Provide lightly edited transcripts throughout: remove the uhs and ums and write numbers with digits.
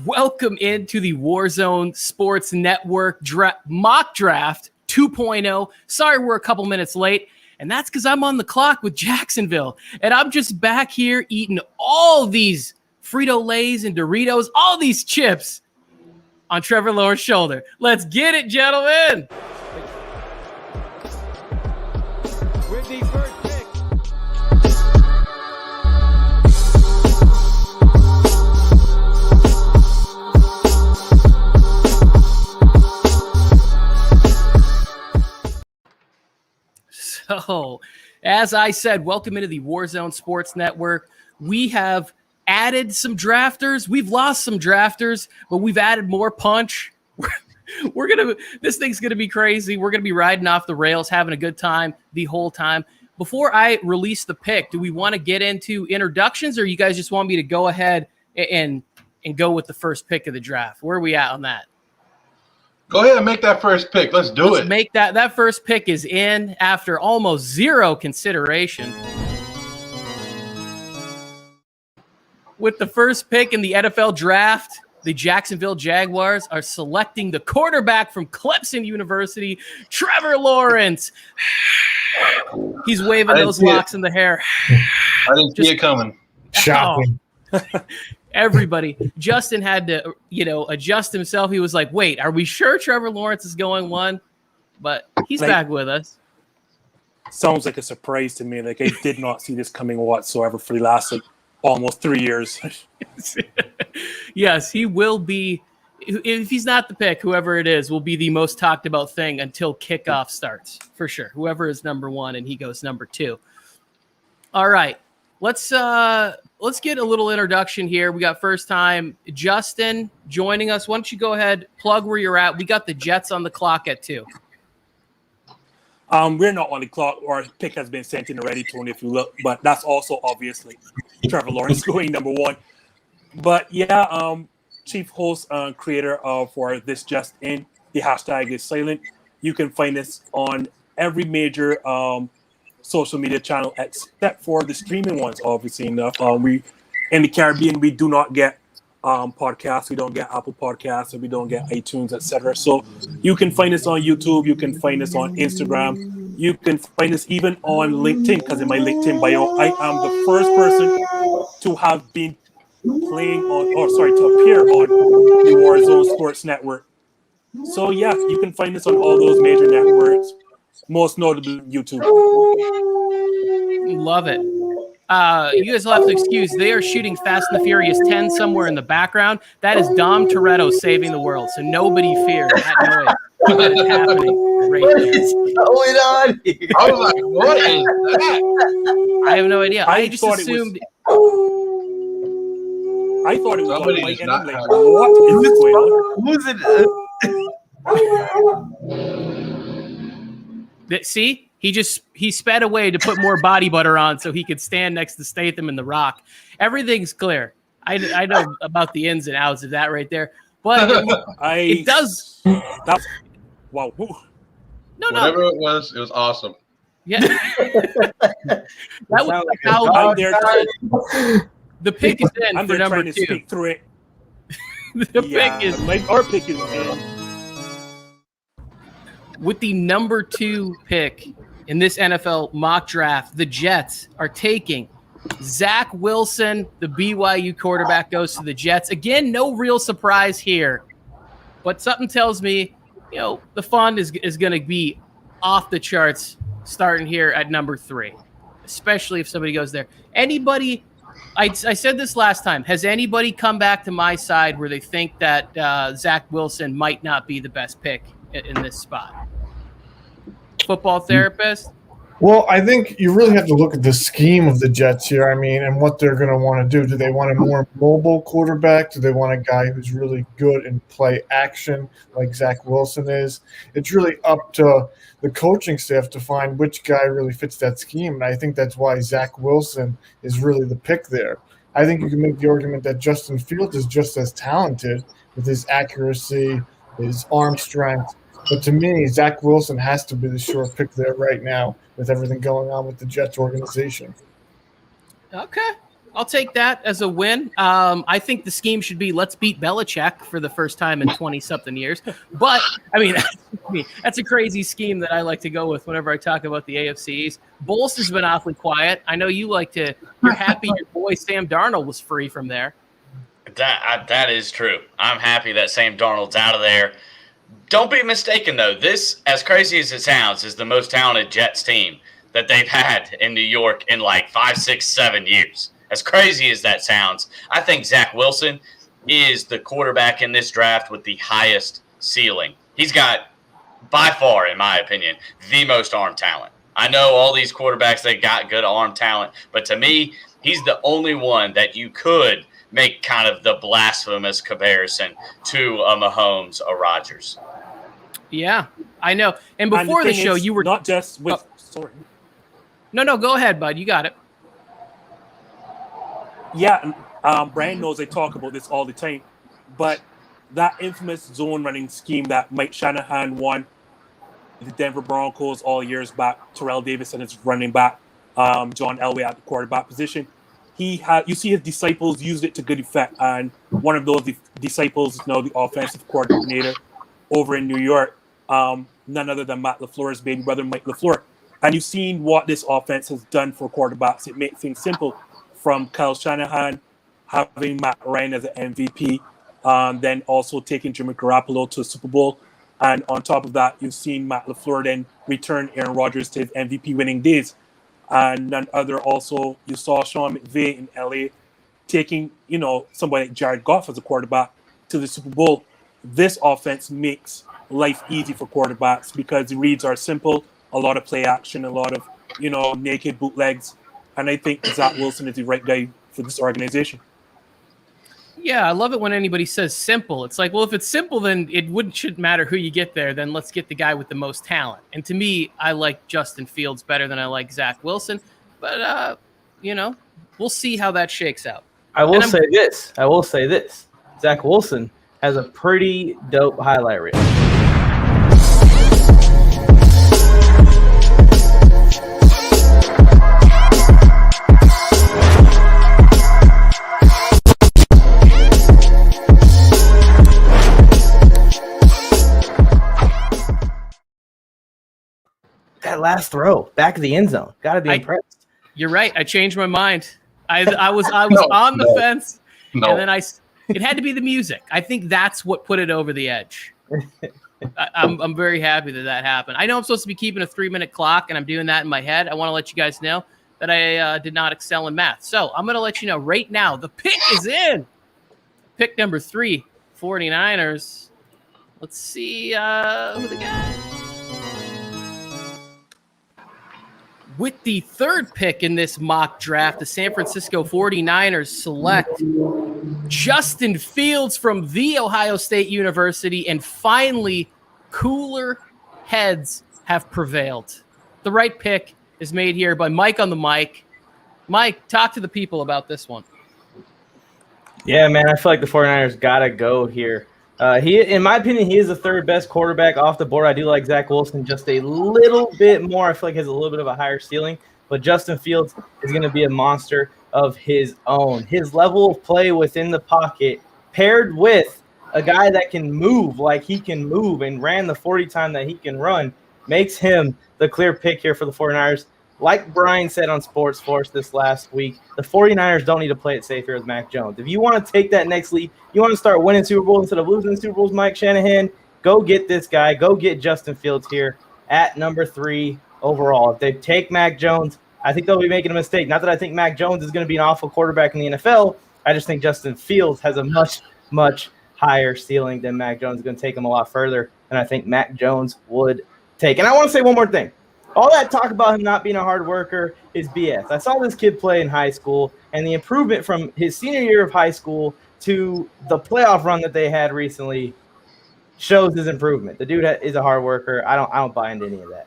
Welcome into the Warzone Sports Network mock draft 2.0. Sorry we're a couple minutes late, and that's because I'm on the clock with Jacksonville, and I'm just back here eating all these Frito-Lays and Doritos, all these chips on Trevor Lawrence's shoulder. Let's get it, gentlemen. With the first pick. So, as I said, welcome into the Warzone Sports Network. We have added some drafters. We've lost some drafters, but we've added more punch. This thing's gonna be crazy. We're gonna be riding off the rails, having a good time the whole time. Before I release the pick, do we want to get into introductions, or you guys just want me to go ahead and go with the first pick of the draft? Where are we at on that? Go ahead and make that first pick. Let's do it. Make that first pick is in after almost zero consideration. With the first pick in the NFL draft, the Jacksonville Jaguars are selecting the quarterback from Clemson University, Trevor Lawrence. He's waving those locks in the hair. I didn't see it coming. Shocking. Oh. Everybody. Justin had to, adjust himself. He was like, wait, are we sure Trevor Lawrence is going one? But he's back with us. Sounds like a surprise to me. Like, I did not see this coming whatsoever for the last almost 3 years. Yes, he will be. If he's not the pick, whoever it is will be the most talked about thing until kickoff starts, for sure. Whoever is number one and he goes number two. All right, let's get a little introduction here. We got first time Justin joining us. Why don't you go ahead, plug where you're at? We got the Jets on the clock at 2. We're not on the clock. Our pick has been sent in already, Tony, if you look. But that's also obviously Trevor Lawrence going number 1. But yeah, chief host and creator for this Just In. The hashtag is silent. You can find us on every major social media channel except for the streaming ones, obviously enough. We in the Caribbean, we do not get podcasts. We don't get Apple Podcasts, and we don't get iTunes, etc. So you can find us on YouTube. You can find us on Instagram. You can find us even on LinkedIn, because in my LinkedIn bio, I am the first person to have been to appear on the Warzone Sports Network. So yeah, you can find us on all those major networks, most notably YouTube. Love it. You guys will have to excuse. They are shooting Fast and the Furious 10 somewhere in the background. That is Dom Toretto saving the world, so nobody fear that noise. That is happening right What is going on here? I was like, what is that? I have no idea. I just assumed. I thought it was Somebody on is my not end. Like, happy. what is this going on? Who's it? See, he sped away to put more body butter on so he could stand next to Statham in The Rock. Everything's clear. I know about the ins and outs of that right there, but it does. That's wow. No. Whatever it was awesome. Yeah. That was like how I'm there. the pick is in I'm for there number trying to 2. speak through it. Pick is our pick is in. with the number 2 pick in this NFL mock draft. The Jets are taking Zach Wilson, the BYU quarterback, goes to the Jets. Again, no real surprise here, but something tells me, the fun is going to be off the charts starting here at number 3, especially if somebody goes there. Anybody, I said this last time, has anybody come back to my side where they think that Zach Wilson might not be the best pick in this spot? Football therapist? Well, I think you really have to look at the scheme of the Jets here. I mean, and what they're going to want to do. Do they want a more mobile quarterback? Do they want a guy who's really good in play action like Zach Wilson is? It's really up to the coaching staff to find which guy really fits that scheme. And I think that's why Zach Wilson is really the pick there. I think you can make the argument that Justin Fields is just as talented with his accuracy, his arm strength. But to me, Zach Wilson has to be the sure pick there right now with everything going on with the Jets organization. Okay. I'll take that as a win. I think the scheme should be let's beat Belichick for the first time in 20-something years. But, I mean, that's a crazy scheme that I like to go with whenever I talk about the AFC East. Bulls has been awfully quiet. I know you like to – you're happy your boy Sam Darnold was free from there. That is true. I'm happy that Sam Darnold's out of there. Don't be mistaken, though. This, as crazy as it sounds, is the most talented Jets team that they've had in New York in like 5, 6, 7 years. As crazy as that sounds, I think Zach Wilson is the quarterback in this draft with the highest ceiling. He's got, by far, in my opinion, the most arm talent. I know all these quarterbacks, they got good arm talent, but to me, he's the only one that you could make kind of the blasphemous comparison to a Mahomes or Rodgers. Yeah, I know. And before the show, you were not just with sorry. No, go ahead, bud. You got it. Yeah, Brian knows I talk about this all the time, but that infamous zone running scheme that Mike Shanahan won the Denver Broncos all years back, Terrell Davis and his running back, John Elway at the quarterback position. You see his disciples used it to good effect, and one of those disciples is now the offensive coordinator over in New York, none other than Matt LaFleur's baby brother, Mike LaFleur. And you've seen what this offense has done for quarterbacks. It makes things simple. From Kyle Shanahan having Matt Ryan as an MVP, then also taking Jimmy Garoppolo to the Super Bowl. And on top of that, you've seen Matt LaFleur then return Aaron Rodgers to his MVP winning days. And none other also, you saw Sean McVay in LA taking, somebody like Jared Goff as a quarterback to the Super Bowl. This offense makes life easy for quarterbacks because the reads are simple, a lot of play action, a lot of, naked bootlegs. And I think Zach Wilson is the right guy for this organization. Yeah, I love it when anybody says simple. It's like, well, if it's simple, then shouldn't matter who you get there. Then let's get the guy with the most talent. And to me, I like Justin Fields better than I like Zach Wilson. But, we'll see how that shakes out. I will say this. Zach Wilson has a pretty dope highlight reel. That last throw back of the end zone, gotta be impressed. You're right. I changed my mind. I was on the fence, and then it had to be the music. I think that's what put it over the edge. I'm very happy that happened. I know I'm supposed to be keeping a 3-minute clock, and I'm doing that in my head. I want to let you guys know that I did not excel in math. So I'm going to let you know right now. The pick is in. Pick number 3, 49ers. Let's see who they got. With the third pick in this mock draft, the San Francisco 49ers select Justin Fields from The Ohio State University, and finally, cooler heads have prevailed. The right pick is made here by Mike on the mic. Mike, talk to the people about this one. Yeah, man, I feel like the 49ers got to go here. In my opinion, he is the third best quarterback off the board. I do like Zach Wilson just a little bit more. I feel like he has a little bit of a higher ceiling, but Justin Fields is going to be a monster of his own. His level of play within the pocket, paired with a guy that can move like he can move and ran the 40 time that he can run, makes him the clear pick here for the 49ers. Like Brian said on Sports Force this last week, the 49ers don't need to play it safe here with Mac Jones. If you want to take that next leap, you want to start winning Super Bowls instead of losing Super Bowls, Mike Shanahan, go get this guy. Go get Justin Fields here at number 3 overall. If they take Mac Jones, I think they'll be making a mistake. Not that I think Mac Jones is going to be an awful quarterback in the NFL. I just think Justin Fields has a much, much higher ceiling than Mac Jones. Is going to take him a lot further than I think Mac Jones would take. And I want to say one more thing. All that talk about him not being a hard worker is BS. I saw this kid play in high school, and the improvement from his senior year of high school to the playoff run that they had recently shows his improvement. The dude is a hard worker. I don't buy into any of that.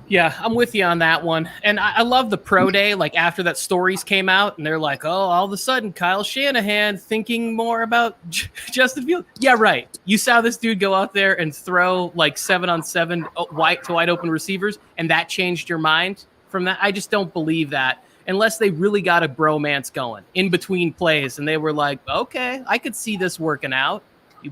Yeah, I'm with you on that one. And I love the pro day, like after that stories came out and they're like, oh, all of a sudden Kyle Shanahan thinking more about Justin Fields. Yeah, right. You saw this dude go out there and throw like 7-on-7 wide open receivers, and that changed your mind from that. I just don't believe that. unless they really got a bromance going in between plays. And they were like, okay, I could see this working out.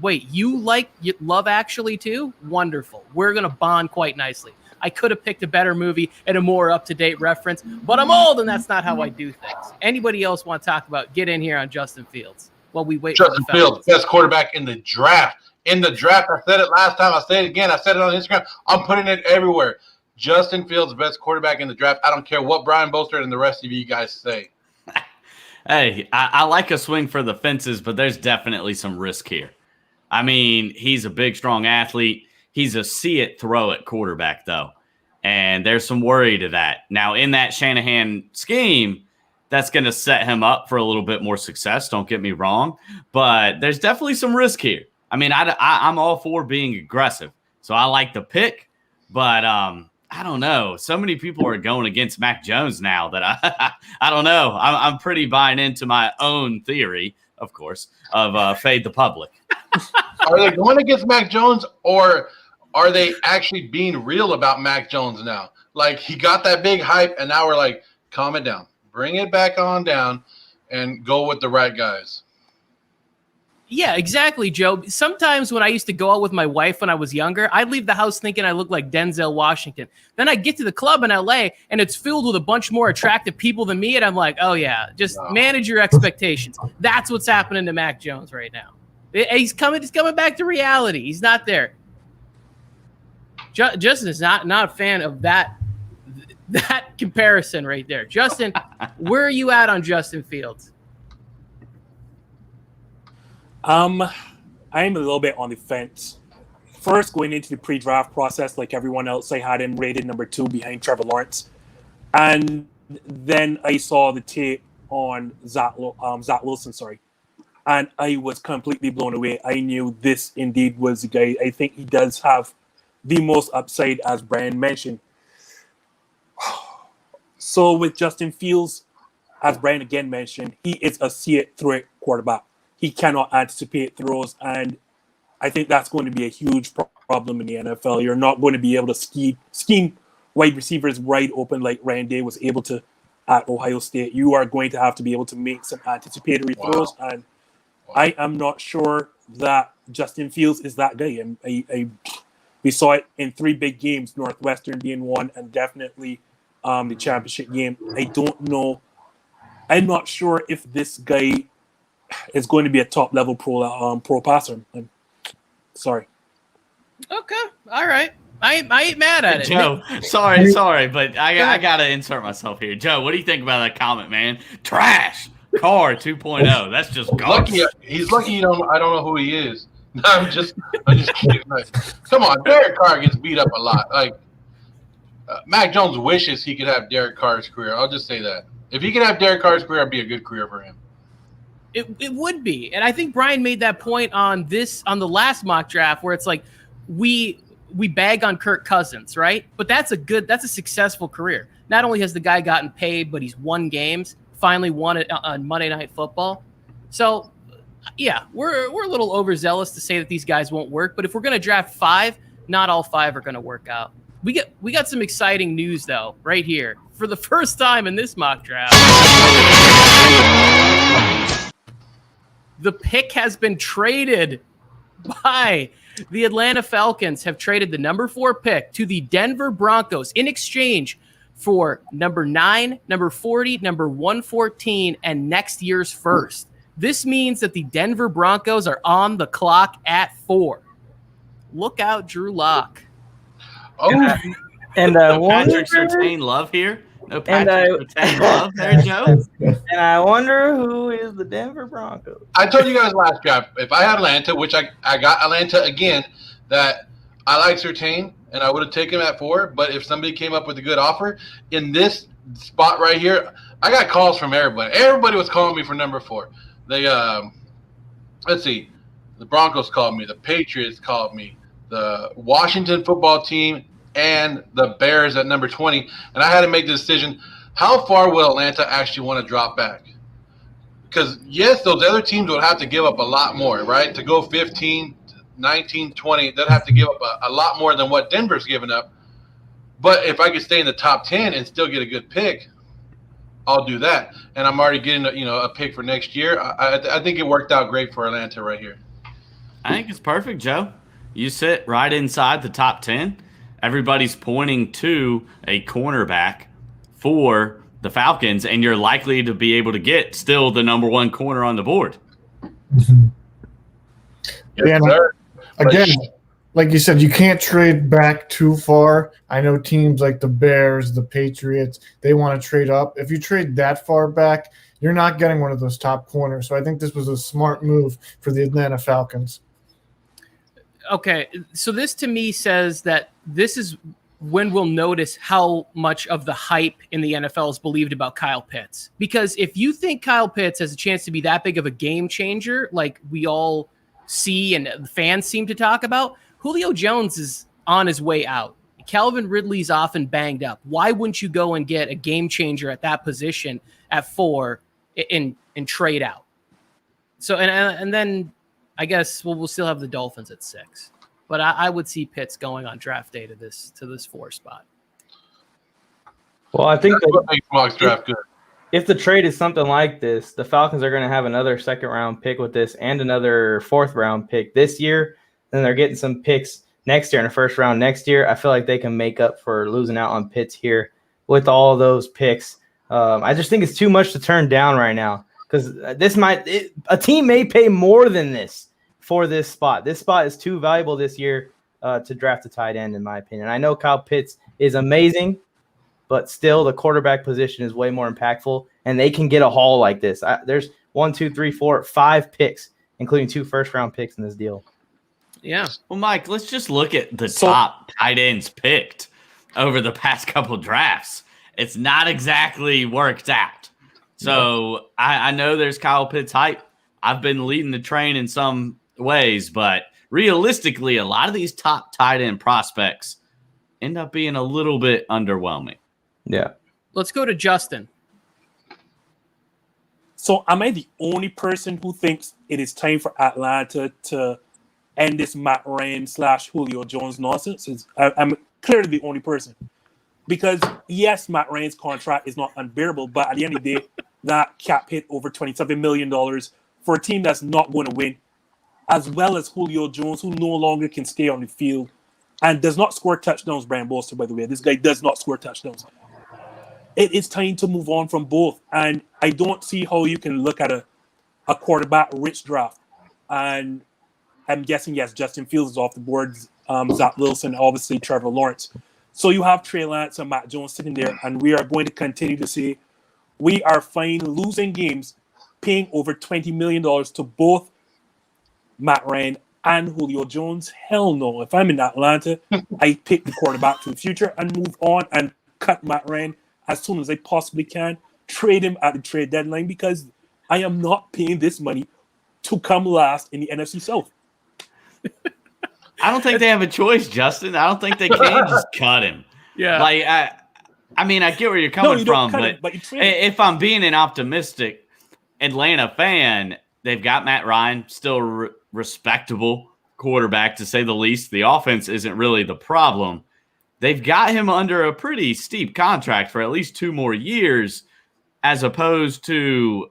Wait, you like Love Actually too? Wonderful. We're going to bond quite nicely. I could have picked a better movie and a more up-to-date reference, but I'm old and that's not how I do things. Anybody else want to talk about? Get in here on Justin Fields while we wait. Justin Fields, best quarterback in the draft. In the draft, I said it last time. I say it again. I said it on Instagram. I'm putting it everywhere. Justin Fields, best quarterback in the draft. I don't care what Brian Bolster and the rest of you guys say. Hey, I like a swing for the fences, but there's definitely some risk here. I mean, he's a big, strong athlete. He's a see-it-throw-it quarterback, though, and there's some worry to that. Now, in that Shanahan scheme, that's going to set him up for a little bit more success, don't get me wrong, but there's definitely some risk here. I mean, I'm all for being aggressive, so I like the pick, but I don't know. So many people are going against Mac Jones now that I don't know. I'm pretty buying into my own theory, of course, of fade the public. Are they going against Mac Jones, or are they actually being real about Mac Jones now? Like, he got that big hype, and now we're like, calm it down. Bring it back on down and go with the right guys. Yeah, exactly, Joe. Sometimes when I used to go out with my wife when I was younger, I'd leave the house thinking I looked like Denzel Washington. Then I get to the club in LA, and it's filled with a bunch more attractive people than me, and I'm like, oh, yeah, just manage your expectations. That's what's happening to Mac Jones right now. He's coming back to reality. He's not there. Justin is not a fan of that comparison right there. Justin, where are you at on Justin Fields? I am a little bit on the fence. First, going into the pre-draft process, like everyone else, I had him rated number 2 behind Trevor Lawrence. And then I saw the tape on Zach Wilson, and I was completely blown away. I knew this indeed was the guy. I think he does have the most upside, as Brian mentioned. So with Justin Fields, as Brian again mentioned, he is a see-it-through-it quarterback. He cannot anticipate throws, and I think that's going to be a huge problem in the NFL. You're not going to be able to scheme wide receivers wide open like Ryan Day was able to at Ohio State. You are going to have to be able to make some anticipatory throws, and I am not sure that Justin Fields is that guy. We saw it in 3 big games, Northwestern being one, and definitely the championship game. I don't know. I'm not sure if this guy is going to be a top-level pro passer. I'm sorry. Okay, all right. I ain't mad at it. Joe, sorry, but I got to insert myself here. Joe, what do you think about that comment, man? Trash. Carr 2.0. That's just garbage. He's lucky I don't know who he is. I'm just kidding. Come on, Derek Carr gets beat up a lot. Like, Mac Jones wishes he could have Derek Carr's career. I'll just say that. If he could have Derek Carr's career, it'd be a good career for him. It would be. And I think Brian made that point on the last mock draft where it's like we bag on Kirk Cousins, right? But that's a successful career. Not only has the guy gotten paid, but he's won games, finally won it on Monday Night Football. So, yeah, we're a little overzealous to say that these guys won't work, but if we're going to draft 5, not all 5 are going to work out. We got some exciting news though right here. For the first time in this mock draft, the pick has been traded by the Atlanta Falcons. Have traded the number 4 pick to the Denver Broncos in exchange for number 9, number 40, number 114, and next year's first. This means that the Denver Broncos are on the clock at 4. Look out, Drew Lock. Oh, And No Patrick Surtain love here? No Patrick Surtain love there, Joe? And I wonder who is the Denver Broncos. I told you guys last draft, if I had Atlanta, which I got Atlanta again, that I like Surtain, and I would have taken him at 4. But if somebody came up with a good offer in this spot right here, I got calls from everybody. Everybody was calling me for number 4. They, let's see, the Broncos called me, the Patriots called me, the Washington football team, and the Bears at number 20. And I had to make the decision, how far will Atlanta actually want to drop back? Because, yes, those other teams would have to give up a lot more, right? To go 15, 19, 20, they'd have to give up a lot more than what Denver's given up. But if I could stay in the top 10 and still get a good pick, I'll do that. And I'm already getting a pick for next year. I think it worked out great for Atlanta right here. I think it's perfect, Joe. You sit right inside the top 10. Everybody's pointing to a cornerback for the Falcons, and you're likely to be able to get still the number one corner on the board. Yes, sir. Again, like you said, you can't trade back too far. I know teams like the Bears, the Patriots, they want to trade up. If you trade that far back, you're not getting one of those top corners. So I think this was a smart move for the Atlanta Falcons. Okay, so this to me says that this is when we'll notice how much of the hype in the NFL is believed about Kyle Pitts. Because if you think Kyle Pitts has a chance to be that big of a game changer, like we all see and the fans seem to talk about, Julio Jones is on his way out. Calvin Ridley's often banged up. Why wouldn't you go and get a game changer at that position at 4 and trade out? So and then I guess we'll still have the Dolphins at 6. But I would see Pitts going on draft day to this 4 spot. Well, I think What makes mock draft good. if the trade is something like this, the Falcons are going to have another second-round pick with this and another fourth-round pick this year. Then they're getting some picks next year in the first round next year. I feel like they can make up for losing out on Pitts here with all of those picks. I just think it's too much to turn down right now because a team may pay more than this for this spot. This spot is too valuable this year to draft a tight end, in my opinion. I know Kyle Pitts is amazing, but still the quarterback position is way more impactful, and they can get a haul like this. There's 1, 2, 3, 4, 5 picks, including 2 first-round picks in this deal. Yeah. Well, Mike, let's just look at the top tight ends picked over the past couple drafts. It's not exactly worked out. So I know there's Kyle Pitts hype. I've been leading the train in some ways, but realistically, a lot of these top tight end prospects end up being a little bit underwhelming. Yeah. Let's go to Justin. So am I the only person who thinks it is time for Atlanta to end this Matt Ryan / Julio Jones nonsense? I'm clearly the only person. Because, yes, Matt Ryan's contract is not unbearable, but at the end of the day, that cap hit over $27 million for a team that's not going to win, as well as Julio Jones, who no longer can stay on the field and does not score touchdowns, Brian Bolster, by the way. This guy does not score touchdowns. It is time to move on from both. And I don't see how you can look at a quarterback-rich draft. And I'm guessing, yes, Justin Fields is off the board, Zach Wilson, obviously Trevor Lawrence. So you have Trey Lance and Matt Jones sitting there, and we are going to continue to say we are fine losing games, paying over $20 million to both Matt Ryan and Julio Jones. Hell no. If I'm in Atlanta, I pick the quarterback for the future and move on and cut Matt Ryan as soon as I possibly can. Trade him at the trade deadline because I am not paying this money to come last in the NFC South. I don't think they have a choice, Justin. I don't think they can just cut him. Yeah. Like, I mean, I get where you're coming from, but if I'm being an optimistic Atlanta fan, they've got Matt Ryan, still respectable quarterback, to say the least. The offense isn't really the problem. They've got him under a pretty steep contract for at least 2 more years, as opposed to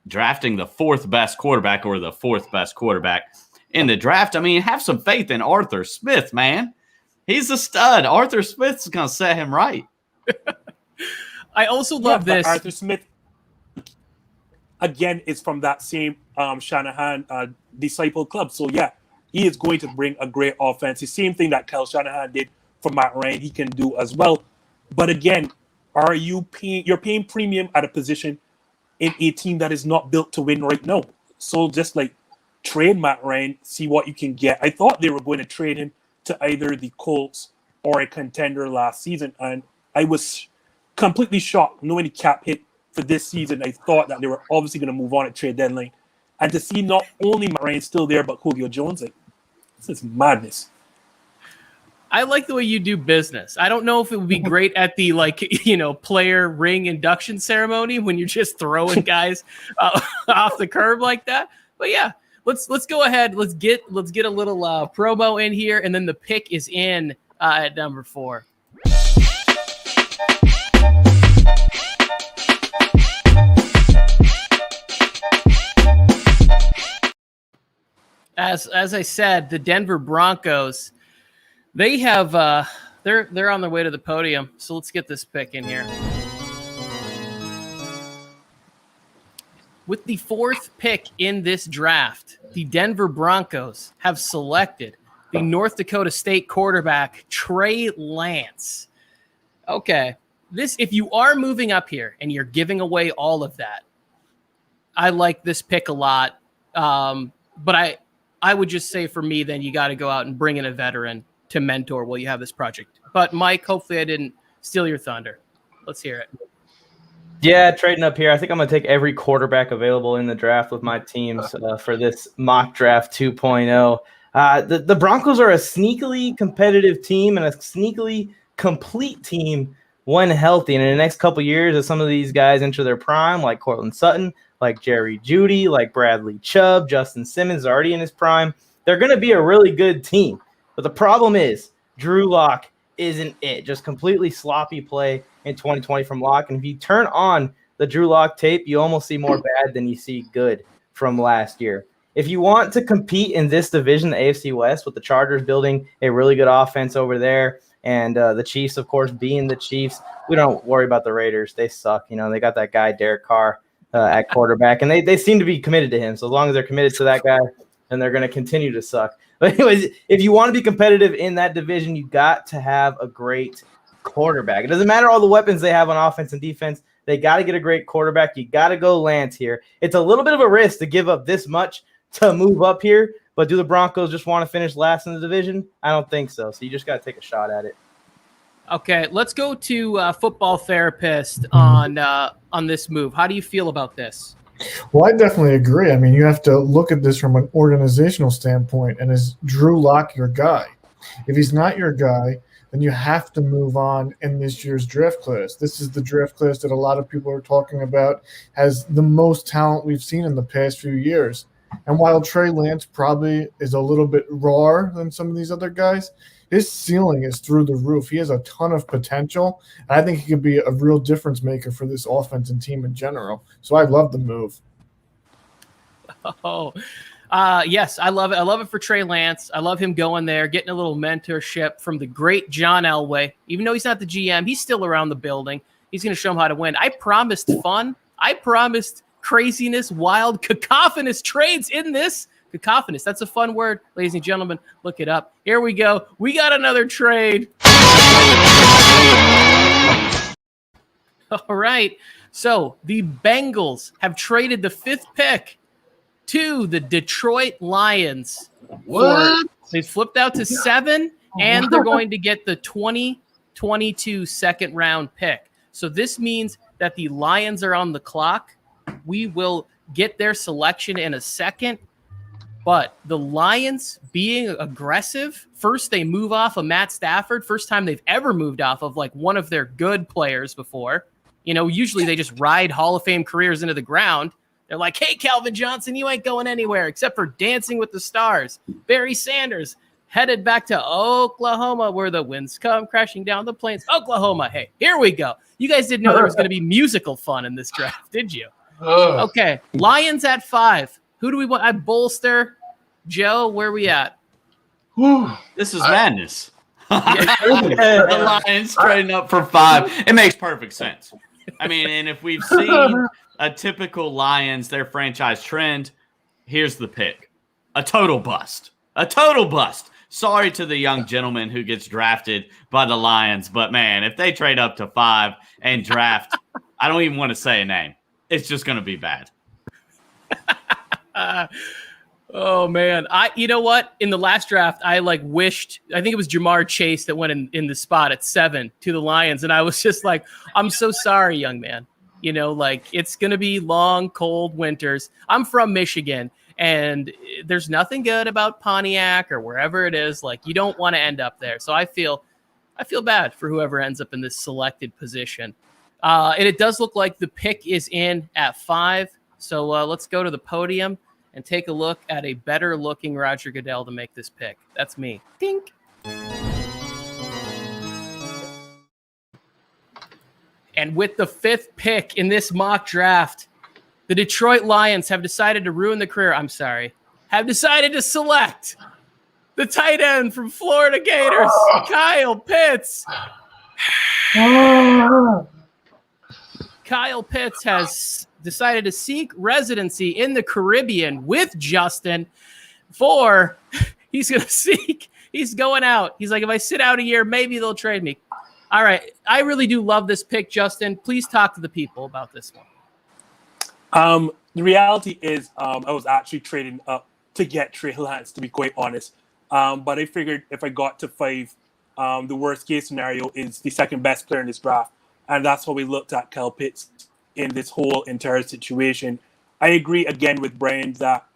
drafting the 4th best quarterback or the 4th best quarterback in the draft. I mean, have some faith in Arthur Smith, man. He's a stud. Arthur Smith's going to set him right. I also love this. Arthur Smith, again, is from that same Shanahan disciple club. So, yeah, he is going to bring a great offense. The same thing that Kyle Shanahan did for Matt Ryan, he can do as well. But, again, you're paying premium at a position in a team that is not built to win right now. So, just like, trade Matt Ryan, see what you can get. I thought they were going to trade him to either the Colts or a contender last season, and I was completely shocked knowing the cap hit for this season. I thought that they were obviously going to move on at trade deadline, and to see not only Matt Ryan still there, but Julio Jones, this is madness. I like the way you do business. I don't know if it would be great at the player ring induction ceremony when you're just throwing guys off the curb like that. But yeah. Let's go ahead. Let's get a little promo in here, and then the pick is in at number 4. As I said, the Denver Broncos, they have they're on their way to the podium. So let's get this pick in here. With the 4th pick in this draft, the Denver Broncos have selected the North Dakota State quarterback, Trey Lance. Okay, if you are moving up here and you're giving away all of that, I like this pick a lot. But I would just say for me, then you got to go out and bring in a veteran to mentor while you have this project. But Mike, hopefully I didn't steal your thunder. Let's hear it. Yeah, trading up here. I think I'm going to take every quarterback available in the draft with my teams for this mock draft 2.0. The Broncos are a sneakily competitive team and a sneakily complete team when healthy. And in the next couple of years, as some of these guys enter their prime, like Cortland Sutton, like Jerry Jeudy, like Bradley Chubb, Justin Simmons is already in his prime, they're going to be a really good team. But the problem is Drew Lock isn't it. Just completely sloppy play in 2020 from Lock. And if you turn on the Drew Lock tape, you almost see more bad than you see good from last year. If you want to compete in this division, the AFC West, with the Chargers building a really good offense over there, and the Chiefs, of course, being the Chiefs, we don't worry about the Raiders. They suck. You know, they got that guy, Derek Carr, at quarterback, and they seem to be committed to him. So as long as they're committed to that guy, then they're going to continue to suck. But anyways, if you want to be competitive in that division, you got to have a great quarterback. It doesn't matter all the weapons they have on offense and defense. They got to get a great quarterback. You got to go Lance here. It's a little bit of a risk to give up this much to move up here, but do the Broncos just want to finish last in the division? I don't think so. So you just got to take a shot at it. Okay, let's go to football therapist on this move. How do you feel about this? Well, I definitely agree. I mean, you have to look at this from an organizational standpoint, and is Drew Lock your guy? If he's not your guy, then you have to move on in this year's draft class. This is the draft class that a lot of people are talking about has the most talent we've seen in the past few years. And while Trey Lance probably is a little bit rawer than some of these other guys, his ceiling is through the roof. He has a ton of potential, and I think he could be a real difference maker for this offense and team in general. So I love the move. Oh, yes, I love it. I love it for Trey Lance. I love him going there, getting a little mentorship from the great John Elway. Even though he's not the GM, he's still around the building. He's going to show him how to win. I promised fun. I promised craziness, wild, cacophonous trades in this. Cacophonous. That's a fun word, ladies and gentlemen. Look it up. Here we go. We got another trade. All right. So the Bengals have traded the 5th pick to the Detroit Lions. What? They flipped out to 7, and they're going to get the 2022 second-round pick. So this means that the Lions are on the clock. We will get their selection in a second. But the Lions being aggressive, first they move off of Matt Stafford, first time they've ever moved off of like one of their good players before. You know, usually they just ride Hall of Fame careers into the ground. They're like, hey, Calvin Johnson, you ain't going anywhere except for Dancing with the Stars. Barry Sanders headed back to Oklahoma where the winds come crashing down the plains. Oklahoma, hey, here we go. You guys didn't know there was going to be musical fun in this draft, did you? Okay, Lions at 5. Who do we want? I bolster. Joe, where are we at? This is madness. The Lions trading up for 5. It makes perfect sense. I mean, and if we've seen a typical Lions, their franchise trend, here's the pick. A total bust. A total bust. Sorry to the young gentleman who gets drafted by the Lions, but man, if they trade up to 5 and draft, I don't even want to say a name. It's just going to be bad. Oh man, you know what? In the last draft, I wished. I think it was Jamar Chase that went in the spot at 7 to the Lions, and I was just like, "I'm so sorry, young man. You know, like it's gonna be long, cold winters. I'm from Michigan, and there's nothing good about Pontiac or wherever it is. Like you don't want to end up there. So I feel bad for whoever ends up in this selected position. And it does look like the pick is in at 5. So let's go to the podium and take a look at a better-looking Roger Goodell to make this pick. That's me. Dink. And with the 5th pick in this mock draft, the Detroit Lions have decided to ruin the career. I'm sorry. have decided to select the tight end from Florida Gators, Kyle Pitts. Kyle Pitts has decided to seek residency in the Caribbean with Justin he's going out. He's like, if I sit out a year, maybe they'll trade me. All right. I really do love this pick, Justin. Please talk to the people about this one. The reality is I was actually trading up to get Trey Lance, to be quite honest. But I figured if I got to 5, the worst case scenario is the second best player in this draft. And that's how we looked at Kyle Pitts in this whole entire situation. I agree again with Brian that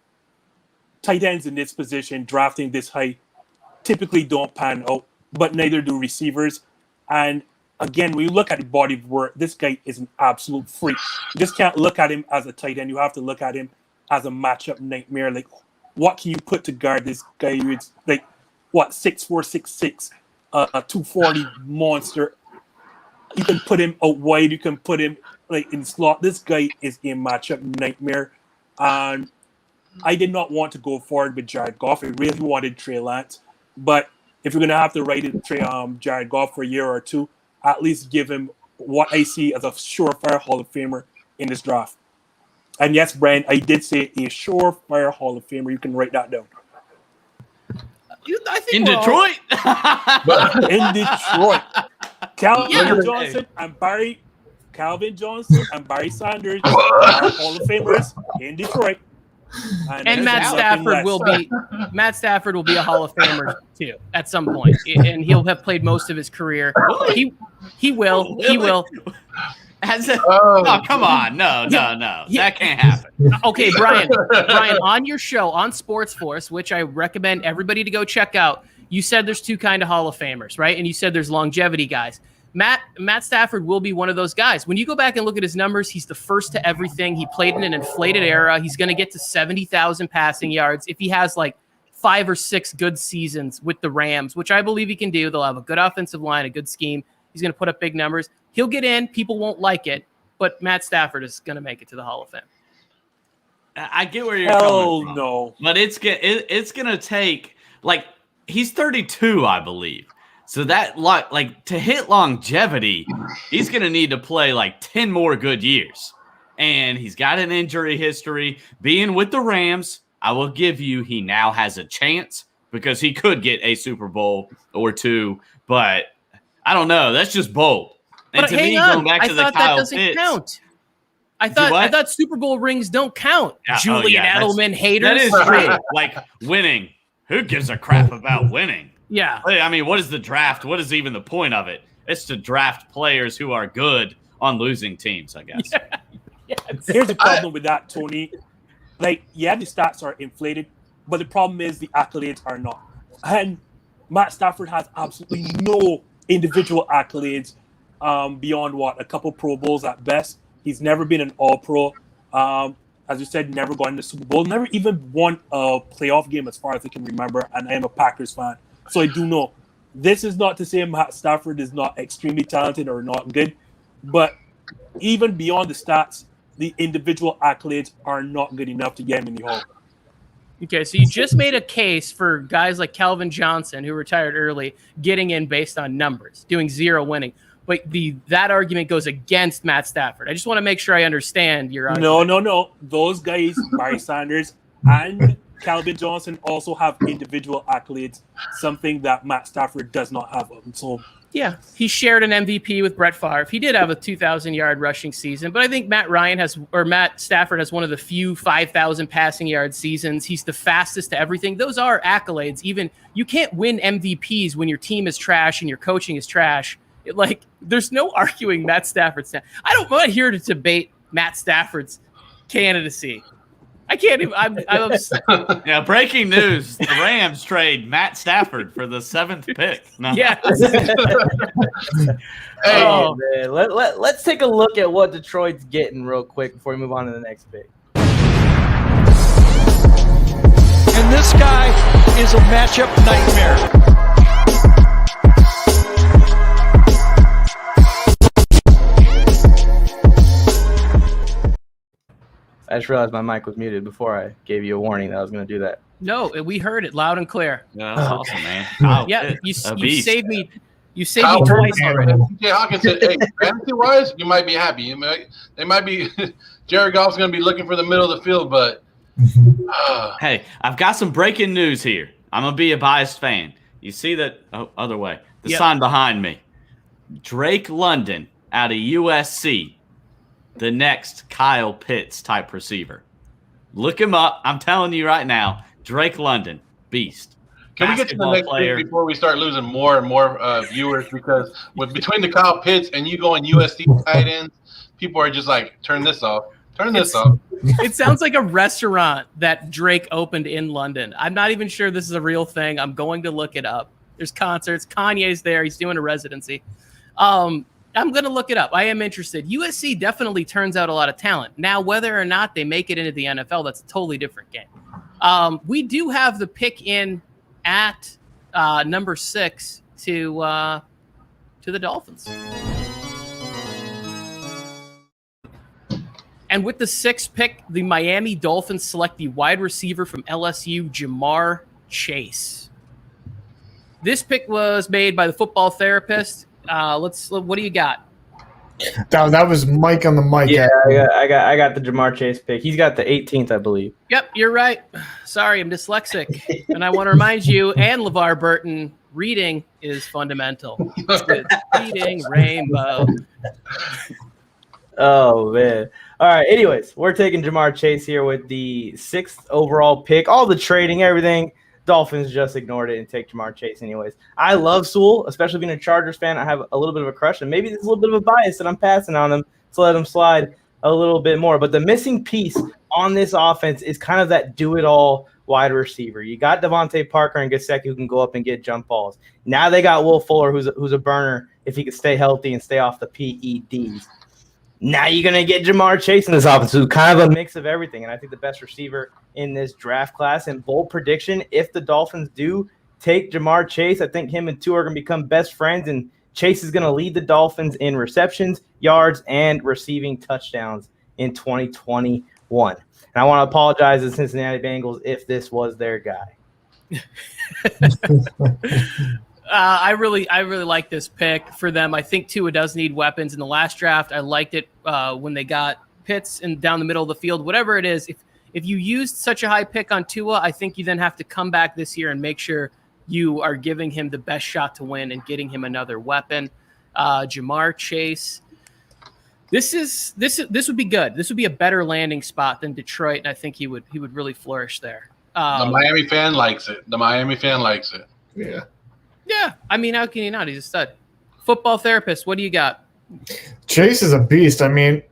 tight ends in this position, drafting this high, typically don't pan out, but neither do receivers. And again, when you look at the body of work, this guy is an absolute freak. You just can't look at him as a tight end. You have to look at him as a matchup nightmare. Like, what can you put to guard this guy who is like, 6'4", 6'6", a 240 monster. You can put him out wide. You can put him like in slot. This guy is a matchup nightmare. And I did not want to go forward with Jared Goff. I really wanted Trey Lance. But if you're going to have to write in Jared Goff for a year or two, at least give him what I see as a surefire Hall of Famer in this draft. And yes, Brian, I did say a surefire Hall of Famer. You can write that down. I think In Detroit? In Detroit. Calvin Johnson and Barry Sanders are Hall of Famers in Detroit. And Matt Stafford will be a Hall of Famer too at some point, and he'll have played most of his career. He will. Oh, come on. No. That can't happen. Okay, Brian, on your show on Sports Force, which I recommend everybody to go check out, you said there's 2 kind of Hall of Famers, right? And you said there's longevity guys. Matt Stafford will be one of those guys. When you go back and look at his numbers, he's the first to everything. He played in an inflated era. He's going to get to 70,000 passing yards. If he has like 5 or 6 good seasons with the Rams, which I believe he can do, they'll have a good offensive line, a good scheme. He's going to put up big numbers. He'll get in. People won't like it, but Matt Stafford is going to make it to the Hall of Fame. I get where you're coming from. No. But it's going to take, like, he's 32, I believe. So that, like, to hit longevity, he's going to need to play like 10 more good years. And he's got an injury history. Being with the Rams, I will give you, he now has a chance because he could get a Super Bowl or 2. But I don't know. That's just bold. And but to hang me, on. going back I to the thought Kyle that doesn't Pitts, count. I thought Super Bowl rings don't count. Julian Edelman haters. That is true. Like, winning. Who gives a crap about winning? Yeah. I mean, what is the draft? What is even the point of it? It's to draft players who are good on losing teams, I guess. Yeah. Here's the problem with that, Tony. Like, yeah, the stats are inflated, but the problem is the accolades are not. And Matt Stafford has absolutely no individual accolades beyond a couple Pro Bowls at best. He's never been an All-Pro. As you said, never gone to the Super Bowl, never even won a playoff game as far as I can remember, and I am a Packers fan. So I do know. This is not to say Matt Stafford is not extremely talented or not good, but even beyond the stats, the individual accolades are not good enough to get him in the Hall. Okay, so you just made a case for guys like Calvin Johnson, who retired early, getting in based on numbers, doing 0 winning. But that argument goes against Matt Stafford. I just want to make sure I understand your argument. No. Those guys, Barry Sanders and Calvin Johnson, also have individual accolades, something that Matt Stafford does not have. So yeah, he shared an MVP with Brett Favre. He did have a 2,000-yard rushing season, but I think Matt Stafford has one of the few 5,000 passing yard seasons. He's the fastest to everything. Those are accolades. Even you can't win MVPs when your team is trash and your coaching is trash. There's no arguing Matt Stafford's. I'm not here to debate Matt Stafford's candidacy. I can't even. I'm upset. Yeah, breaking news. The Rams trade Matt Stafford for the 7th pick. No. Yeah. Oh, man. Let's take a look at what Detroit's getting real quick before we move on to the next pick. And this guy is a matchup nightmare. just realized my mic was muted before I gave you a warning that I was going to do that. No, we heard it loud and clear. Yeah, that's awesome, man. Kyle Yeah, Pitts, you a beast. saved me. You saved Kyle me twice already. TJ Hawkins said, "Hey, fantasy-wise, you might be happy. They might be. Jared Goff's going to be looking for the middle of the field, but Hey, I've got some breaking news here. I'm going to be a biased fan. You see that? Oh, other way. The sign behind me. Drake London out of USC, the next Kyle Pitts type receiver. Look him up. I'm telling you right now, Drake London, beast. Can we get to the next pick before we start losing more and more viewers? Because between the Kyle Pitts and you going USC tight ends, people are just like, turn this off. Turn this off. It sounds like a restaurant that Drake opened in London. I'm not even sure this is a real thing. I'm going to look it up. There's concerts. Kanye's there. He's doing a residency. I'm going to look it up. I am interested. USC definitely turns out a lot of talent. Now, whether or not they make it into the NFL, that's a totally different game. We do have the pick in at number 6 to the Dolphins. And with the 6th pick, the Miami Dolphins select the wide receiver from LSU, Jamar Chase. This pick was made by the football therapist. What do you got? That was Mike on the mic. Yeah, I got the Jamar Chase pick. He's got the 18th, I believe. Yep, you're right. Sorry, I'm dyslexic. And I want to remind you and LeVar Burton, reading is fundamental. Reading rainbow. Oh, man. All right, anyways, we're taking Jamar Chase here with the 6th overall pick. All the trading, everything. Dolphins just ignored it and take Jamar Chase anyways. I love Sewell, especially being a Chargers fan. I have a little bit of a crush, and maybe there's a little bit of a bias that I'm passing on him to let him slide a little bit more. But the missing piece on this offense is kind of that do-it-all wide receiver. You got Devontae Parker and Gesicki who can go up and get jump balls. Now they got Will Fuller who's a burner if he can stay healthy and stay off the PEDs. Now you're going to get Jamar Chase in this offense, who's kind of a mix of everything. And I think the best receiver in this draft class. And bold prediction, if the Dolphins do take Jamar Chase, I think him and Tua are going to become best friends. And Chase is going to lead the Dolphins in receptions, yards, and receiving touchdowns in 2021. And I want to apologize to the Cincinnati Bengals if this was their guy. I really like this pick for them. I think Tua does need weapons. In the last draft, I liked it when they got Pitts and down the middle of the field. Whatever it is, if you used such a high pick on Tua, I think you then have to come back this year and make sure you are giving him the best shot to win and getting him another weapon. Jamar Chase. This would be good. This would be a better landing spot than Detroit, and I think he would really flourish there. The Miami fan likes it. Yeah. Yeah, I mean, how can you not? He's a stud. Football therapist, what do you got? Chase is a beast. I mean,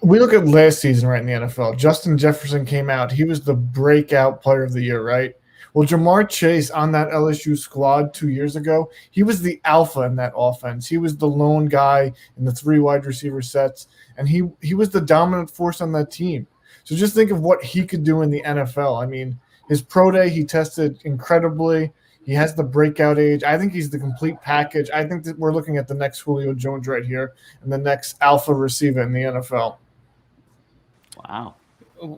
we look at last season right in the NFL. Justin Jefferson came out. He was the breakout player of the year, right? Well, Jamar Chase on that LSU squad 2 years ago, he was the alpha in that offense. He was the lone guy in the 3 wide receiver sets, and he was the dominant force on that team. So just think of what he could do in the NFL. I mean, his pro day, he tested incredibly. He has the breakout age. I think he's the complete package. I think that we're looking at the next Julio Jones right here and the next alpha receiver in the NFL. Wow.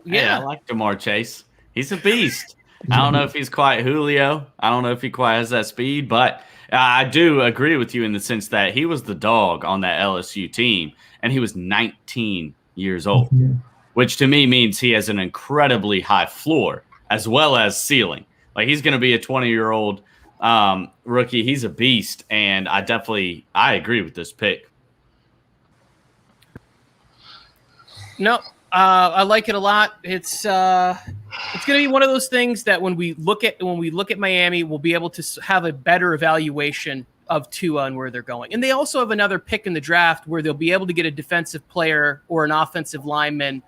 Yeah, hey, I like Jamar Chase. He's a beast. I don't know if he's quite Julio. I don't know if he quite has that speed, but I do agree with you in the sense that he was the dog on that LSU team, and he was 19 years old, which to me means he has an incredibly high floor as well as ceiling. Like, he's going to be a 20-year-old rookie. He's a beast, and I agree with this pick. No, I like it a lot. It's going to be one of those things that when we look at Miami, we'll be able to have a better evaluation of Tua and where they're going. And they also have another pick in the draft where they'll be able to get a defensive player or an offensive lineman,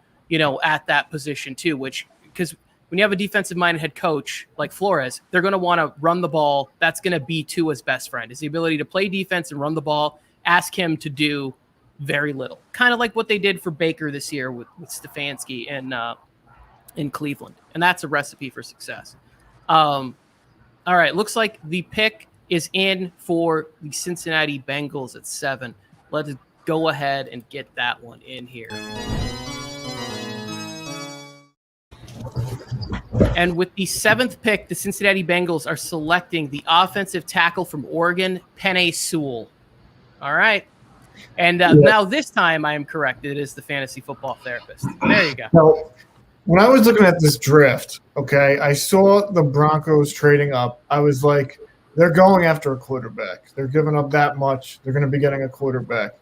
at that position too, because when you have a defensive-minded head coach like Flores, they're going to want to run the ball. That's going to be Tua's best friend, is the ability to play defense and run the ball. Ask him to do very little, kind of like what they did for Baker this year with Stefanski in Cleveland, and that's a recipe for success. All right, looks like the pick is in for the Cincinnati Bengals at 7. Let's go ahead and get that one in here. And with the 7th pick, the Cincinnati Bengals are selecting the offensive tackle from Oregon, Penei Sewell. All right. And now this time I am correct. It is the fantasy football therapist. There you go. Now, when I was looking at this draft, okay, I saw the Broncos trading up. I was like, they're going after a quarterback. They're giving up that much. They're going to be getting a quarterback.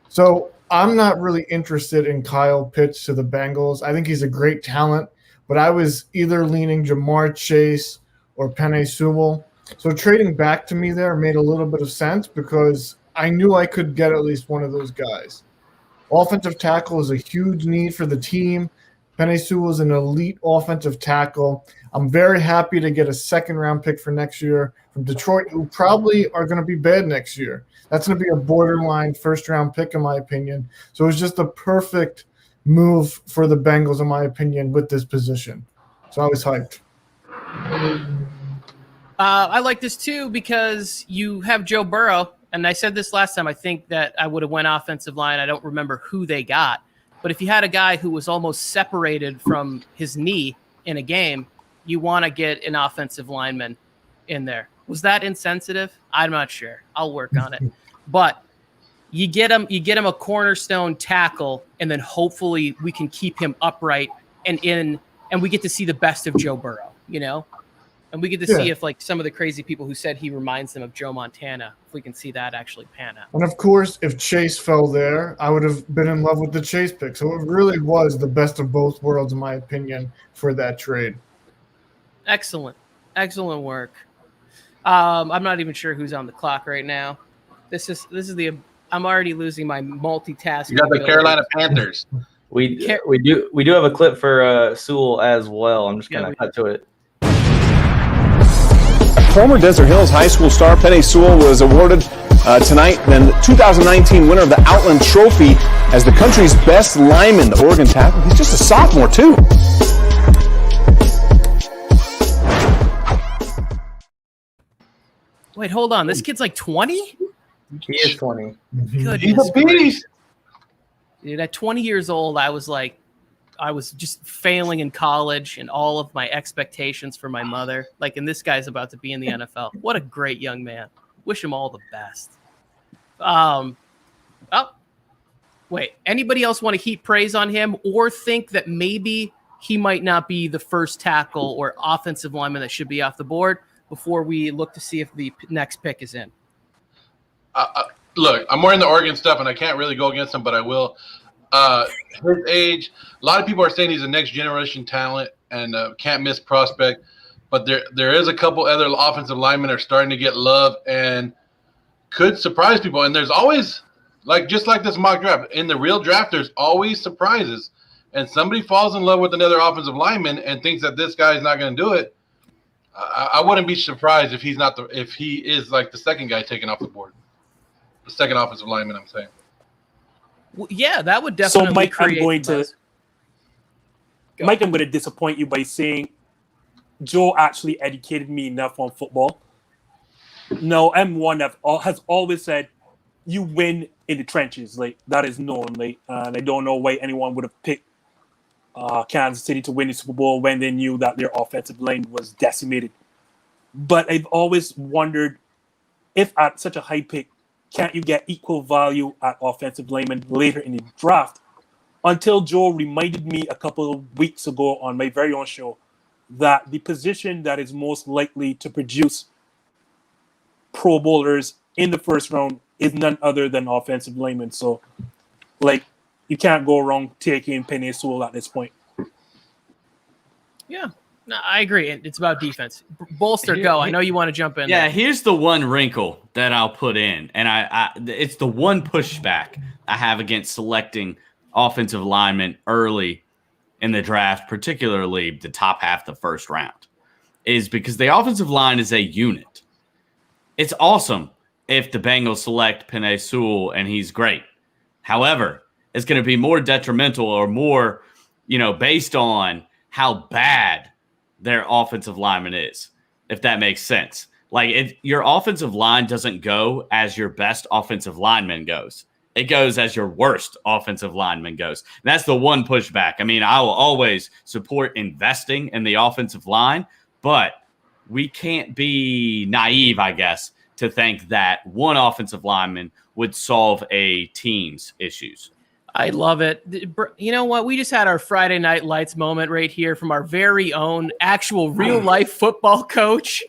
So I'm not really interested in Kyle Pitts to the Bengals. I think he's a great talent, but I was either leaning Jamar Chase or Penei Sewell. So trading back to me there made a little bit of sense because I knew I could get at least one of those guys. Offensive tackle is a huge need for the team. Penei Sewell is an elite offensive tackle. I'm very happy to get a second-round pick for next year from Detroit, who probably are going to be bad next year. That's going to be a borderline first-round pick, in my opinion. So it's just a perfect move for the Bengals, in my opinion, with this position. So I was hyped. I like this too because you have Joe Burrow, and I said this last time. I think that I would have went offensive line. I don't remember who they got. But if you had a guy who was almost separated from his knee in a game, you want to get an offensive lineman in there. Was that insensitive? I'm not sure. I'll work on it. But you get him a cornerstone tackle, and then hopefully we can keep him upright and we get to see the best of Joe Burrow, you know? And we get to see if, like, some of the crazy people who said he reminds them of Joe Montana, if we can see that actually pan out. And, of course, if Chase fell there, I would have been in love with the Chase pick. So it really was the best of both worlds, in my opinion, for that trade. Excellent. Excellent work. I'm not even sure who's on the clock right now. This is I'm already losing my multitasking. You got the Carolina Panthers. We do have a clip for Sewell as well. I'm just gonna cut to it. Former Desert Hills High School star Penei Sewell was awarded tonight the 2019 winner of the Outland Trophy as the country's best lineman, the Oregon tackle. He's just a sophomore too. Wait, hold on. This kid's like 20? He is 20. He's a beast. Dude, at 20 years old, I was just failing in college and all of my expectations for my mother. Like, and this guy's about to be in the NFL. What a great young man. Wish him all the best. Wait, anybody else want to heap praise on him or think that maybe he might not be the first tackle or offensive lineman that should be off the board before we look to see if the next pick is in? Look, I'm more in the Oregon stuff, and I can't really go against him, but I will. His age, a lot of people are saying he's a next generation talent and can't miss prospect. But there is a couple other offensive linemen are starting to get love and could surprise people. And there's always, just like this mock draft, in the real draft, there's always surprises. And somebody falls in love with another offensive lineman and thinks that this guy is not going to do it. I wouldn't be surprised if if he is like the second guy taken off the board, the second offensive lineman. I'm saying. Well, yeah, that would definitely. So, Mike, create Mike, I'm going to disappoint you by saying Joe actually educated me enough on football. No, I'm one that has always said you win in the trenches. Like, that is known. Like, and I don't know why anyone would have picked Kansas City to win the Super Bowl when they knew that their offensive line was decimated. But I've always wondered if at such a high pick, can't you get equal value at offensive lineman later in the draft? Until Joe reminded me a couple of weeks ago on my very own show that the position that is most likely to produce Pro Bowlers in the first round is none other than offensive linemen. So, you can't go wrong taking Penei Sewell at this point. Yeah, no, I agree. It's about defense. Bolster, go. I know you want to jump in. Yeah, there. Here's the one wrinkle that I'll put in, and it's the one pushback I have against selecting offensive linemen early in the draft, particularly the top half of the first round, is because the offensive line is a unit. It's awesome if the Bengals select Penei Sewell and he's great. However, it's going to be more detrimental or more, based on how bad their offensive lineman is, if that makes sense. Your offensive line doesn't go as your best offensive lineman goes. it goes as your worst offensive lineman goes. And that's the one pushback. I mean, I will always support investing in the offensive line, but we can't be naive, I guess, to think that one offensive lineman would solve a team's issues. I love it. You know what? We just had our Friday Night Lights moment right here from our very own actual real-life football coach.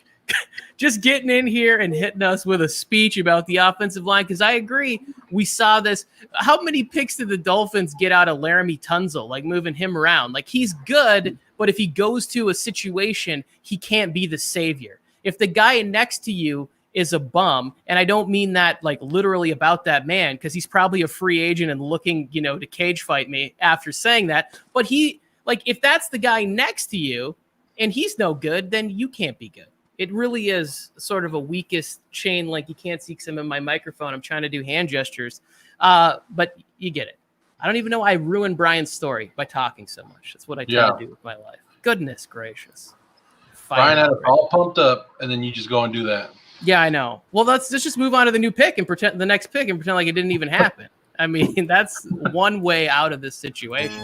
Just getting in here and hitting us with a speech about the offensive line, because I agree. We saw this. How many picks did the Dolphins get out of Laramie Tunzel, like moving him around? Like, he's good, but if he goes to a situation, he can't be the savior. If the guy next to you is a bum, and I don't mean that like literally about that man, because he's probably a free agent and looking, to cage fight me after saying that. But if that's the guy next to you and he's no good, then you can't be good. It really is sort of a weakest chain. Like, you can't see because I'm in my microphone. I'm trying to do hand gestures, but you get it. I don't even know I ruined Brian's story by talking so much. That's what I try to do with my life. Goodness gracious. Brian had it all pumped up, and then you just go and do that. Yeah, I know. Well, let's just move on to the new pick and pretend the next pick and pretend like it didn't even happen. I mean, that's one way out of this situation.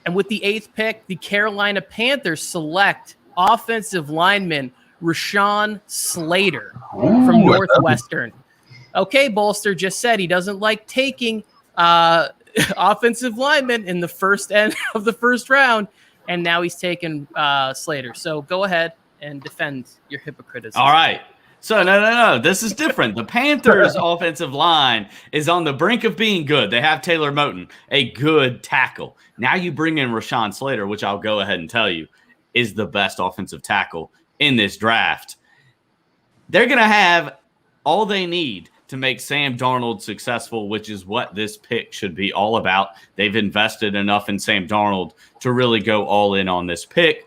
And with the 8th pick, the Carolina Panthers select offensive lineman Rashawn Slater from Northwestern. Okay, Bolster just said he doesn't like taking offensive linemen in the first end of the first round. And now he's taken Slater. So go ahead and defend your hypocritism. All right. So, no. This is different. The Panthers' offensive line is on the brink of being good. They have Taylor Moton, a good tackle. Now you bring in Rashawn Slater, which I'll go ahead and tell you is the best offensive tackle in this draft. They're going to have all they need to make Sam Darnold successful, which is what this pick should be all about. They've invested enough in Sam Darnold to really go all in on this pick.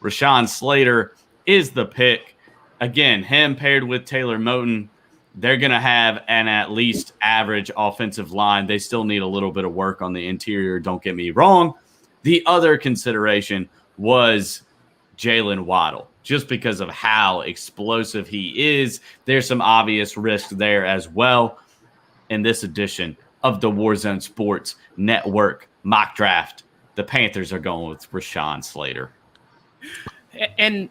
Rashawn Slater is the pick. Again, him paired with Taylor Moton, they're going to have an at least average offensive line. They still need a little bit of work on the interior, don't get me wrong. The other consideration was Jalen Waddle. Just because of how explosive he is, there's some obvious risk there as well. In this edition of the Warzone Sports Network mock draft, the Panthers are going with Rashawn Slater. And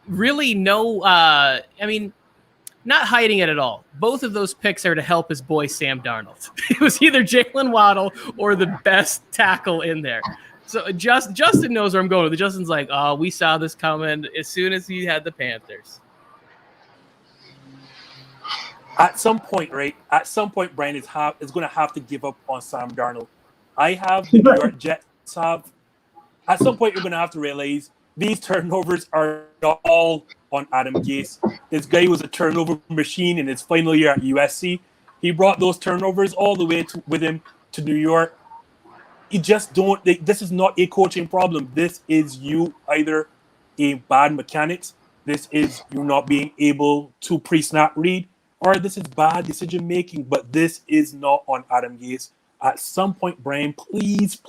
really not hiding it at all. Both of those picks are to help his boy Sam Darnold. It was either Jalen Waddle or the best tackle in there. So Justin knows where I'm going. Justin's like, oh, we saw this coming as soon as he had the Panthers. At some point, Brian is going to have to give up on Sam Darnold. I have the New York Jets have. At some point, you're going to have to realize these turnovers are not all on Adam Gase. This guy was a turnover machine in his final year at USC. He brought those turnovers all the way with him to New York. You just don't. This is not a coaching problem. This is you either a bad mechanics. This is you not being able to pre-snap read, or this is bad decision making. But this is not on Adam Gase. At some point, Brian, please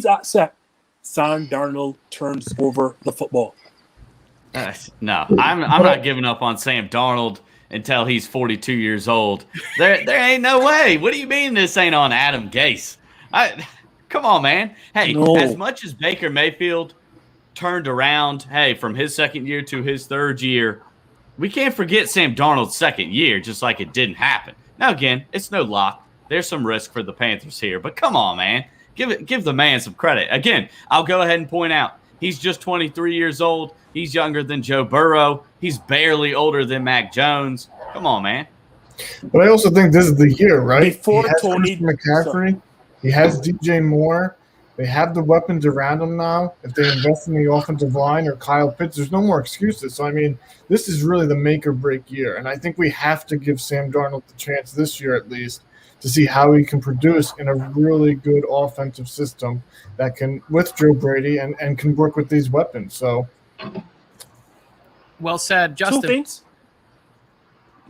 accept Sam Darnold turns over the football. No, I'm not giving up on Sam Darnold until he's 42 years old. There ain't no way. What do you mean this ain't on Adam Gase? Come on, man. Hey, As much as Baker Mayfield turned around, from his second year to his third year, we can't forget Sam Darnold's second year, just like it didn't happen. Now, again, it's no lock. There's some risk for the Panthers here, but come on, man. Give the man some credit. Again, I'll go ahead and point out, he's just 23 years old. He's younger than Joe Burrow. He's barely older than Mac Jones. Come on, man. But I also think this is the year, right? Before he has Tony McCaffrey. He has DJ Moore. They have the weapons around him now. If they invest in the offensive line or Kyle Pitts, there's no more excuses. So, this is really the make or break year. And I think we have to give Sam Darnold the chance this year at least to see how he can produce in a really good offensive system that can, with Joe Brady, and can work with these weapons. So, well said, Justin. 2 things.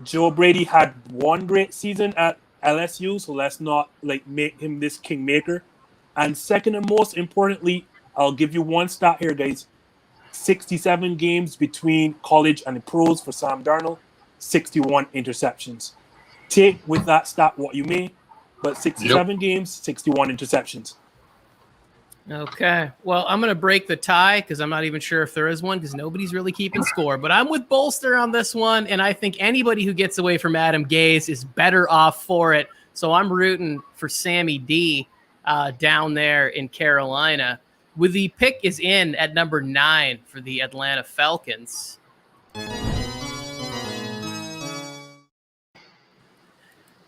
Joe Brady had one great season at LSU, so let's not make him this kingmaker. And second and most importantly, I'll give you one stat here, guys. 67 games between college and the pros for Sam Darnold. 61 interceptions. Take with that stat what you may, but 67 games, 61 interceptions. Okay. Well, I'm going to break the tie because I'm not even sure if there is one because nobody's really keeping score. But I'm with Bolster on this one, and I think anybody who gets away from Adam Gase is better off for it. So I'm rooting for Sammy D down there in Carolina. With the pick is in at number 9 for the Atlanta Falcons.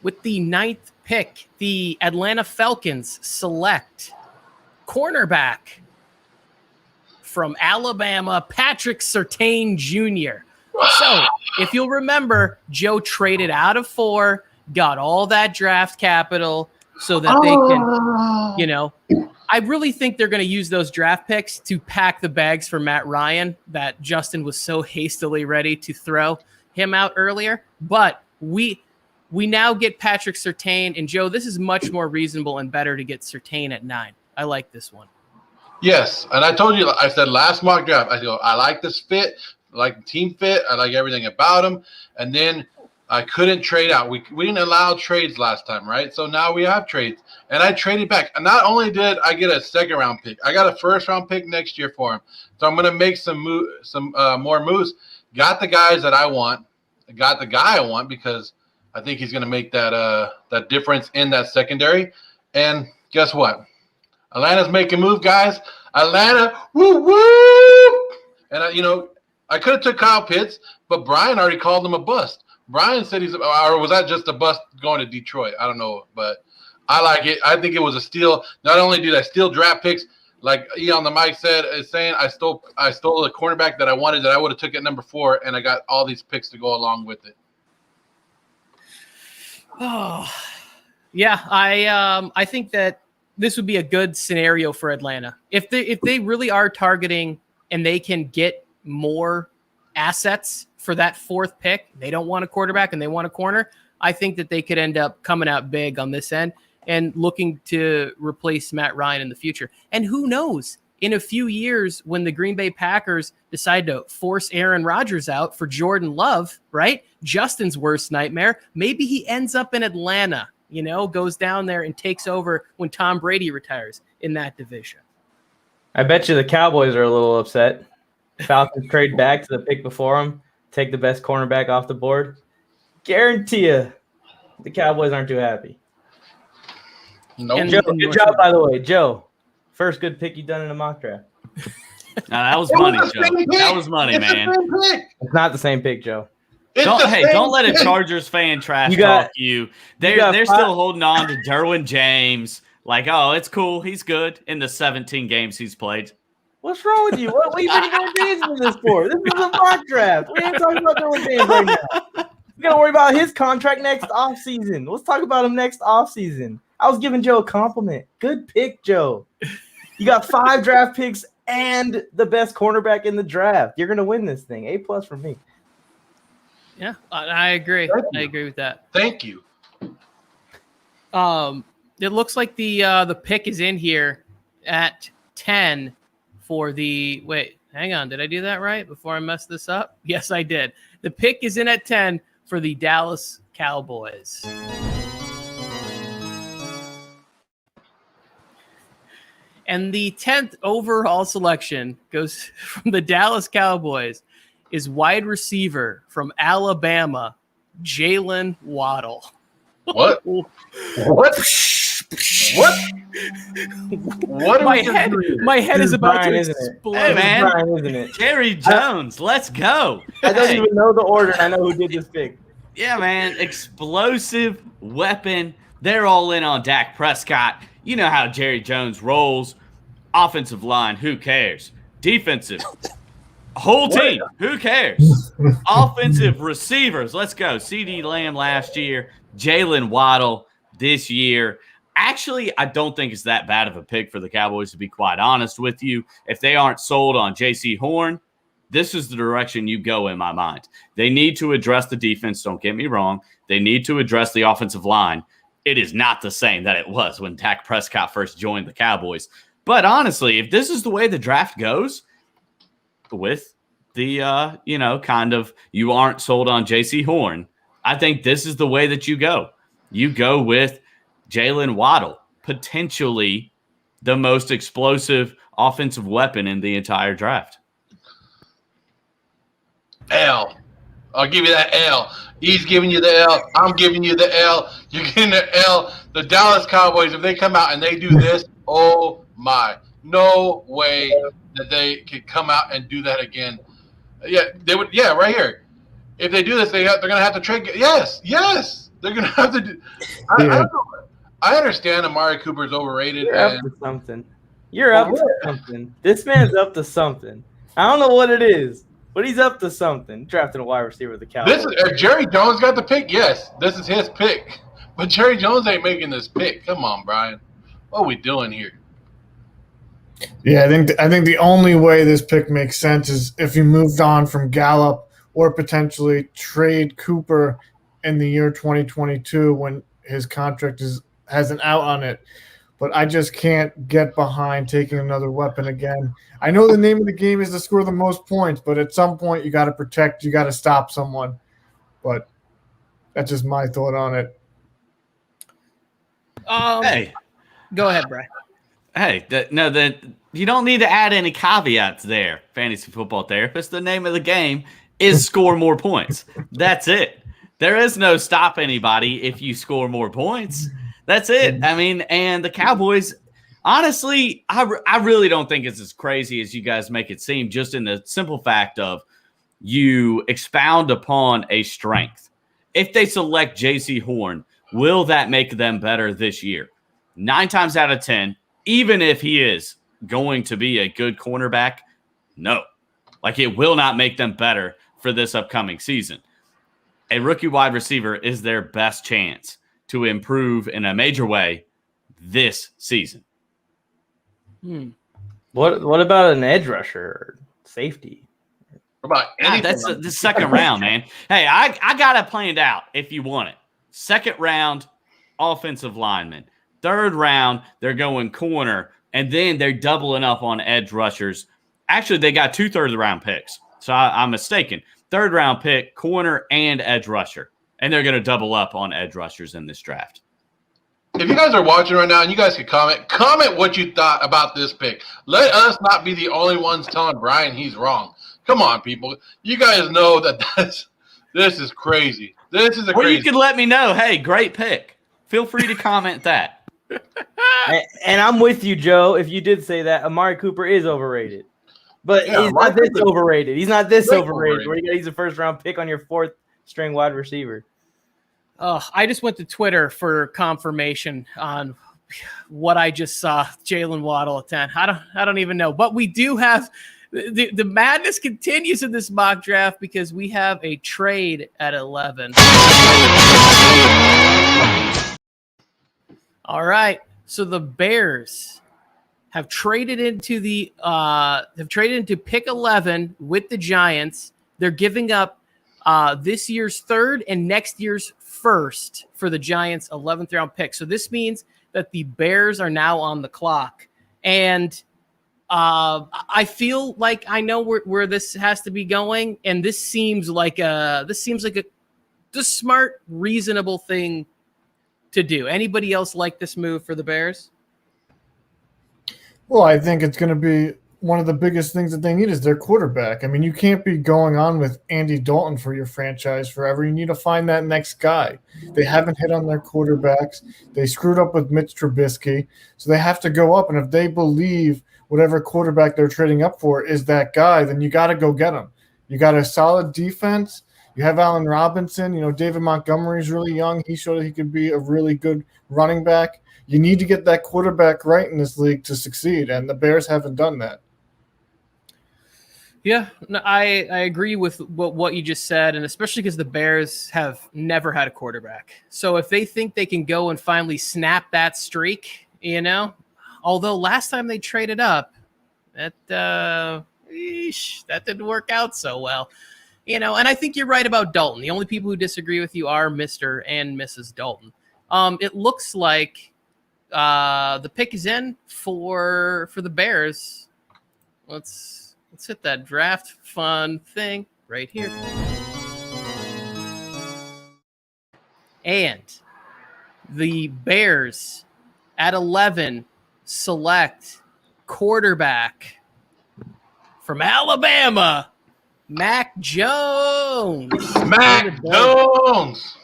With the 9th pick, the Atlanta Falcons select cornerback from Alabama, Patrick Surtain Jr. So, if you'll remember, Joe traded out of 4, got all that draft capital so that they can, I really think they're going to use those draft picks to pack the bags for Matt Ryan that Justin was so hastily ready to throw him out earlier. But we now get Patrick Surtain, and Joe, this is much more reasonable and better to get Surtain at 9. I like this one. Yes, and I told you, I said last mock draft, I like this fit, I like the team fit, I like everything about him, and then I couldn't trade out. We didn't allow trades last time, right? So now we have trades, and I traded back. And not only did I get a second-round pick, I got a first-round pick next year for him. So I'm going to make some more moves. Got the guys that I want. Got the guy I want because I think he's going to make that difference in that secondary. And guess what? Atlanta's making move, guys. Atlanta, woo woo! And I could have took Kyle Pitts, but Brian already called him a bust. Brian said or was that just a bust going to Detroit? I don't know, but I like it. I think it was a steal. Not only did I steal draft picks, like on the mic saying I stole the cornerback that I wanted that I would have took at number 4, and I got all these picks to go along with it. Oh, yeah. I think that this would be a good scenario for Atlanta. If they really are targeting and they can get more assets for that 4th pick, they don't want a quarterback and they want a corner, I think that they could end up coming out big on this end and looking to replace Matt Ryan in the future. And who knows, in a few years when the Green Bay Packers decide to force Aaron Rodgers out for Jordan Love, right? Justin's worst nightmare, maybe he ends up in Atlanta, goes down there and takes over when Tom Brady retires in that division. I bet you the Cowboys are a little upset. Falcons trade back to the pick before them, take the best cornerback off the board. Guarantee you the Cowboys aren't too happy. Nope. Joe, good job, by the way. Joe, first good pick you've done in a mock draft. That was money, Joe. That was money, man. It's not the same pick, Joe. Don't let a Chargers fan trash talk you. They're still holding on to Derwin James. Like, oh, it's cool. He's good in the 17 games he's played. What's wrong with you? What are you bringing Derwin James into this for? This is a mock draft. We ain't talking about Derwin James right now. We got to worry about his contract next offseason. Let's talk about him next offseason. I was giving Joe a compliment. Good pick, Joe. You got 5 draft picks and the best cornerback in the draft. You're going to win this thing. A+ for me. Yeah, I agree. I agree with that. Thank you. It looks like the pick is in here at 10 for the – wait, hang on. Did I do that right before I messed this up? Yes, I did. The pick is in at 10 for the Dallas Cowboys. And the 10th overall selection goes from the Dallas Cowboys is wide receiver from Alabama, Jalen Waddle. What? What? What? My head is about to explode. Hey, man. Brian, isn't it? Jerry Jones, let's go. I don't even know the order. I know who did this pick. Yeah, man. Explosive weapon. They're all in on Dak Prescott. You know how Jerry Jones rolls. Offensive line, who cares? Defensive, whole team, who cares? Offensive receivers, let's go. CD Lamb last year, Jalen Waddle this year. Actually, I don't think it's that bad of a pick for the Cowboys, to be quite honest with you. If they aren't sold on J.C. Horn, this is the direction you go in my mind. They need to address the defense, don't get me wrong. They need to address the offensive line. It is not the same that it was when Dak Prescott first joined the Cowboys. But honestly, if this is the way the draft goes, with the, kind of you aren't sold on J.C. Horn, I think this is the way that you go. You go with Jalen Waddle, potentially the most explosive offensive weapon in the entire draft. L. I'll give you that L. He's giving you the L. I'm giving you the L. You're getting the L. The Dallas Cowboys, if they come out and they do this, oh my. No way that they could come out and do that again. Yeah, they would. Yeah, right here. If they do this, they're going to have to trade. Yes. They're going to have to do. I don't know. I understand Amari Cooper's overrated. You're up to something. You're up to something. This man's up to something. I don't know what it is, but he's up to something. Drafting a wide receiver with the Cowboys. Jerry Jones got the pick. Yes, this is his pick. But Jerry Jones ain't making this pick. Come on, Brian. What are we doing here? Yeah, I think the only way this pick makes sense is if you moved on from Gallup or potentially trade Cooper in the year 2022 when his contract has an out on it. But I just can't get behind taking another weapon again. I know the name of the game is to score the most points, but at some point you got to protect, you got to stop someone. But that's just my thought on it. Hey, go ahead, Brian. Hey, you don't need to add any caveats there, fantasy football therapist. The name of the game is score more points. That's it. There is no stop anybody if you score more points. That's it. I mean, and the Cowboys, honestly, I really don't think it's as crazy as you guys make it seem, just in the simple fact of you expound upon a strength. If they select J.C. Horn, will that make them better this year? 9 times out of 10, even if he is going to be a good cornerback, no. Like, it will not make them better for this upcoming season. A rookie wide receiver is their best chance to improve in a major way this season. What about an edge rusher or safety? What about anything? That's the second round, man. Hey, I got it planned out if you want it. Second round, offensive lineman. Third round, they're going corner, and then they're doubling up on edge rushers. Actually, they got 2 third-round picks, so I'm mistaken. Third-round pick, corner, and edge rusher. And they're going to double up on edge rushers in this draft. If you guys are watching right now and you guys can comment what you thought about this pick. Let us not be the only ones telling Brian he's wrong. Come on, people. You guys know that this is crazy. This is Or you can let me know, hey, great pick. Feel free to comment that. And I'm with you, Joe. If you did say that, Amari Cooper is overrated. But he's not this overrated. He's not this overrated. Where he's a first-round pick on your 4th-string wide receiver. I just went to Twitter for confirmation on what I just saw. Jalen Waddle at 10. I don't even know. But we do have the madness continues in this mock draft because we have a trade at 11. All right. So the Bears have traded into pick 11 with the Giants. They're giving up this year's 3rd and next year's 1st for the Giants' 11th round pick. So this means that the Bears are now on the clock. And I feel like I know where this has to be going. And this seems like the smart, reasonable thing to do. Anybody else like this move for the Bears? Well, I think it's going to be one of the biggest things that they need is their quarterback. I mean, you can't be going on with Andy Dalton for your franchise forever. You need to find that next guy. They haven't hit on their quarterbacks. They screwed up with Mitch Trubisky, so they have to go up. And if they believe whatever quarterback they're trading up for is that guy, then you got to go get him. You got a solid defense. You have Allen Robinson. You know, David Montgomery's really young. He showed that he could be a really good running back. You need to get that quarterback right in this league to succeed, and the Bears haven't done that. Yeah, no, I agree with what you just said, and especially because the Bears have never had a quarterback. So if they think they can go and finally snap that streak, although last time they traded up, that didn't work out so well. And I think you're right about Dalton. The only people who disagree with you are Mr. and Mrs. Dalton. It looks like the pick is in for the Bears. Let's Let's hit that draft fun thing right here. And the Bears at 11 select quarterback from Alabama, Mac Jones. Mac Jones.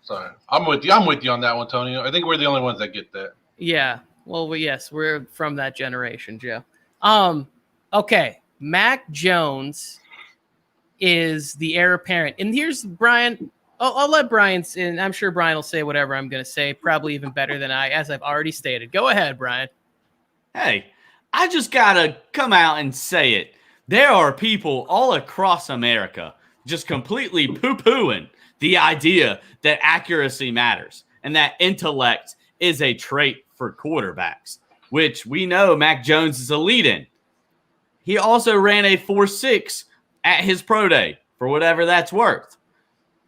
Sorry, I'm with you. I'm with you on that one, Tony. I think we're the only ones that get that. Yeah. Well, yes, we're from that generation, Joe. Okay. Mac Jones is the heir apparent. And here's Brian. I'll let Brian, and I'm sure Brian will say whatever I'm going to say, probably even better than I, as I've already stated. Go ahead, Brian. Hey, I just got to come out and say it. There are people all across America just completely poo-pooing the idea that accuracy matters and that intellect is a trait for quarterbacks, which we know Mac Jones is elite in. He also ran a 4.6 at his pro day, for whatever that's worth.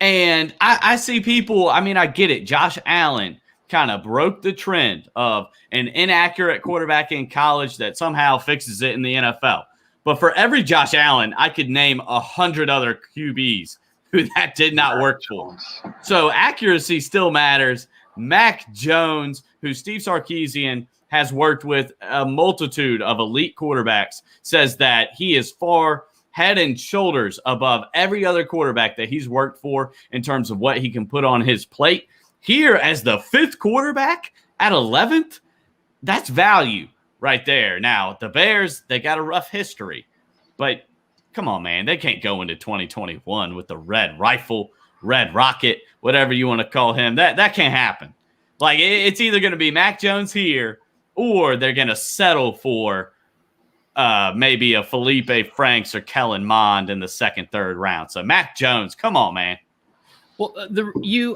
And I see people, I mean, I get it. Josh Allen kind of broke the trend of an inaccurate quarterback in college that somehow fixes it in the NFL. But for every Josh Allen, I could name 100 other QBs who that did not work for. So accuracy still matters. Mac Jones, who Steve Sarkisian has worked with a multitude of elite quarterbacks, says that he is far head and shoulders above every other quarterback that he's worked for in terms of what he can put on his plate. Here as the 5th quarterback at 11th, that's value right there. Now, the Bears, they got a rough history, but come on, man. They can't go into 2021 with the red rifle, red rocket, whatever you want to call him. That can't happen. Like, it's either going to be Mac Jones here or they're going to settle for maybe a Felipe Franks or Kellen Mond in the 2nd, 3rd round. So Mac Jones, come on, man. Well,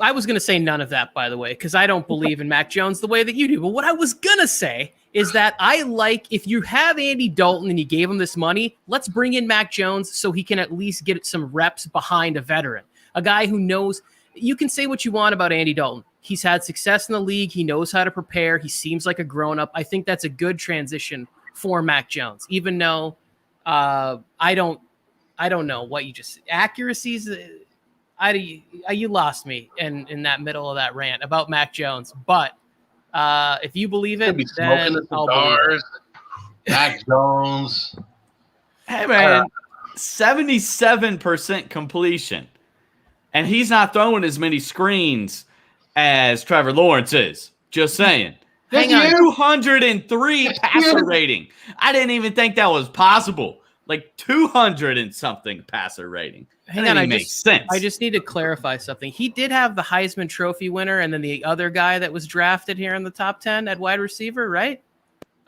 I was going to say none of that, by the way, because I don't believe in Mac Jones the way that you do. But what I was going to say is that I like, if you have Andy Dalton and you gave him this money, let's bring in Mac Jones so he can at least get some reps behind a veteran, a guy who knows. You can say what you want about Andy Dalton. He's had success in the league. He knows how to prepare. He seems like a grown-up. I think that's a good transition for Mac Jones, even though I don't know what you just accuracies. You lost me in that middle of that rant about Mac Jones. But if you believe it, then I'll believe it. Mac Jones. Hey, man, 77% completion. And he's not throwing as many screens as Trevor Lawrence is. Just saying. Hang on. 203 passer rating. I didn't even think that was possible. Like 200 and something passer rating. Hang on, I just need to clarify something. He did have the Heisman Trophy winner and then the other guy that was drafted here in the top 10 at wide receiver, right?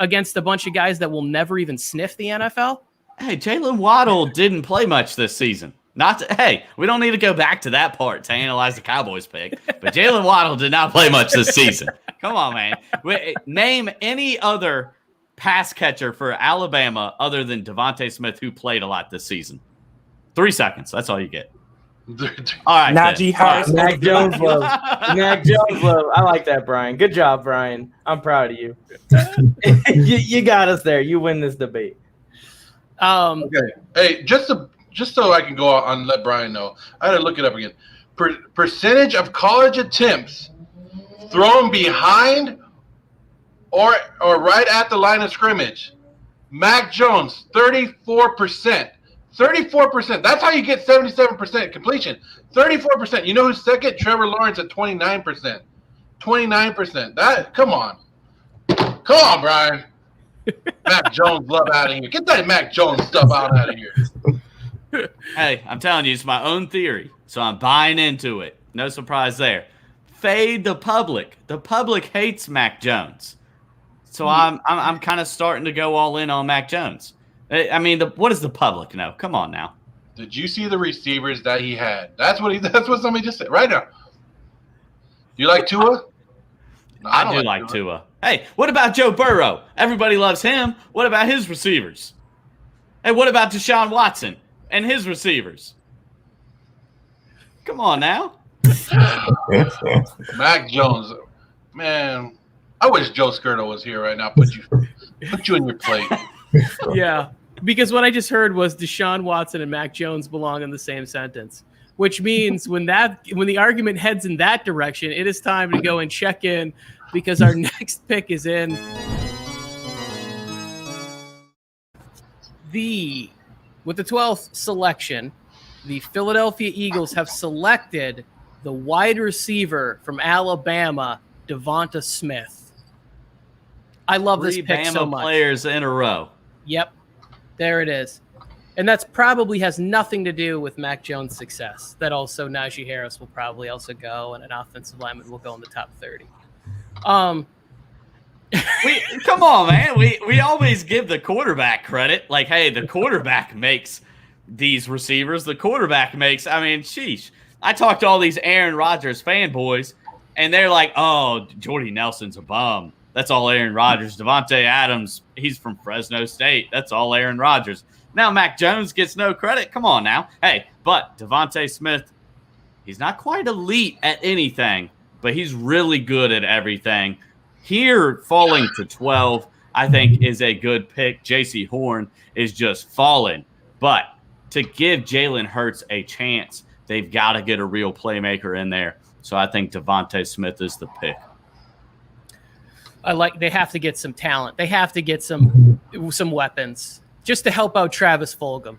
Against a bunch of guys that will never even sniff the NFL. Hey, Jalen Waddle didn't play much this season. Hey, we don't need to go back to that part to analyze the Cowboys pick, but Jalen Waddle did not play much this season. Come on, man. Name any other pass catcher for Alabama other than Devontae Smith who played a lot this season. 3 seconds. That's all you get. All right. Najee Harris. Mac Jones love. Mac Jones love. I like that, Brian. Good job, Brian. I'm proud of you. You got us there. You win this debate. Okay. Hey, just so I can go out and let Brian know, I had to look it up again. Percentage of college attempts thrown behind or right at the line of scrimmage. Mac Jones, 34%. 34%. That's how you get 77% completion. 34%. You know who's second? Trevor Lawrence at 29%. 29%. Come on, Brian. Mac Jones, love out of here. Get that Mac Jones stuff out of here. Hey, I'm telling you, it's my own theory, so I'm buying into it. No surprise there. Fade the public. The public hates Mac Jones, so I'm kind of starting to go all in on Mac Jones. I mean, what does the public know? Come on now. Did you see the receivers that he had? That's what somebody just said right now. Do you like Tua? No, I do like Tua. Hey, what about Joe Burrow? Everybody loves him. What about his receivers? Hey, what about Deshaun Watson and his receivers? Come on now. Mac Jones, man. I wish Joe Skirtle was here right now. Put you in your plate. Yeah. Because what I just heard was Deshaun Watson and Mac Jones belong in the same sentence, which means when the argument heads in that direction, it is time to go and check in because our next pick is in. With the 12th selection, the Philadelphia Eagles have selected the wide receiver from Alabama, Devonta Smith. I love this pick Bama so much. Players in a row. Yep. There it is. And that's probably has nothing to do with Mac Jones' success. That also Najee Harris will probably also go, and an offensive lineman will go in the top 30. Come on, man. We always give the quarterback credit. Like, hey, the quarterback makes these receivers. The quarterback makes, sheesh. I talked to all these Aaron Rodgers fanboys, and they're like, oh, Jordy Nelson's a bum. That's all Aaron Rodgers. Devontae Adams, he's from Fresno State. That's all Aaron Rodgers. Now Mac Jones gets no credit. Come on now. Hey, but Devontae Smith, he's not quite elite at anything, but he's really good at everything. Here, falling to 12, I think is a good pick. J.C. Horn is just falling. But to give Jalen Hurts a chance, they've got to get a real playmaker in there. So I think Devontae Smith is the pick. They have to get some talent. They have to get some weapons just to help out Travis Fulgham.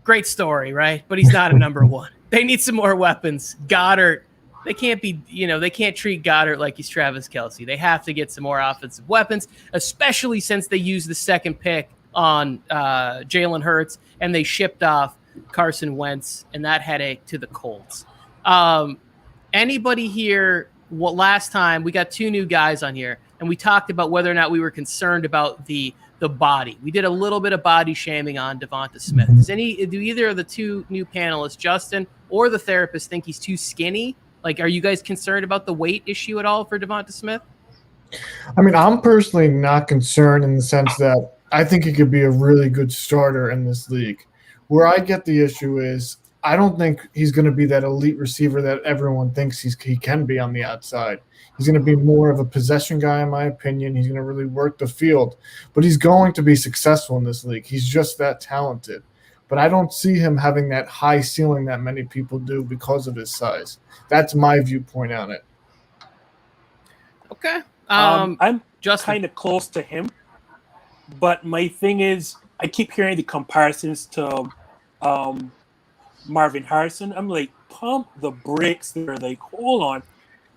Great story, right? But he's not a number one. They need some more weapons. Goddard, they can't treat Goddard like he's Travis Kelce. They have to get some more offensive weapons, especially since they used the second pick on Jalen Hurts and they shipped off Carson Wentz and that headache to the Colts. Anybody here? Well, last time we got two new guys on here, and we talked about whether or not we were concerned about the body. We did a little bit of body shaming on Devonta Smith. Do either of the two new panelists, Justin or the therapist, think he's too skinny? Like, are you guys concerned about the weight issue at all for Devonta Smith? I'm personally not concerned in the sense that I think he could be a really good starter in this league. Where I get the issue is I don't think he's going to be that elite receiver that everyone thinks he can be on the outside. He's going to be more of a possession guy, in my opinion. He's going to really work the field. But he's going to be successful in this league. He's just that talented. But I don't see him having that high ceiling that many people do because of his size. That's my viewpoint on it. Okay. I'm just kind of close to him. But my thing is, I keep hearing the comparisons to Marvin Harrison. I'm like, pump the brakes there. Like, hold on.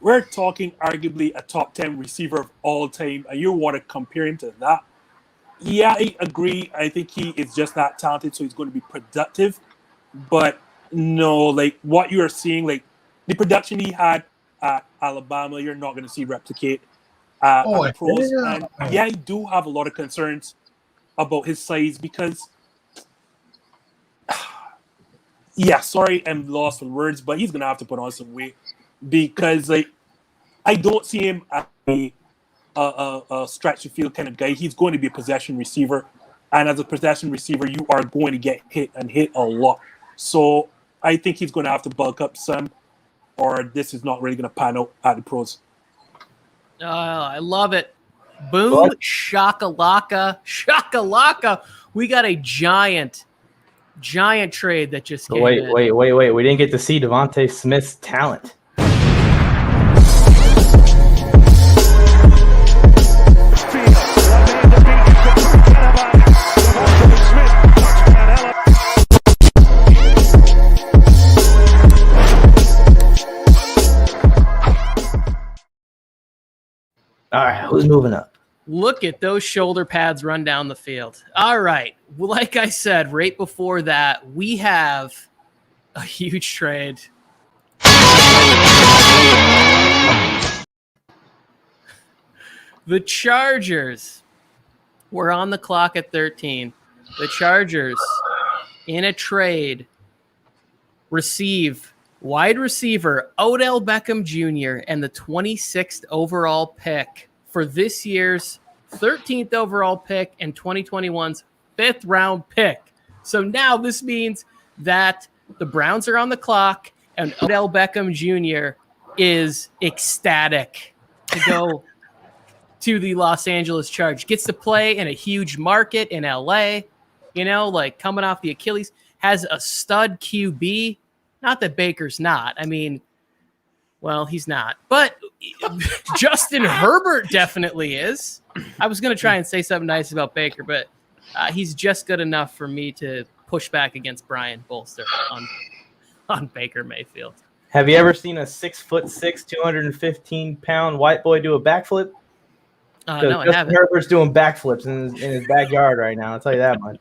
We're talking arguably a top 10 receiver of all time, and you want to compare him to that? Yeah, I agree. I think he is just that talented, so he's going to be productive. But no, like what you are seeing, like the production he had at Alabama, you're not going to see replicate at the pros. And yeah, I do have a lot of concerns about his size because sorry, I'm lost for words, but he's gonna have to put on some weight because, like, I don't see him as a stretch the field kind of guy. He's going to be a possession receiver, and as a possession receiver, you are going to get hit a lot. So I think he's going to have to bulk up some, or this is not really going to pan out at the pros. I love it. Boom, shakalaka. We got a giant trade that just came in. Wait. We didn't get to see Devontae Smith's talent. All right, who's moving up? Look at those shoulder pads run down the field. All right. Well, like I said, right before that, we have a huge trade. The Chargers were on the clock at 13. The Chargers, in a trade, receive wide receiver Odell Beckham Jr. and the 26th overall pick for this year's 13th overall pick and 2021's 5th round pick. So now this means that the Browns are on the clock and Odell Beckham Jr. is ecstatic to go to the Los Angeles Chargers. Gets to play in a huge market in LA. like coming off the Achilles, has a stud QB. Not that Baker's not. I mean, well, he's not. But Justin Herbert definitely is. I was going to try and say something nice about Baker, but he's just good enough for me to push back against Brian Bolster on Baker Mayfield. Have you ever seen a 6'6", 215-pound white boy do a backflip? No, I haven't. Herbert's doing backflips in his backyard right now. I'll tell you that much.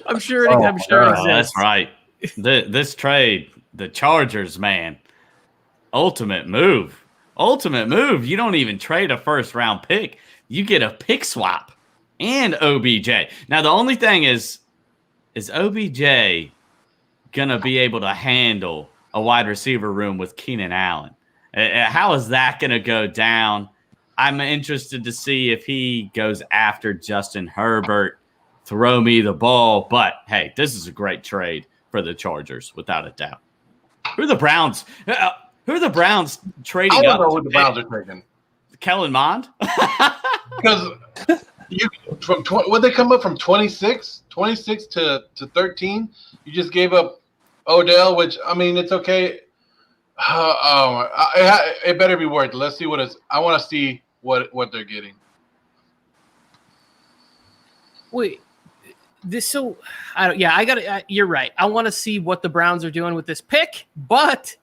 I'm sure it exists. That's right. This trade, the Chargers, man, ultimate move. You don't even trade a first-round pick. You get a pick swap and OBJ. Now, the only thing is OBJ going to be able to handle a wide receiver room with Keenan Allen? How is that going to go down? I'm interested to see if he goes after Justin Herbert, throw me the ball. But, hey, this is a great trade for the Chargers, without a doubt. Who are the Browns? Who are the Browns trading up? I don't know who the Browns are taking. Kellen Mond? Because would they come up from 26 to 13? You just gave up Odell, which, I mean, it's okay. It better be worth it. Let's see what it's. I want to see what they're getting. Wait, you're right. I want to see what the Browns are doing with this pick, but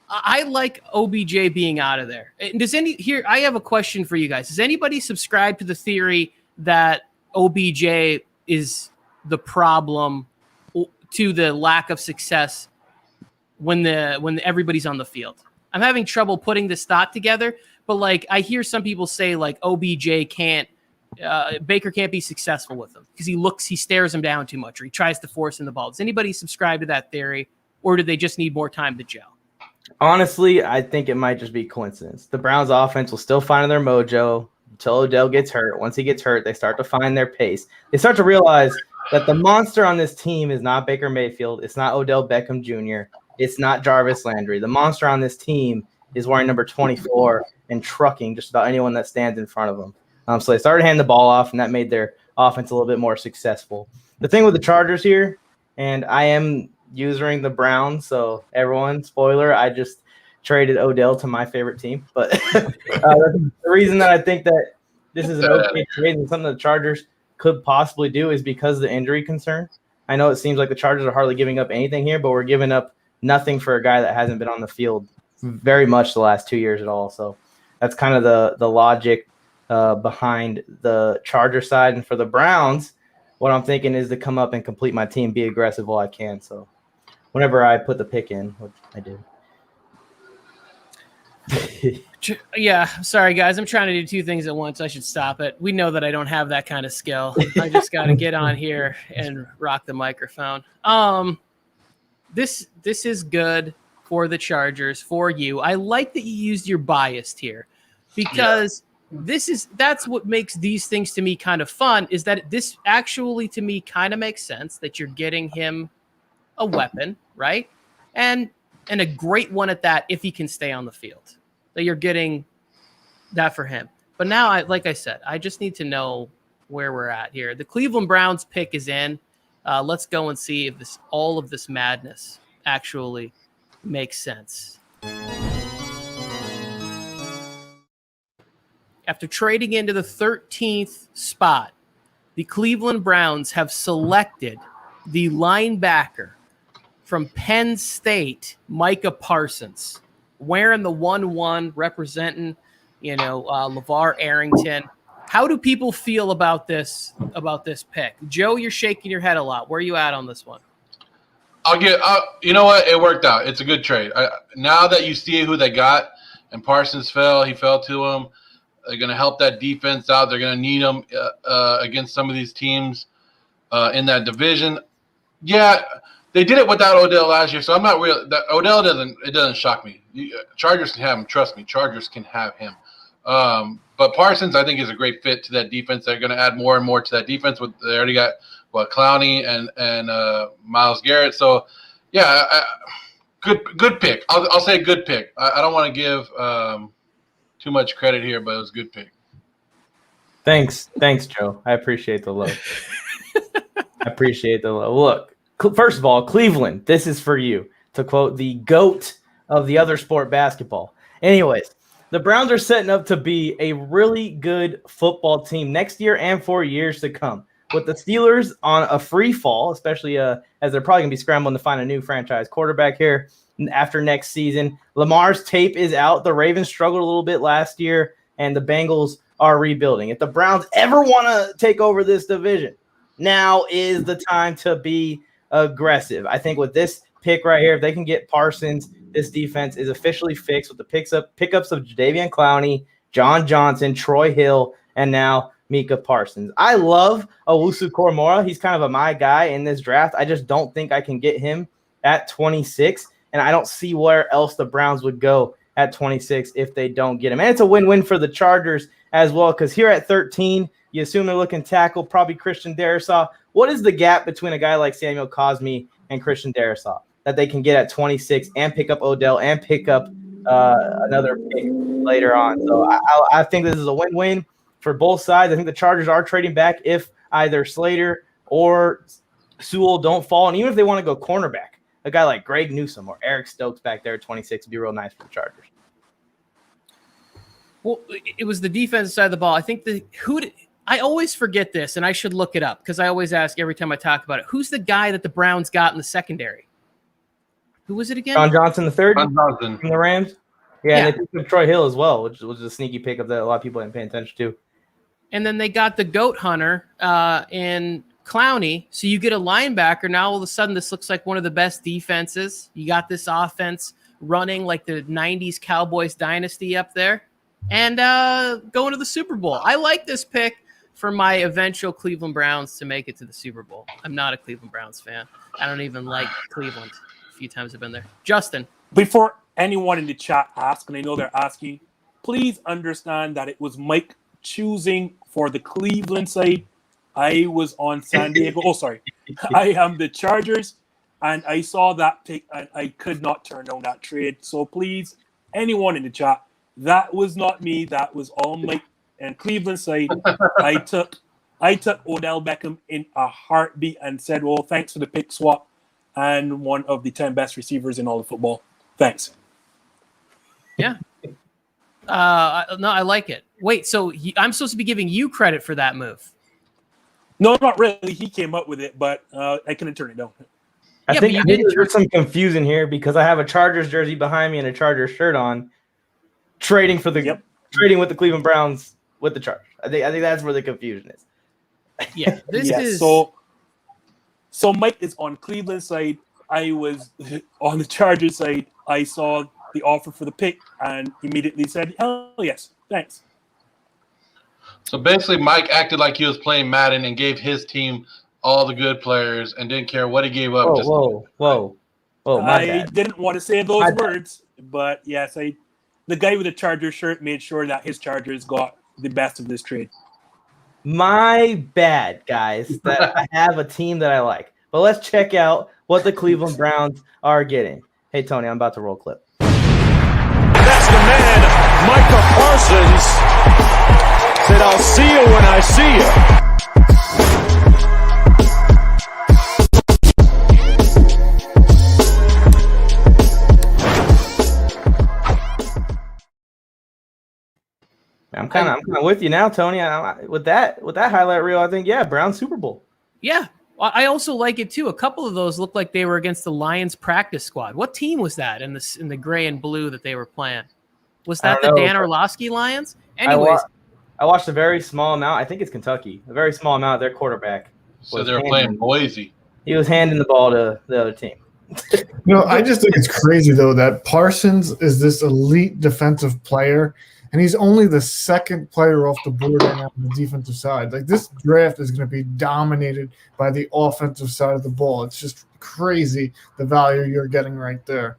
I like OBJ being out of there. I have a question for you guys. Does anybody subscribe to the theory that OBJ is the problem to the lack of success when everybody's on the field? I'm having trouble putting this thought together, but like I hear some people say like OBJ Baker can't be successful with him because he stares him down too much, or he tries to force him the ball. Does anybody subscribe to that theory, or do they just need more time to gel? Honestly, I think it might just be coincidence. The Browns offense will still find their mojo until Odell gets hurt. Once he gets hurt, they start to find their pace. They start to realize that the monster on this team is not Baker Mayfield. It's not Odell Beckham Jr. It's not Jarvis Landry. The monster on this team is wearing number 24 and trucking just about anyone that stands in front of them. So they started handing the ball off, and that made their offense a little bit more successful. The thing with the Chargers here, and I am using the Browns, so everyone, spoiler, I just traded Odell to my favorite team. But the reason that I think that this is an okay trade and something the Chargers could possibly do is because of the injury concern. I know it seems like the Chargers are hardly giving up anything here, but we're giving up nothing for a guy that hasn't been on the field very much the last 2 years at all. So that's kind of the logic behind the Charger side. And for the Browns, what I'm thinking is to come up and complete my team, be aggressive while I can. So whenever I put the pick in, which I did. Yeah, sorry guys, I'm trying to do two things at once. I should stop it. We know that I don't have that kind of skill. I just got to get on here and rock the microphone. This is good for the Chargers, for you. I like that you used your bias here, because that's what makes these things to me kind of fun, is that this actually to me kind of makes sense that you're getting him a weapon, right? And a great one at that if he can stay on the field. That you're getting that for him. But now, like I said, I just need to know where we're at here. The Cleveland Browns pick is in. Let's go and see if all of this madness actually makes sense. After trading into the 13th spot, the Cleveland Browns have selected the linebacker from Penn State, Micah Parsons, wearing the 1-1, representing, LeVar Arrington. How do people feel about this pick? Joe, you're shaking your head a lot. Where are you at on this one? You know what? It worked out. It's a good trade. Now that you see who they got, and Parsons he fell to them. They're going to help that defense out. They're going to need them against some of these teams in that division. Yeah, they did it without Odell last year, so I'm not real. Odell doesn't shock me. Chargers can have him. Trust me, Chargers can have him. But Parsons, I think, is a great fit to that defense. They're going to add more and more to that defense. They already got Clowney and Myles Garrett. So, yeah, good pick. I'll say good pick. I don't want to give too much credit here, but it was a good pick. Thanks, Joe. I appreciate the love. Look, first of all, Cleveland, this is for you, to quote the GOAT of the other sport, basketball. Anyways, the Browns are setting up to be a really good football team next year and for years to come. With the Steelers on a free fall, especially as they're probably going to be scrambling to find a new franchise quarterback here after next season. Lamar's tape is out. The Ravens struggled a little bit last year, and the Bengals are rebuilding. If the Browns ever want to take over this division, now is the time to be aggressive. I think with this pick right here, if they can get Parsons, this defense is officially fixed with the pickups of Jadeveon Clowney, John Johnson, Troy Hill, and now Micah Parsons. I love Owusu-Koramoah. He's kind of my guy in this draft. I just don't think I can get him at 26, and I don't see where else the Browns would go at 26 if they don't get him. And it's a win-win for the Chargers as well, because here at 13, you assume they're looking tackle, probably Christian Darrisaw. What is the gap between a guy like Samuel Cosme and Christian Darrisaw that they can get at 26 and pick up Odell and pick up another pick later on? So I think this is a win-win for both sides. I think the Chargers are trading back if either Slater or Sewell don't fall. And even if they want to go cornerback, a guy like Greg Newsome or Eric Stokes back there at 26 would be real nice for the Chargers. Well, it was the defensive side of the ball. I think I always forget this, and I should look it up because I always ask every time I talk about it. Who's the guy that the Browns got in the secondary? Who was it again? John Johnson the third John Johnson from the Rams. Yeah, and they picked up Troy Hill as well, which was a sneaky pickup that a lot of people didn't pay attention to. And then they got the goat hunter in Clowney. So you get a linebacker. Now all of a sudden this looks like one of the best defenses. You got this offense running like the 90s Cowboys dynasty up there and going to the Super Bowl. I like this pick for my eventual Cleveland Browns to make it to the Super Bowl. I'm not a Cleveland Browns fan. I don't even like Cleveland. A few times I've been there. Justin. Before anyone in the chat asks, and I know they're asking, please understand that it was Mike choosing for the Cleveland side. I was on San Diego. I am the Chargers, and I saw that pick, and I could not turn down that trade. So please, anyone in the chat, that was not me. That was all Mike and Cleveland side. I took Odell Beckham in a heartbeat and said, well, thanks for the pick swap and one of the 10 best receivers in all of football. Thanks. Yeah. No, I like it. Wait, so I'm supposed to be giving you credit for that move? No, not really. He came up with it, but I couldn't turn it down. I think there's some confusion here because I have a Chargers jersey behind me and a Chargers shirt on, trading with the Cleveland Browns with the Chargers. I think that's where the confusion is. Yeah, So Mike is on Cleveland side. I was on the Chargers side. I saw the offer for the pick and immediately said, "Hell yes, thanks." So basically, Mike acted like he was playing Madden and gave his team all the good players and didn't care what he gave up. Whoa! I didn't want to say those words, but yes, the guy with the Chargers shirt made sure that his Chargers got the best of this trade. My bad, guys, that I have a team that I like. But let's check out what the Cleveland Browns are getting. Hey, Tony, I'm about to roll clip. That's the man, Micah Parsons. Said, I'll see you when I see you. I'm kind of with you now, Tony. With that highlight reel, I think Browns Super Bowl. Yeah, I also like it too. A couple of those looked like they were against the Lions practice squad. What team was that in the gray and blue that they were playing? Was that the Dan Orlovsky Lions? Anyways, I watched a very small amount. I think it's Kentucky. A very small amount of their quarterback. So they were playing Boise. He was handing the ball to the other team. I just think it's crazy though that Parsons is this elite defensive player. And he's only the second player off the board right now on the defensive side. Like, this draft is going to be dominated by the offensive side of the ball. It's just crazy the value you're getting right there.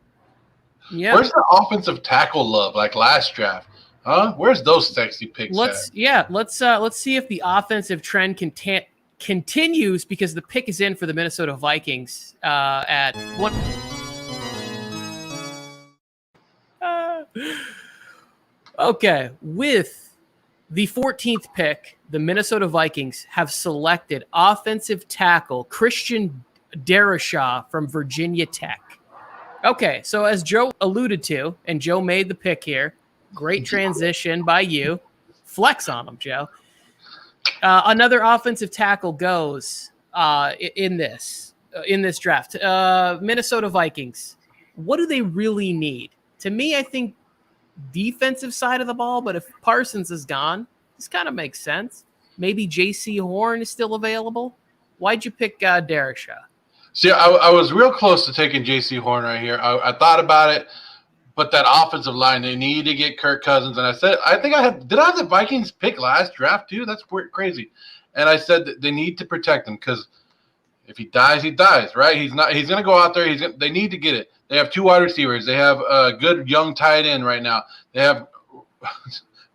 Yeah. Where's the offensive tackle love like last draft? Huh? Where's those sexy picks? Let's see if the offensive trend continues because the pick is in for the Minnesota Vikings at one. Okay, with The 14th pick, the Minnesota Vikings have selected offensive tackle Christian Darrisaw from Virginia Tech. Okay, so as Joe alluded to, and Joe made the pick here, great transition by you. Flex on him, Joe. Another offensive tackle goes in this draft. Minnesota Vikings. What do they really need? To me, I think defensive side of the ball, but if Parsons is gone, this kind of makes sense. Maybe J.C. Horn is still available. Why'd you pick Darrisaw? See, I was real close to taking J.C. Horn right here. I thought about it, but that offensive line, they need to get Kirk Cousins. And I said, did I have the Vikings pick last draft too? That's crazy. And I said that they need to protect him because if he dies, he dies, right? He's going to go out there. They need to get it. They have 2 wide receivers. They have a good young tight end right now. They have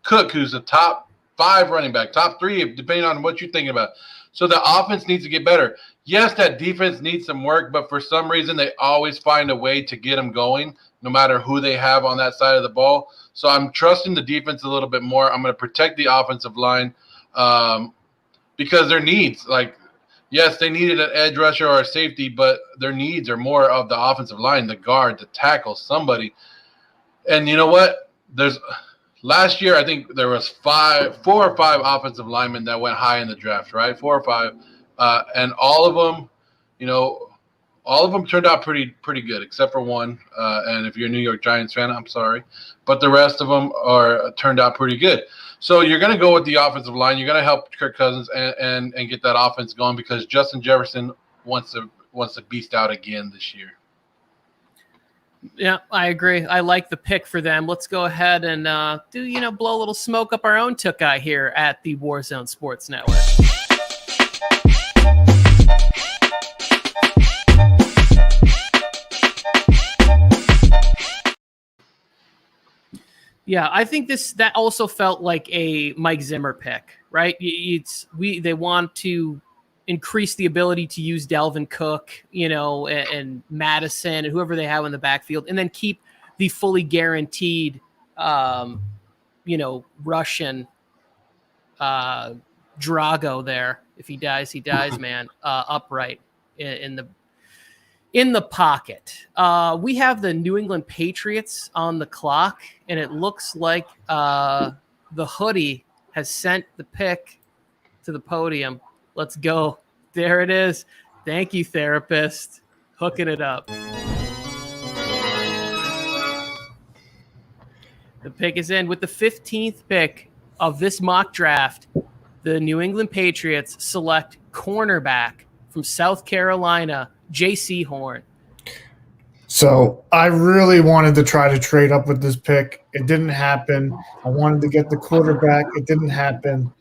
Cook, who's the top 5 running back, top 3, depending on what you're thinking about. So the offense needs to get better. Yes, that defense needs some work, but for some reason they always find a way to get them going, no matter who they have on that side of the ball. So I'm trusting the defense a little bit more. I'm going to protect the offensive line because their needs, yes, they needed an edge rusher or a safety, but their needs are more of the offensive line, the guard, the tackle, somebody. And you know what? Last year, I think there was 4 or 5 offensive linemen that went high in the draft, right? 4 or 5. And all of them, turned out pretty good, except for one. And if you're a New York Giants fan, I'm sorry. But the rest of them turned out pretty good. So you're going to go with the offensive line. You're going to help Kirk Cousins and get that offense going because Justin Jefferson wants to beast out again this year. Yeah, I agree. I like the pick for them. Let's go ahead and blow a little smoke up our own Took-Eye here at the Warzone Sports Network. Yeah, I think that also felt like a Mike Zimmer pick, right? They want to increase the ability to use Dalvin Cook, and Madison and whoever they have in the backfield, and then keep the fully guaranteed, Russian Drago there. If he dies, man, upright in the pocket. We have the New England Patriots on the clock, and it looks like the hoodie has sent the pick to the podium. Let's go. There it is. Thank you, therapist. Hooking it up. The pick is in. With the 15th pick of this mock draft, the New England Patriots select cornerback from South Carolina, J.C. Horn. So I really wanted to try to trade up with this pick. It didn't happen. I wanted to get the quarterback. It didn't happen.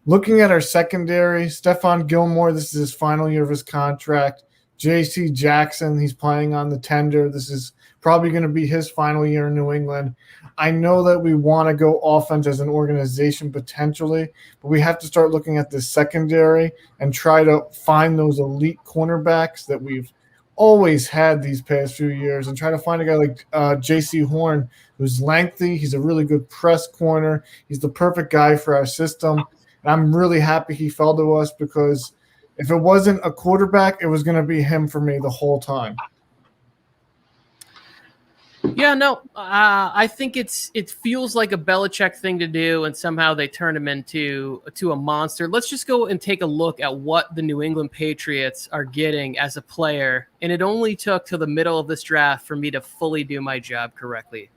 Looking at our secondary, Stephon Gilmore, this is his final year of his contract. J.C. Jackson, he's playing on the tender. This is probably going to be his final year in New England. I know that we want to go offense as an organization potentially, but we have to start looking at the secondary and try to find those elite cornerbacks that we've always had these past few years and try to find a guy like J.C. Horn, who's lengthy. He's a really good press corner. He's the perfect guy for our system. And I'm really happy he fell to us because if it wasn't a quarterback, it was going to be him for me the whole time. Yeah, no, I think it feels like a Belichick thing to do, and somehow they turn him into a monster. Let's just go and take a look at what the New England Patriots are getting as a player, and it only took till the middle of this draft for me to fully do my job correctly.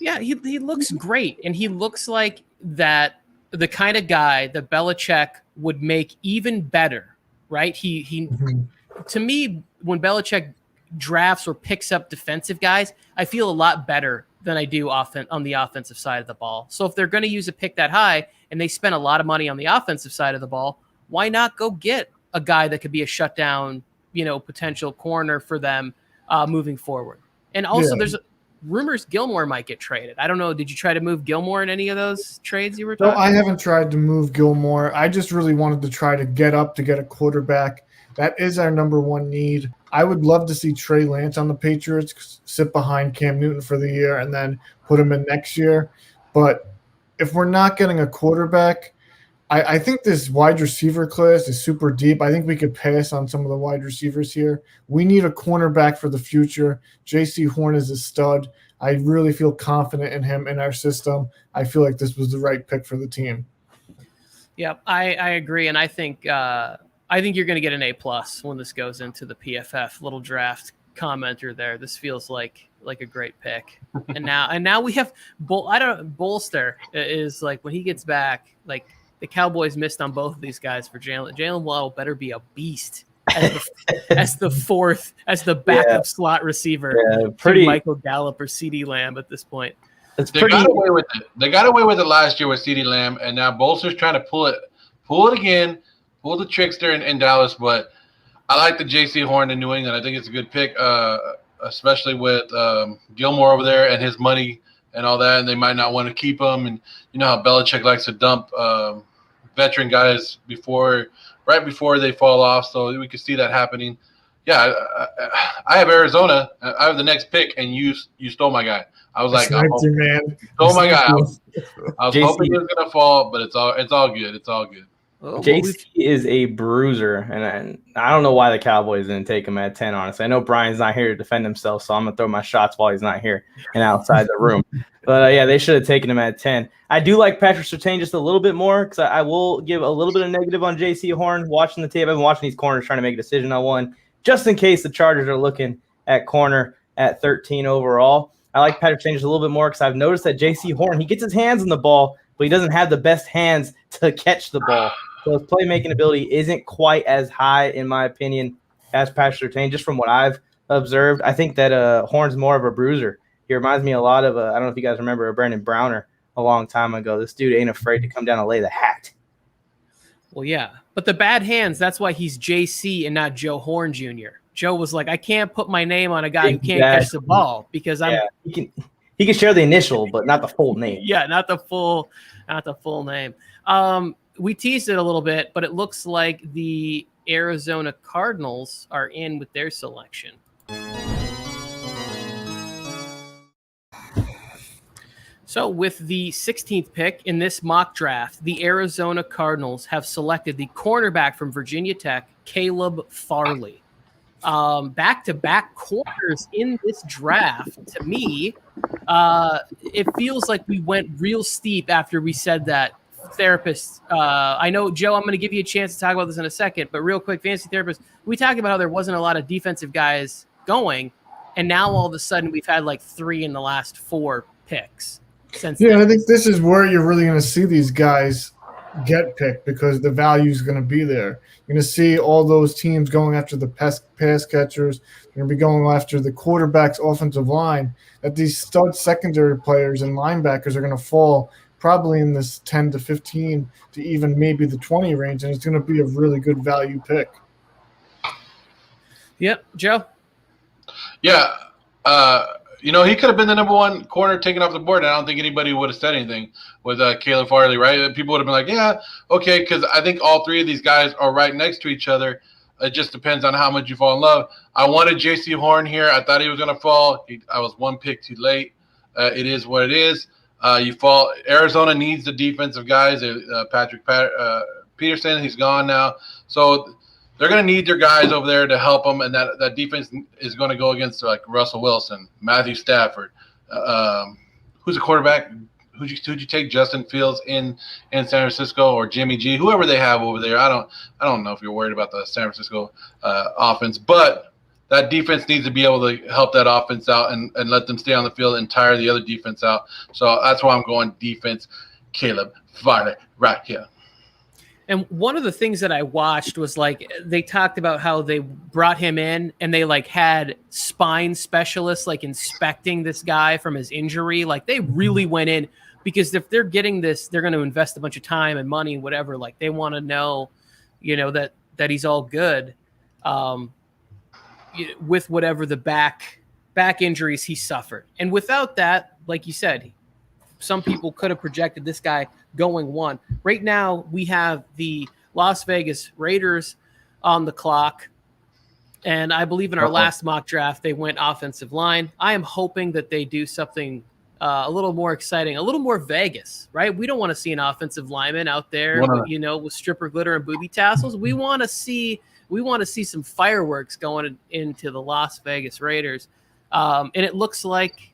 Yeah, he looks great, and he looks like that the kind of guy that Belichick would make even better, right? He to me, when Belichick drafts or picks up defensive guys, I feel a lot better than I do on the offensive side of the ball. So if they're going to use a pick that high and they spend a lot of money on the offensive side of the ball, why not go get a guy that could be a shutdown, potential corner for them moving forward? And also, rumors Gilmore might get traded. I don't know. Did you try to move Gilmore in any of those trades you were No, talking? I haven't tried to move Gilmore. I just really wanted to try to get up to get a quarterback. That is our number one need. I would love to see Trey Lance on the Patriots sit behind Cam Newton for the year and then put him in next year. But if we're not getting a quarterback, I think this wide receiver class is super deep. I think we could pass on some of the wide receivers here. We need a cornerback for the future. J.C. Horn is a stud. I really feel confident in him in our system. I feel like this was the right pick for the team. Yeah, I agree, and I think you're going to get an A+ when this goes into the PFF little draft commenter there. This feels like a great pick. And now we have Bolster is like when he gets back, like the Cowboys missed on both of these guys for Jalen. Jalen Waddle better be a beast as the backup slot receiver. Yeah, pretty Michael Gallup or CeeDee Lamb at this point. They got away with it. They got away with it last year with CeeDee Lamb, and now Bolster's trying to pull it again, pull the trickster in Dallas. But I like the J.C. Horn in New England. I think it's a good pick, especially with Gilmore over there and his money and all that. And they might not want to keep him. And you know how Belichick likes to dump veteran guys right before they fall off. So we could see that happening. Yeah, I have Arizona. I have the next pick, and you stole my guy. I was like, man. Stole my guy. I was hoping he was gonna fall, but it's all good. It's all good. JC is a bruiser, and I don't know why the Cowboys didn't take him at 10, honestly. I know Brian's not here to defend himself, so I'm going to throw my shots while he's not here and outside the room. But, yeah, they should have taken him at 10. I do like Patrick Surtain just a little bit more because I will give a little bit of negative on J.C. Horn. Watching the tape, I've been watching these corners trying to make a decision on one just in case the Chargers are looking at corner at 13 overall. I like Patrick Surtain just a little bit more because I've noticed that J.C. Horn, he gets his hands on the ball, but he doesn't have the best hands to catch the ball. So his playmaking ability isn't quite as high, in my opinion, as Patrick Surtain, just from what I've observed. I think that Horn's more of a bruiser. He reminds me a lot of, I don't know if you guys remember, Brandon Browner a long time ago. This dude ain't afraid to come down and lay the hat. Well, yeah. But the bad hands, that's why he's JC and not Joe Horn Jr. Joe was like, I can't put my name on a guy who can't catch the ball because he can share the initial, but not the full name. Yeah, not the full name. We teased it a little bit, but it looks like the Arizona Cardinals are in with their selection. So with the 16th pick in this mock draft, the Arizona Cardinals have selected the cornerback from Virginia Tech, Caleb Farley. Back-to-back corners in this draft. To me, it feels like we went real steep after we said that. Therapists, I know, Joe, I'm going to give you a chance to talk about this in a second, but real quick, fantasy therapists, we talked about how there wasn't a lot of defensive guys going, and now all of a sudden we've had like 3 in the last 4 picks. I think this is where you're really going to see these guys get picked because the value is going to be there. You're going to see all those teams going after the pass catchers. You're going to be going after the quarterback's offensive line. That these stud secondary players and linebackers are going to fall probably in this 10 to 15 to even maybe the 20 range, and it's going to be a really good value pick. Yep, Joe? Yeah, he could have been the number 1 corner taken off the board, and I don't think anybody would have said anything with Caleb Farley, right? People would have been like, yeah, okay, because I think all 3 of these guys are right next to each other. It just depends on how much you fall in love. I wanted J.C. Horn here. I thought he was going to fall. I was 1 pick too late. It is what it is. You fall. Arizona needs the defensive guys. Patrick Peterson, he's gone now, so they're going to need their guys over there to help them. And that defense is going to go against like Russell Wilson, Matthew Stafford. Who's a quarterback? Who'd you take? Justin Fields in San Francisco or Jimmy G? Whoever they have over there. I don't know if you're worried about the San Francisco offense, but that defense needs to be able to help that offense out and let them stay on the field and tire the other defense out. So that's why I'm going defense, Caleb Farley right here. And one of the things that I watched was like they talked about how they brought him in and they like had spine specialists like inspecting this guy from his injury. Like they really went in because if they're getting this, they're going to invest a bunch of time and money and whatever. Like they want to know, that he's all good. With whatever the back back injuries he suffered. And without that, like you said, some people could have projected this guy going 1. Right now, we have the Las Vegas Raiders on the clock. And I believe in our last mock draft, they went offensive line. I am hoping that they do something a little more exciting, a little more Vegas, right? We don't want to see an offensive lineman out there, with stripper glitter and booby tassels. We want to see some fireworks going into the Las Vegas Raiders. And it looks like,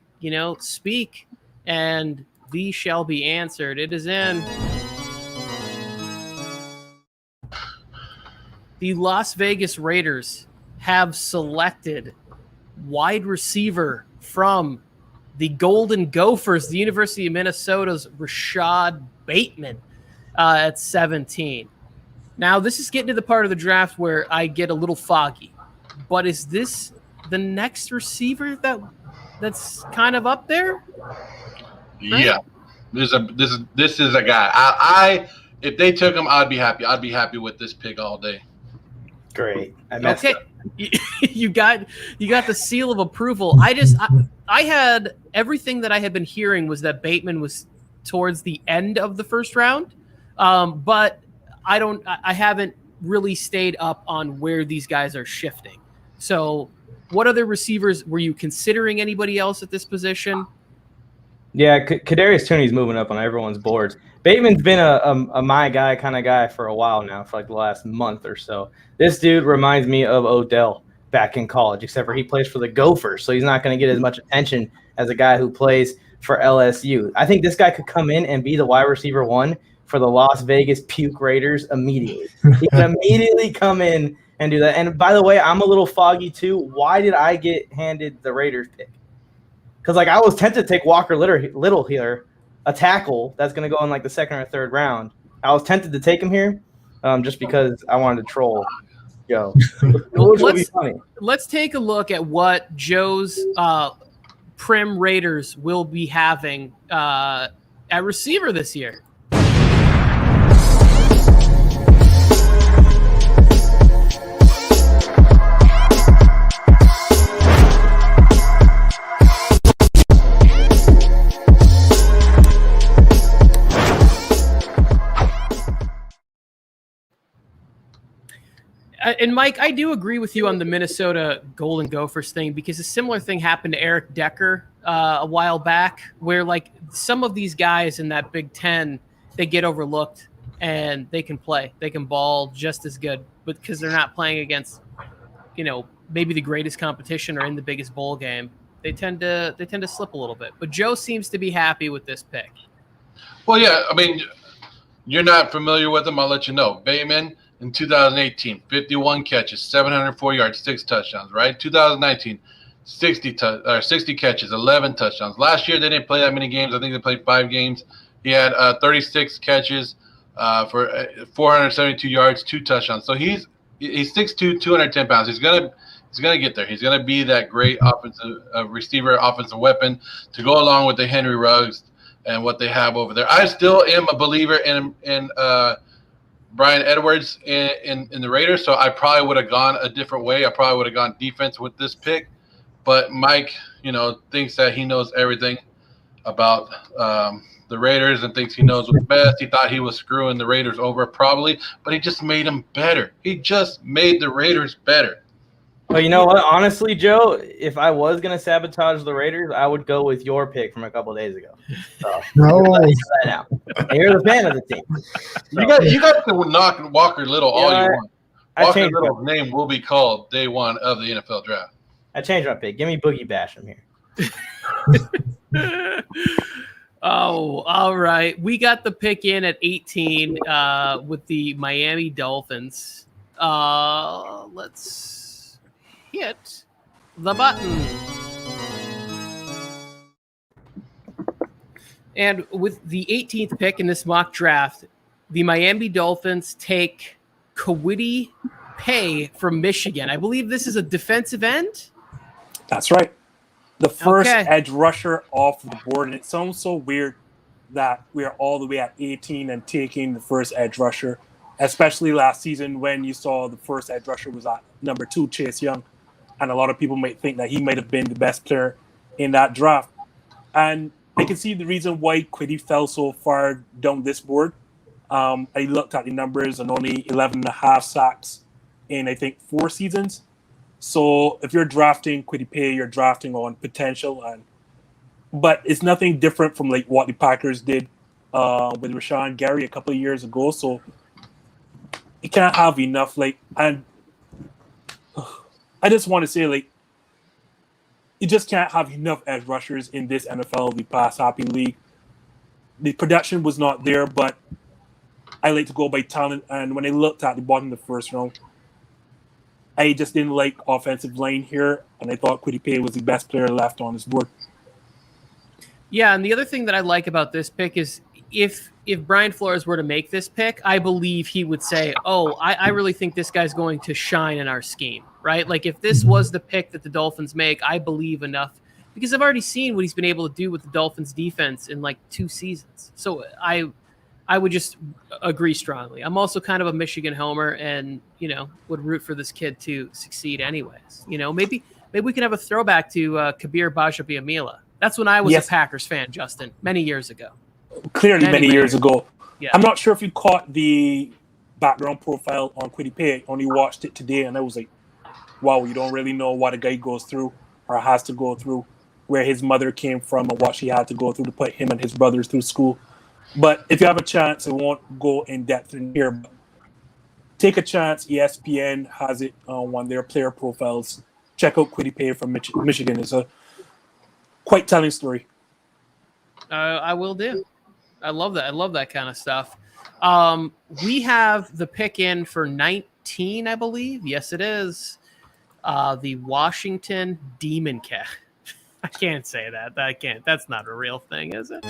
speak and thee shall be answered. It is in. The Las Vegas Raiders have selected wide receiver from the Golden Gophers, the University of Minnesota's Rashad Bateman at 17. Now, this is getting to the part of the draft where I get a little foggy. But is this the next receiver that's kind of up there? Right? Yeah, this is a guy. I if they took him, I'd be happy. I'd be happy with this pick all day. Great. Okay, you got the seal of approval. I had everything that I had been hearing was that Bateman was towards the end of the first round, but I haven't really stayed up on where these guys are shifting. So, what other receivers were you considering? Anybody else at this position? Yeah, Kadarius Toney's moving up on everyone's boards. Bateman's been a my guy kind of guy for a while now, for like the last month or so. This dude reminds me of Odell back in college, except for he plays for the Gophers, so he's not going to get as much attention as a guy who plays for LSU. I think this guy could come in and be the wide receiver 1 for the Las Vegas Puke Raiders immediately. He can immediately come in and do that. And by the way, I'm a little foggy too. Why did I get handed the Raiders pick? Because I was tempted to take Walker Little here, a tackle that's going to go in like the 2nd or 3rd round. I was tempted to take him here just because I wanted to troll Joe. Let's take a look at what Joe's Prim Raiders will be having at receiver this year. And Mike, I do agree with you on the Minnesota Golden Gophers thing, because a similar thing happened to Eric Decker a while back, where like some of these guys in that Big Ten, they get overlooked and they can play, they can ball just as good, but because they're not playing against, maybe the greatest competition or in the biggest bowl game, they tend to slip a little bit. But Joe seems to be happy with this pick. Well, yeah, I mean, you're not familiar with him. I'll let you know. Bateman. In 2018, 51 catches, 704 yards, 6 touchdowns, right? 2019, 60 catches, 11 touchdowns. Last year, they didn't play that many games. I think they played 5 games. He had 36 catches for 472 yards, 2 touchdowns. So he's 6'2", 210 pounds. He's gonna get there. He's gonna be that great offensive receiver, offensive weapon to go along with the Henry Ruggs and what they have over there. I still am a believer in Brian Edwards in the Raiders, so I probably would have gone a different way. I probably would have gone defense with this pick. But Mike, thinks that he knows everything about the Raiders and thinks he knows what's best. He thought he was screwing the Raiders over probably, but he just made them better. He just made the Raiders better. Well, you know what? Honestly, Joe, if I was going to sabotage the Raiders, I would go with your pick from a couple of days ago. So, no. You're the fan of the team. So, you got to knock Walker Little all you want. Walker Little's name will be called day 1 of the NFL draft. I changed my pick. Give me Boogie Basham here. Oh, all right. We got the pick in at 18 with the Miami Dolphins. Let's hit the button. And with the 18th pick in this mock draft, the Miami Dolphins take Kwity Paye from Michigan. I believe this is a defensive end. That's right. The first edge rusher off the board. And it sounds so weird that we are all the way at 18 and taking the first edge rusher, especially last season when you saw the first edge rusher was at number 2, Chase Young. and a lot of people might think that he might have been the best player in that draft. And I can see the reason why Kwity fell so far down this board. I looked at the numbers and only 11.5 sacks in, I think, 4 seasons. So if you're drafting Kwity Paye, you're drafting on potential. But it's nothing different from like what the Packers did with Rashawn Gary a couple of years ago. So you can't have enough. And I just want to say, you just can't have enough edge rushers in this NFL, the pass happy league. The production was not there, but I like to go by talent. And when I looked at the bottom of the first round, I just didn't like offensive line here, and I thought Kwity Paye was the best player left on this board. Yeah, and the other thing that I like about this pick is if Brian Flores were to make this pick, I believe he would say, oh, I really think this guy's going to shine in our scheme, right? Like if this was the pick that the Dolphins make, I believe enough because I've already seen what he's been able to do with the Dolphins defense in 2 seasons. So I would just agree strongly. I'm also kind of a Michigan homer and, would root for this kid to succeed anyways. Maybe we can have a throwback to Kabir Bajabiamila. That's when I was a Packers fan, Justin, many years ago. Clearly many years ago. Yeah. I'm not sure if you caught the background profile on Kwity Paye. I only watched it today, and I was like, wow, you don't really know what a guy goes through or has to go through, where his mother came from and what she had to go through to put him and his brothers through school. But if you have a chance, I won't go in depth in here. But take a chance. ESPN has it on one of their player profiles. Check out Kwity Paye from Michigan. It's a quite telling story. I will do. I love that. I love that kind of stuff. We have the pick in for 19, I believe. Yes, it is. The Washington Demon Cat. I can't say that. I can't. That's not a real thing, is it?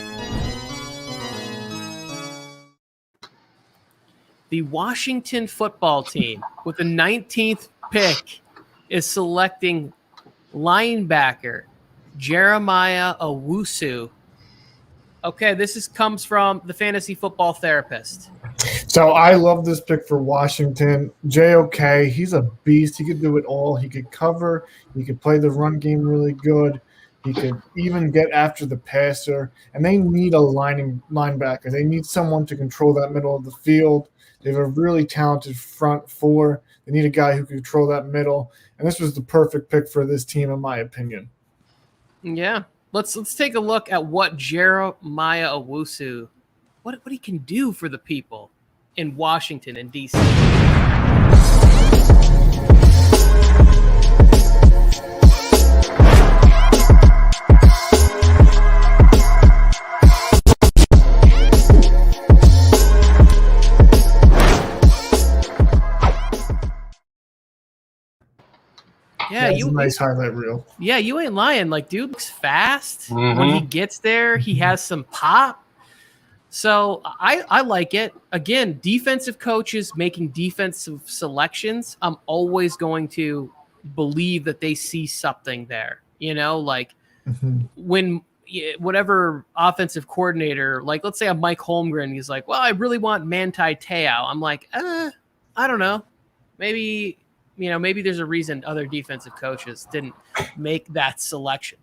The Washington football team with the 19th pick is selecting linebacker Jeremiah Owusu. Okay, this comes from the Fantasy Football Therapist. So I love this pick for Washington. JOK, he's a beast. He could do it all. He could cover. He could play the run game really good. He could even get after the passer. And they need a linebacker. They need someone to control that middle of the field. They have a really talented front four. They need a guy who can control that middle. And this was the perfect pick for this team, in my opinion. Yeah. Let's take a look at what Jeremiah Owusu, what he can do for the people in Washington and D.C. Yeah, that's a nice highlight reel. Yeah, you ain't lying. Dude looks fast. When he gets there, he has some pop. So I like it. Again, defensive coaches making defensive selections, I'm always going to believe that they see something there. When whatever offensive coordinator, let's say a Mike Holmgren, he's like, well, I really want Manti Te'o. I'm like, I don't know. Maybe there's a reason other defensive coaches didn't make that selection.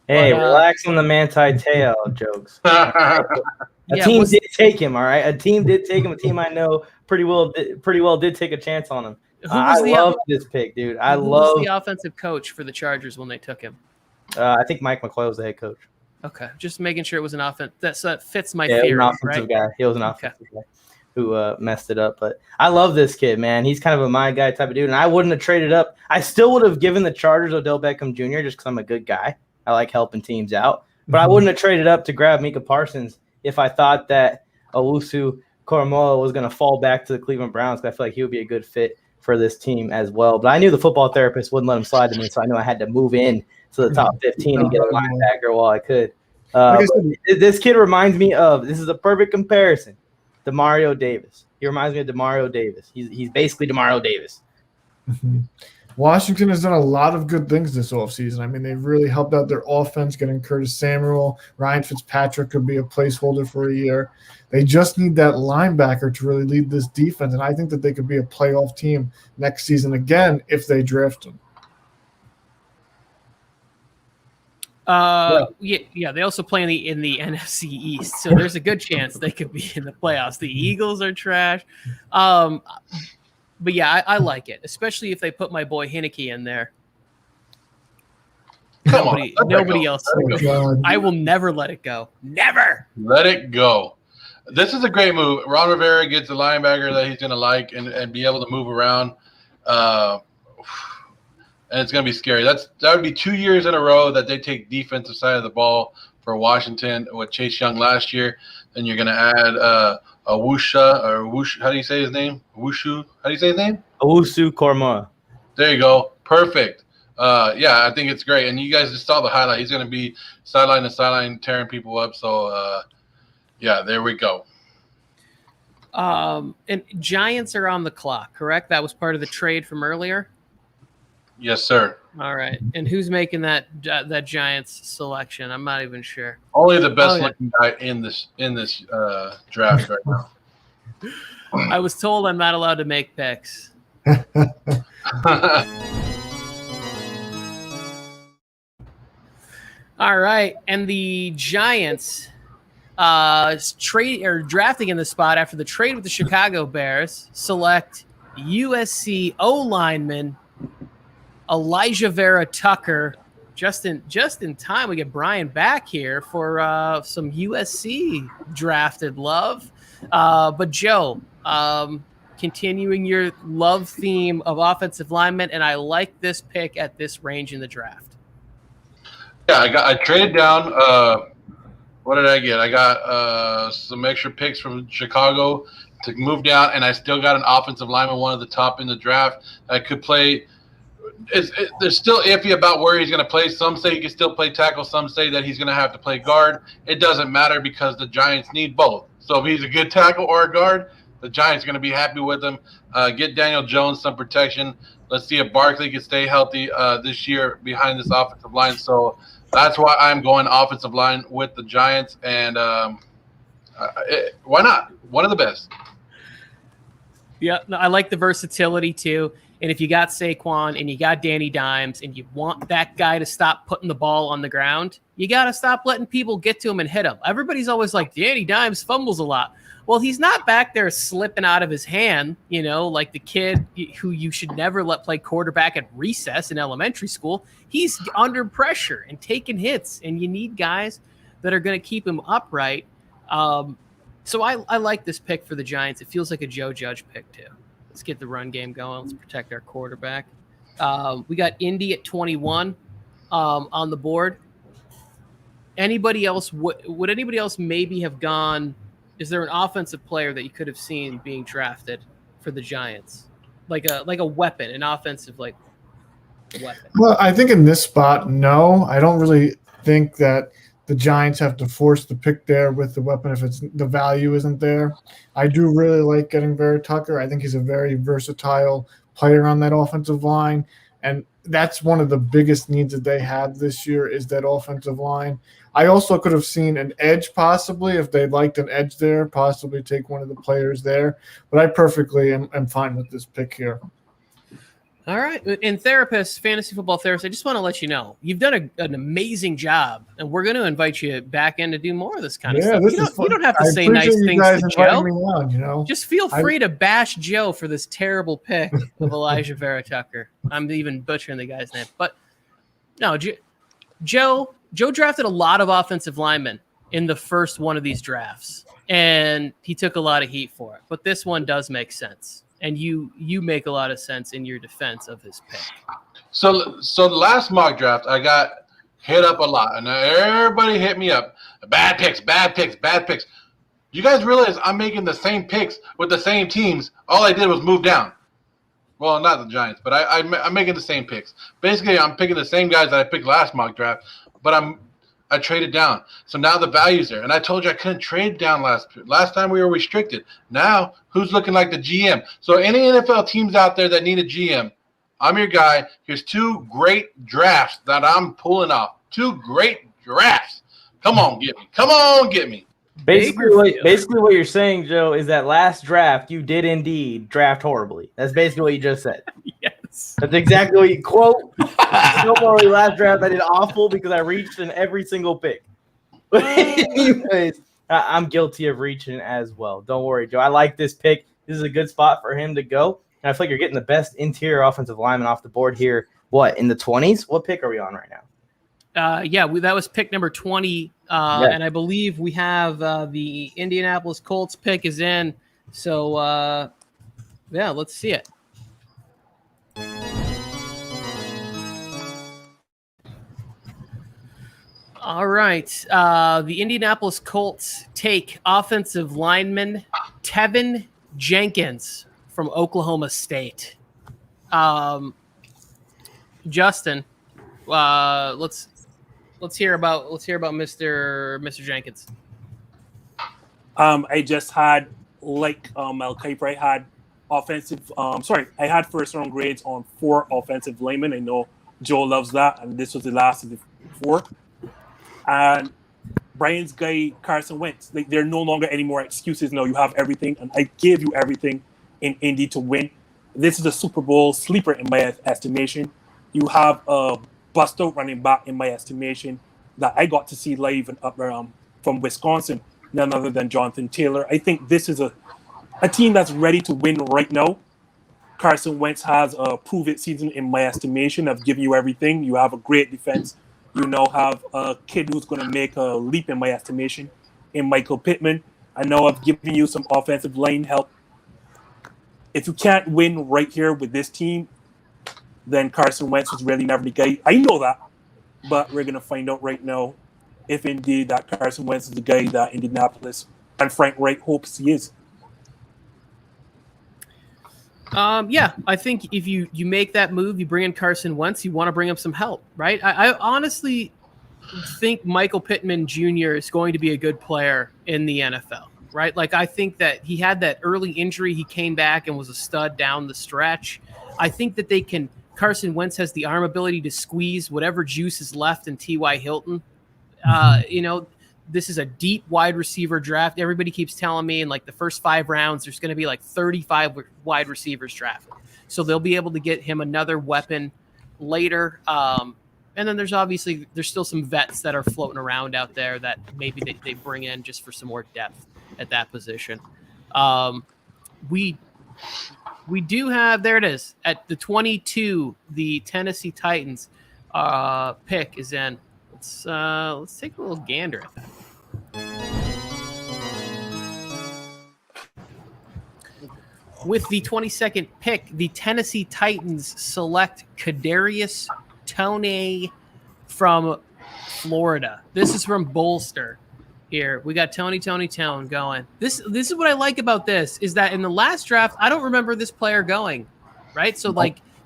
Hey, relax on the Manti Te'o jokes. A team did take him, all right? A team did take him. A team I know pretty well did take a chance on him. I love this pick, dude. Who was the offensive coach for the Chargers when they took him? I think Mike McCoy was the head coach. Okay, just making sure it was an offense. That fits my theory, he was an offensive guy. He was an offensive guy who messed it up. But I love this kid, man. He's kind of a my guy type of dude, and I wouldn't have traded up. I still would have given the Chargers Odell Beckham Jr. just because I'm a good guy. I like helping teams out. But I wouldn't have traded up to grab Micah Parsons if I thought that Owusu Koromoa was going to fall back to the Cleveland Browns, because I feel like he would be a good fit for this team as well. But I knew the football therapist wouldn't let him slide to me, so I knew I had to move in to the top 15 and get a linebacker while I could. This kid reminds me of – this is a perfect comparison – Demario Davis. He reminds me of Demario Davis. He's basically Demario Davis. Washington has done a lot of good things this offseason. I mean, they've really helped out their offense, getting Curtis Samuel. Ryan Fitzpatrick could be a placeholder for a year. They just need that linebacker to really lead this defense, and I think that they could be a playoff team next season again if they draft him. Yeah. They also play in the NFC East, so there's a good chance they could be in the playoffs. The Eagles are trash, but yeah, I like it, especially if they put my boy Heineke in there. Nobody else. I will never let it go. Never let it go. This is a great move. Ron Rivera gets a linebacker that he's going to like and be able to move around. And it's going to be scary. That would be 2 years in a row that they take defensive side of the ball for Washington with Chase Young last year. Then you're going to add a Wusha or Wush. How do you say his name? Wushu. How do you say his name? Owusu Korma. There you go. Perfect. Yeah, I think it's great. And you guys just saw the highlight. He's going to be sideline to sideline tearing people up. So, yeah, there we go. And Giants are on the clock, correct? That was part of the trade from earlier? Yes, sir. All right. And who's making that Giants selection? I'm not even sure. Only the best looking guy in this draft right now. I was told I'm not allowed to make picks. All right, and the Giants drafting in the spot after the trade with the Chicago Bears select USC O-lineman Elijah Vera Tucker. Just in time, we get Brian back here for some USC drafted love. But Joe, continuing your love theme of offensive linemen, and I like this pick at this range in the draft. Yeah, I traded down. What did I get? I got some extra picks from Chicago to move down, and I still got an offensive lineman, one of the top in the draft. I could play. They're still iffy about where he's going to play. Some say he can still play tackle. Some say that he's going to have to play guard. It doesn't matter because the Giants need both. So if he's a good tackle or a guard, the Giants are going to be happy with him. Get Daniel Jones some protection. Let's see if Barkley can stay healthy this year behind this offensive line. So that's why I'm going offensive line with the Giants. And why not? One of the best. Yeah, I like the versatility too. And if you got Saquon and you got Danny Dimes and you want that guy to stop putting the ball on the ground, you got to stop letting people get to him and hit him. Everybody's always like, Danny Dimes fumbles a lot. Well, he's not back there slipping out of his hand, like the kid who you should never let play quarterback at recess in elementary school. He's under pressure and taking hits, and you need guys that are going to keep him upright. So I like this pick for the Giants. It feels like a Joe Judge pick too. Let's get the run game going. Let's protect our quarterback. We got Indy at 21 on the board. Anybody else? Would anybody else maybe have gone? Is there an offensive player that you could have seen being drafted for the Giants, like a weapon, an offensive weapon? Well, I think in this spot, no. I don't really think that the Giants have to force the pick there with the weapon if the value isn't there. I do really like getting Vera Tucker. I think he's a very versatile player on that offensive line, and that's one of the biggest needs that they have this year is that offensive line. I also could have seen an edge possibly if they liked an edge there, possibly take one of the players there. But I perfectly am fine with this pick here. All right. And therapists, fantasy football therapists, I just want to let you know, you've done an amazing job, and we're going to invite you back in to do more of this kind of stuff. You don't have to say nice things to Joe. Me on, Just feel free to bash Joe for this terrible pick of Elijah Vera Tucker. I'm even butchering the guy's name. But no, Joe drafted a lot of offensive linemen in the first one of these drafts, and he took a lot of heat for it. But this one does make sense. And you make a lot of sense in your defense of his pick. So the last mock draft, I got hit up a lot, and everybody hit me up. Bad picks. You guys realize I'm making the same picks with the same teams. All I did was move down. Well, not the Giants, but I'm making the same picks. Basically, I'm picking the same guys that I picked last mock draft, but I traded down. So now the value's there. And I told you I couldn't trade down last time we were restricted. Now, who's looking like the GM? So any NFL teams out there that need a GM, I'm your guy. Here's two great drafts that I'm pulling off. Two great drafts. Come on, get me. Basically what you're saying, Joe, is that last draft you did indeed draft horribly. That's basically what you just said. Yes. That's exactly what you quote. Normally, last draft I did awful because I reached in every single pick. But anyways, I'm guilty of reaching as well. Don't worry, Joe. I like this pick. This is a good spot for him to go. And I feel like you're getting the best interior offensive lineman off the board here. What, in the 20s? What pick are we on right now? That was pick number 20. And I believe we have the Indianapolis Colts pick is in. So, let's see it. All right. The Indianapolis Colts take offensive lineman Tevin Jenkins from Oklahoma State. Justin, let's hear about Mr. Jenkins. I just had Mel Kiper, I had I had first round grades on 4 offensive linemen. I know Joe loves that, and this was the last of the 4. And Brian's guy, Carson Wentz, there are no longer any more excuses. No, you have everything, and I gave you everything in Indy to win. This is a Super Bowl sleeper in my estimation. You have a bust-out running back in my estimation that I got to see live and up from Wisconsin, none other than Jonathan Taylor. I think this is a team that's ready to win right now. Carson Wentz has a prove-it season in my estimation. I've given you everything. You have a great defense. You now have a kid who's going to make a leap in my estimation in Michael Pittman. I know I've given you some offensive line help. If you can't win right here with this team, then Carson Wentz was really never the guy. I know that, but we're going to find out right now if indeed that Carson Wentz is the guy that Indianapolis and Frank Reich hopes he is. I think if you make that move, you bring in Carson Wentz, you want to bring him some help, right? I honestly think Michael Pittman Jr. is going to be a good player in the NFL, right? Like, I think that he had that early injury. He came back and was a stud down the stretch. I think that Carson Wentz has the arm ability to squeeze whatever juice is left in T.Y. Hilton. This is a deep wide receiver draft. Everybody keeps telling me in the first 5 rounds, there's going to be 35 wide receivers drafted. So they'll be able to get him another weapon later. And then there's still some vets that are floating around out there that maybe they bring in just for some more depth at that position. We do have, there it is, at the 22, the Tennessee Titans pick is in. Let's take a little gander at that. With the 22nd pick, the Tennessee Titans select Kadarius Toney from Florida. This is from Bolster. Here we got Tony going. This is what I like about this is that in the last draft, I don't remember this player going, right? So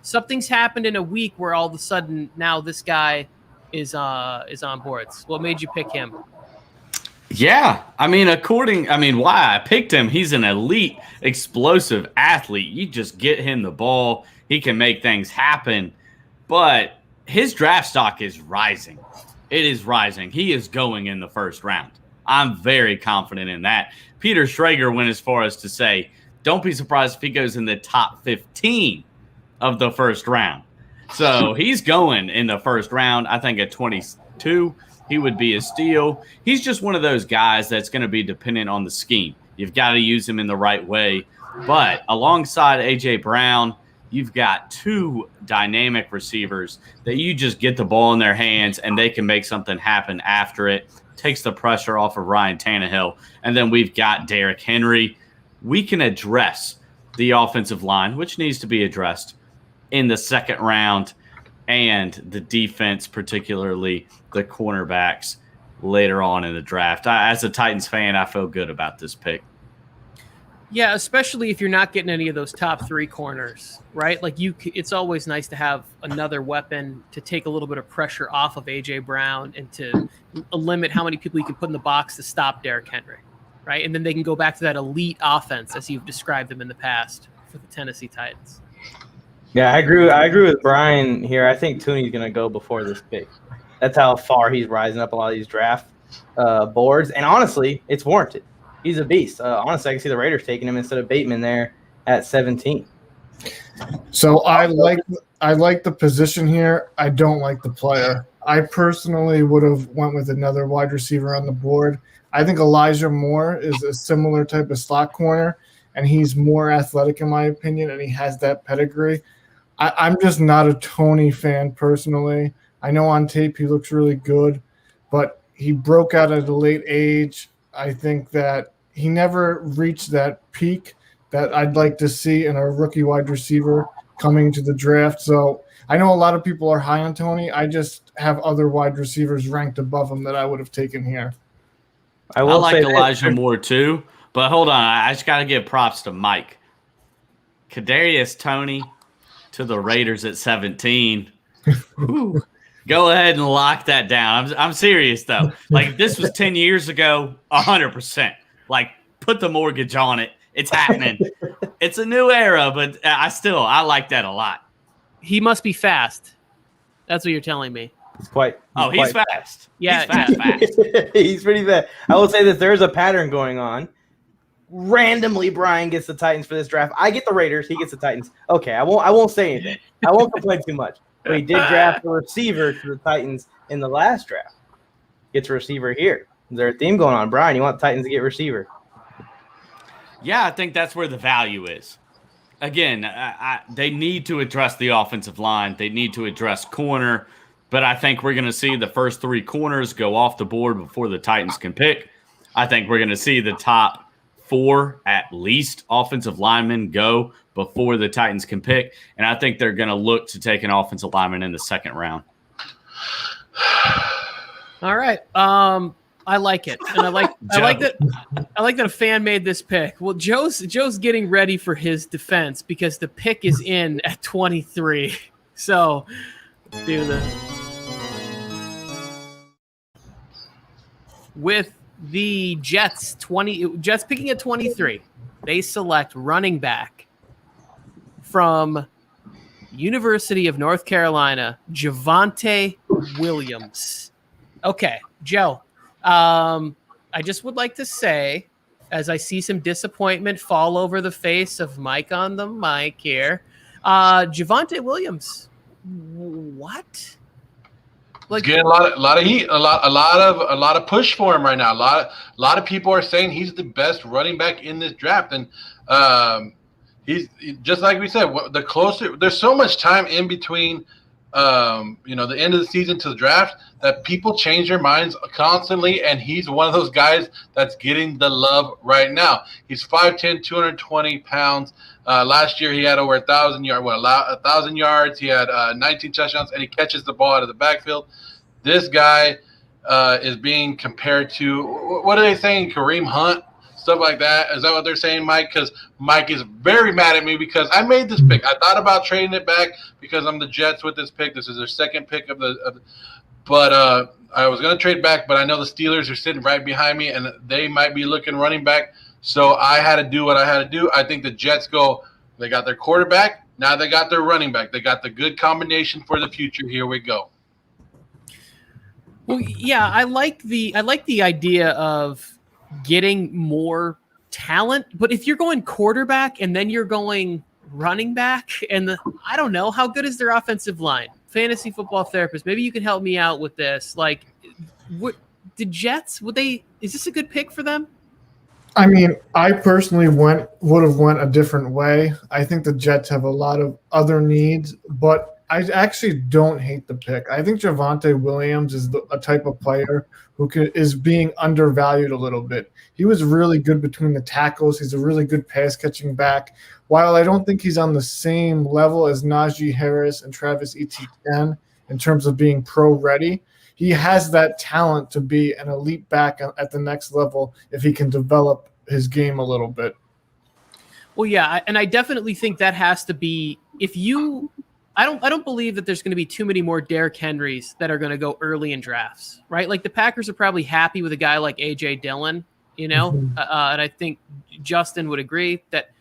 something's happened in a week where all of a sudden now this guy is on boards. What made you pick him? Yeah, why I picked him, he's an elite, explosive athlete. You just get him the ball, he can make things happen, but his draft stock is rising. It is rising. He is going in the first round. I'm very confident in that. Peter Schrager went as far as to say, don't be surprised if he goes in the top 15 of the first round. So he's going in the first round. I think at 22, he would be a steal. He's just one of those guys that's going to be dependent on the scheme. You've got to use him in the right way. But alongside A.J. Brown, you've got 2 dynamic receivers that you just get the ball in their hands and they can make something happen after it. Takes the pressure off of Ryan Tannehill. And then we've got Derrick Henry. We can address the offensive line, which needs to be addressed in the second round, and the defense, particularly the cornerbacks later on in the draft. As a Titans fan, I feel good about this pick. Yeah, especially if you're not getting any of those top 3 corners, right? It's always nice to have another weapon to take a little bit of pressure off of A.J. Brown and to limit how many people you can put in the box to stop Derrick Henry, right? And then they can go back to that elite offense as you've described them in the past for the Tennessee Titans. Yeah, I agree with Brian here. I think Tooney's going to go before this pick. That's how far he's rising up a lot of these draft boards. And honestly, it's warranted. He's a beast. Honestly, I can see the Raiders taking him instead of Bateman there at 17. So I like the position here. I don't like the player. I personally would have went with another wide receiver on the board. I think Elijah Moore is a similar type of slot corner, and he's more athletic in my opinion, and he has that pedigree. I'm just not a Tony fan personally. I know on tape he looks really good, but he broke out at a late age. I think that he never reached that peak that I'd like to see in a rookie wide receiver coming to the draft. So I know a lot of people are high on Tony. I just have other wide receivers ranked above him that I would have taken here. I like Elijah Moore too, but hold on. I just got to give props to Mike. Kadarius Toney to the Raiders at 17. Whew. Go ahead and lock that down. I'm serious though. Like if this was 10 years ago, 100%. Like put the mortgage on it. It's happening. It's a new era, but I like that a lot. He must be fast. That's what you're telling me. He's fast. Yeah, he's fast. He's pretty fast. I will say that there's a pattern going on. Randomly, Brian gets the Titans for this draft. I get the Raiders. He gets the Titans. Okay, I won't say anything. I won't complain too much. But he did draft a receiver to the Titans in the last draft. Gets a receiver here. Is there a theme going on, Brian? You want the Titans to get receiver? Yeah, I think that's where the value is. Again, they need to address the offensive line. They need to address corner. But I think we're going to see the first three corners go off the board before the Titans can pick. I think we're going to see the top 4 at least offensive linemen go before the Titans can pick. And I think they're going to look to take an offensive lineman in the second round. All right. I like it, and I like that a fan made this pick. Well, Joe's getting ready for his defense because the pick is in at 23. So, do the with the Jets picking at 23. They select running back from University of North Carolina, Javonte Williams. Okay, Joe. I just would like to say, as I see some disappointment fall over the face of Mike on the mic here, Javonte Williams, what? Like getting a lot of heat, a lot of push for him right now. A lot of people are saying he's the best running back in this draft, and he's just like we said. The closer, there's so much time in between. The end of the season to the draft that people change their minds constantly, and he's one of those guys that's getting the love right now. He's 5'10", 220 pounds. Last year he had over 1,000 yards. 1,000 yards. He had 19 touchdowns, and he catches the ball out of the backfield. This guy is being compared to, what are they saying, Kareem Hunt? Stuff like that. Is that what they're saying, Mike? Because Mike is very mad at me because I made this pick. I thought about trading it back because I'm the Jets with this pick. This is their second pick but I was going to trade back, but I know the Steelers are sitting right behind me, and they might be looking running back. So I had to do what I had to do. I think the Jets they got their quarterback. Now they got their running back. They got the good combination for the future. Here we go. Well, yeah, I like the idea of getting more talent, but if you're going quarterback and then you're going running back, and I don't know, how good is their offensive line? Fantasy football therapist, maybe you can help me out with this. Like, what the Jets, is this a good pick for them? I mean, I personally would have went a different way. I think the Jets have a lot of other needs, but I actually don't hate the pick. I think Javonte Williams is a type of player who is being undervalued a little bit. He was really good between the tackles. He's a really good pass-catching back. While I don't think he's on the same level as Najee Harris and Travis Etienne in terms of being pro-ready, he has that talent to be an elite back at the next level if he can develop his game a little bit. Well, yeah, and I definitely think that has to be I don't believe that there's going to be too many more Derrick Henrys that are going to go early in drafts, right? Like the Packers are probably happy with a guy like A.J. Dillon, and I think Justin would agree that,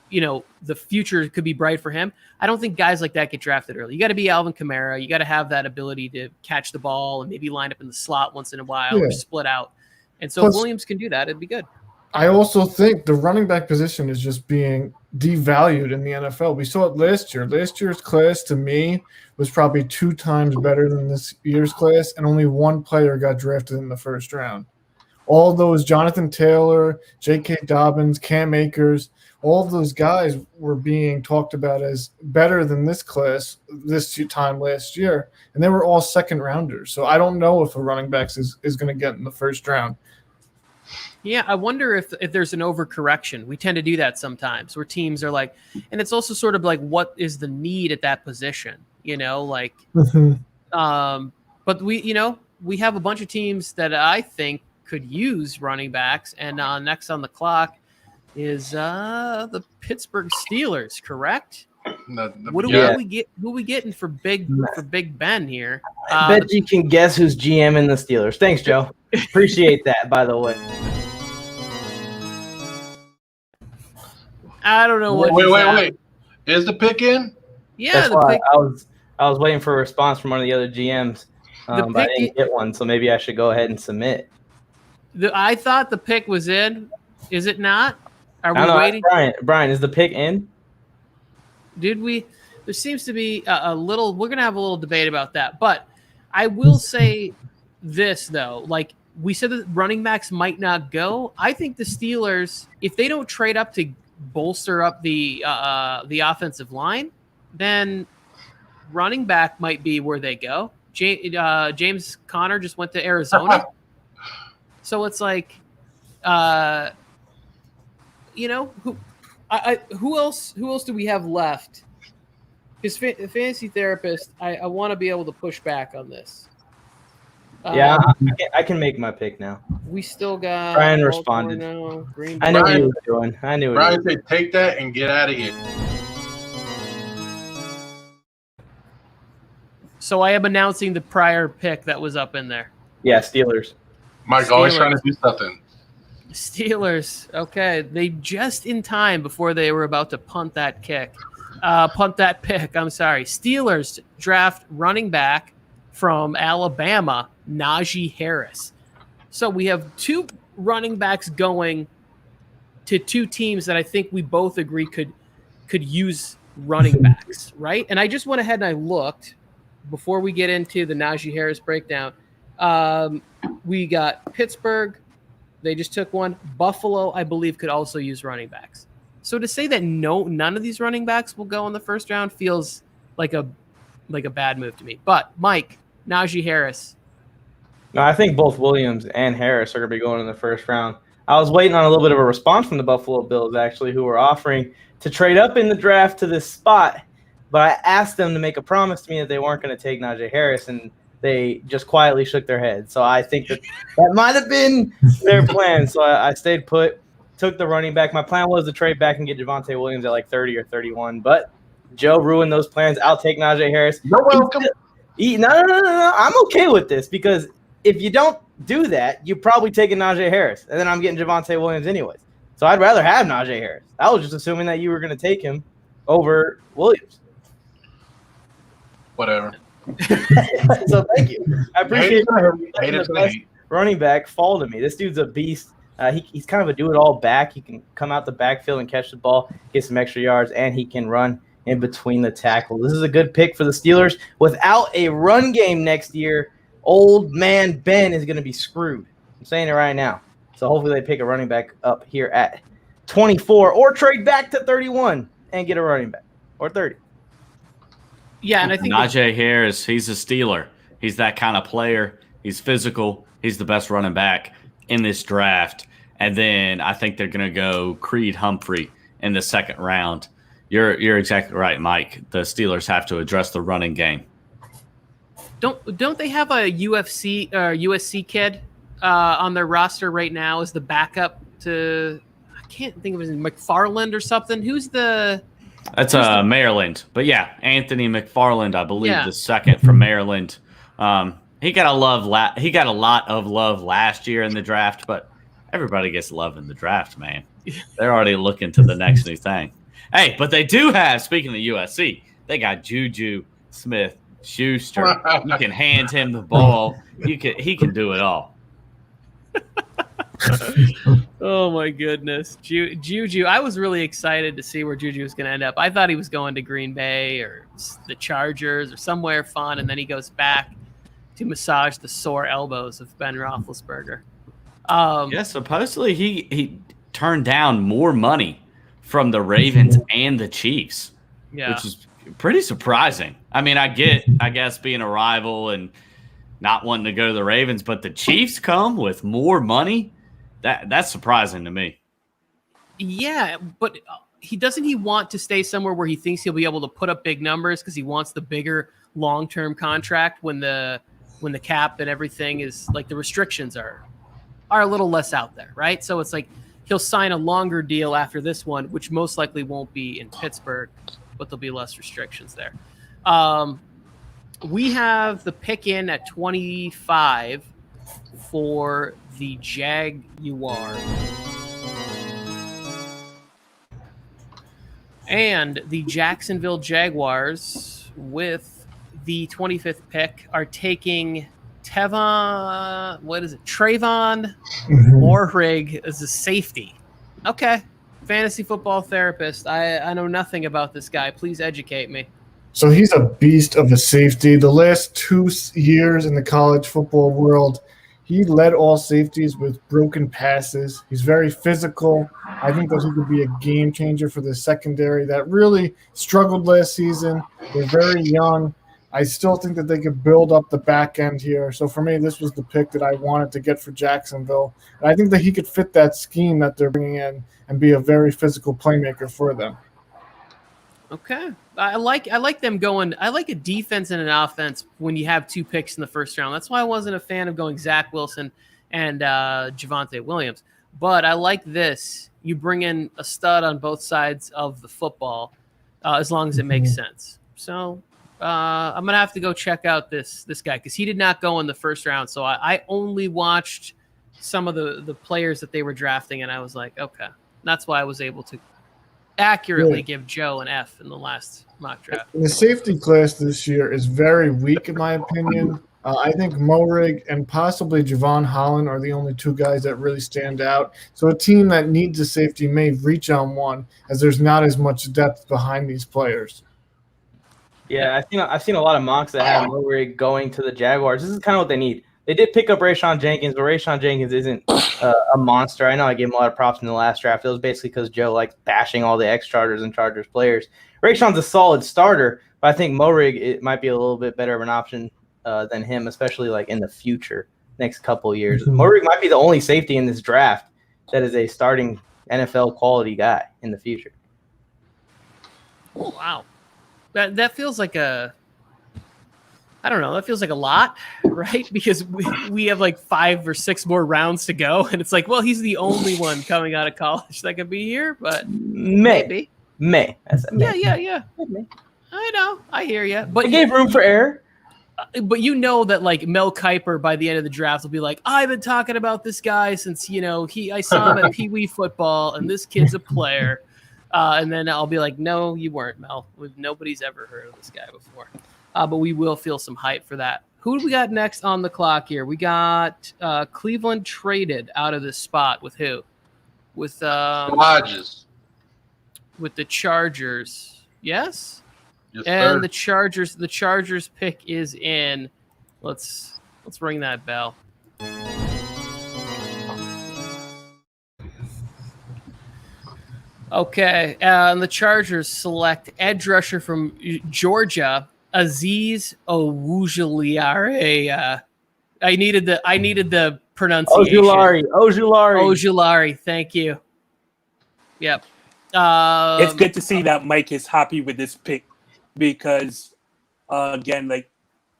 the future could be bright for him. I don't think guys like that get drafted early. You got to be Alvin Kamara. You got to have that ability to catch the ball and maybe line up in the slot once in a while or split out. And so Williams can do that. It'd be good. I also think the running back position is just being devalued in the NFL. We saw it last year. Last year's class, to me, was probably 2 times better than this year's class, and only one player got drafted in the first round. All those Jonathan Taylor, J.K. Dobbins, Cam Akers, all of those guys were being talked about as better than this class this time last year, and they were all second rounders. So I don't know if a running back is going to get in the first round. Yeah, I wonder if there's an overcorrection. We tend to do that sometimes where teams are like, and it's also sort of like, what is the need at that position? But we have a bunch of teams that I think could use running backs. And next on the clock is the Pittsburgh Steelers, correct? Who are we getting for Big Ben here? I bet you can guess who's GM in the Steelers. Thanks, Joe. Appreciate that, by the way. I don't know what. Wait. Is the pick in? Yeah, pick. I was waiting for a response from one of the other GMs, but I didn't get one, so maybe I should go ahead and submit. I thought the pick was in. Is it not? Are we waiting? Brian, is the pick in? Did we? There seems to be a little. We're gonna have a little debate about that, but I will say this though, like we said that running backs might not go. I think the Steelers, if they don't trade up to bolster up the offensive line, then running back might be where they go. James Conner just went to Arizona, so it's like, who else do we have left? His fantasy therapist. I want to be able to push back on this. Yeah, I can make my pick now. We still got Brian responded. I knew what he was doing. Brian said, "Take that and get out of here." So I am announcing the prior pick that was up in there. Yeah, Steelers. Mike's always trying to do something. Steelers. Okay, they just in time before they were about to punt that pick. I'm sorry. Steelers draft running back from Alabama, Najee Harris. So we have 2 running backs going to 2 teams that I think we both agree could use running backs, right? And I just went ahead and I looked before we get into the Najee Harris breakdown. We got Pittsburgh. They just took one. Buffalo, I believe, could also use running backs. So to say that none of these running backs will go in the first round feels like a bad move to me. But Mike, Najee Harris. No, I think both Williams and Harris are going to be going in the first round. I was waiting on a little bit of a response from the Buffalo Bills, actually, who were offering to trade up in the draft to this spot. But I asked them to make a promise to me that they weren't going to take Najee Harris, and they just quietly shook their head. So I think that might have been their plan. So I stayed put, took the running back. My plan was to trade back and get Javonte Williams at like 30 or 31. But Joe ruined those plans. I'll take Najee Harris. You're welcome. No. I'm okay with this because if you don't do that, you're probably taking Najee Harris. And then I'm getting Javonte Williams anyways. So I'd rather have Najee Harris. I was just assuming that you were going to take him over Williams. Whatever. So thank you. I appreciate it. Running back fall to me. This dude's a beast. He's kind of a do-it-all back. He can come out the backfield and catch the ball, get some extra yards, and he can run in between the tackles. This is a good pick for the Steelers. Without a run game next year, old man Ben is going to be screwed. I'm saying it right now. So hopefully they pick a running back up here at 24 or trade back to 31 and get a running back or 30. Yeah, and I think Najee Harris, he's a Steeler. He's that kind of player. He's physical. He's the best running back in this draft. And then I think they're going to go Creed Humphrey in the second round. You're exactly right, Mike. The Steelers have to address the running game. Don't they have a USC kid on their roster right now as the backup to, I can't think of his name, McFarland or something? Who's the? That's Maryland, but yeah, Anthony McFarland, I believe, the second from Maryland. He got a lot of love last year in the draft, but everybody gets love in the draft, man. They're already looking to the next new thing. Hey, but they do have, speaking of USC, they got Juju Smith-Schuster. You can hand him the ball. He can do it all. Oh my goodness, Juju! I was really excited to see where Juju was going to end up. I thought he was going to Green Bay or the Chargers or somewhere fun, and then he goes back to massage the sore elbows of Ben Roethlisberger. Yeah, supposedly he turned down more money from the Ravens and the Chiefs, which is pretty surprising. I mean, I guess being a rival and not wanting to go to the Ravens, but the Chiefs come with more money. That's surprising to me. Yeah, but he want to stay somewhere where he thinks he'll be able to put up big numbers because he wants the bigger long-term contract when the cap and everything is like the restrictions are a little less out there, right? So it's like he'll sign a longer deal after this one, which most likely won't be in Pittsburgh, but there'll be less restrictions there. We have the pick in at 25 for the Jaguars. And the Jacksonville Jaguars, with the 25th pick, are taking Trevon Moehrig as a safety. Okay. Fantasy football therapist. I know nothing about this guy. Please educate me. So he's a beast of a safety. The last 2 years in the college football world, he led all safeties with broken passes. He's very physical. I think that he could be a game changer for the secondary that really struggled last season. They're very young. I still think that they could build up the back end here. So for me, this was the pick that I wanted to get for Jacksonville. And I think that he could fit that scheme that they're bringing in and be a very physical playmaker for them. Okay. I like them going. I like a defense and an offense when you have 2 picks in the first round. That's why I wasn't a fan of going Zach Wilson and Javonte Williams. But I like this. You bring in a stud on both sides of the football as long as it makes sense. So I'm going to have to go check out this guy because he did not go in the first round. So I only watched some of the players that they were drafting, and I was like, okay. That's why I was able to accurately give Joe an F in the last mock draft. The safety class this year is very weak, in my opinion. I think Moehrig and possibly Javon Holland are the only 2 guys that really stand out. So a team that needs a safety may reach on one, as there's not as much depth behind these players. Yeah, I've seen a lot of mocks that have Moehrig going to the Jaguars. This is kind of what they need. They did pick up Rayshawn Jenkins, but Rayshawn Jenkins isn't a monster. I know I gave him a lot of props in the last draft. It was basically because Joe likes bashing all the ex-Chargers and Chargers players. Rayshawn's a solid starter, but I think Moehrig it might be a little bit better of an option than him, especially like in the future, next couple of years. Moehrig might be the only safety in this draft that is a starting NFL quality guy in the future. Oh, wow. That feels like I don't know. That feels like a lot, right? Because we have like 5 or 6 more rounds to go, and it's like, well, he's the only one coming out of college that could be here, but maybe. May. Yeah. I know. I hear you. But it gave room for error. But you know that like Mel Kiper by the end of the draft will be like, I've been talking about this guy since I saw him at Pee Wee football, and this kid's a player. And then I'll be like, no, you weren't, Mel. Nobody's ever heard of this guy before. But we will feel some hype for that. Who do we got next on the clock here? We got Cleveland traded out of this spot with who? With Hodges. With the Chargers. Yes? Yes, and sir. the Chargers pick is in. Let's ring that bell. Okay, and the Chargers select edge rusher from Georgia, Azeez Ojulari. I needed the pronunciation. Ojulari. Thank you. Yep. It's good to see that Mike is happy with this pick because, again, like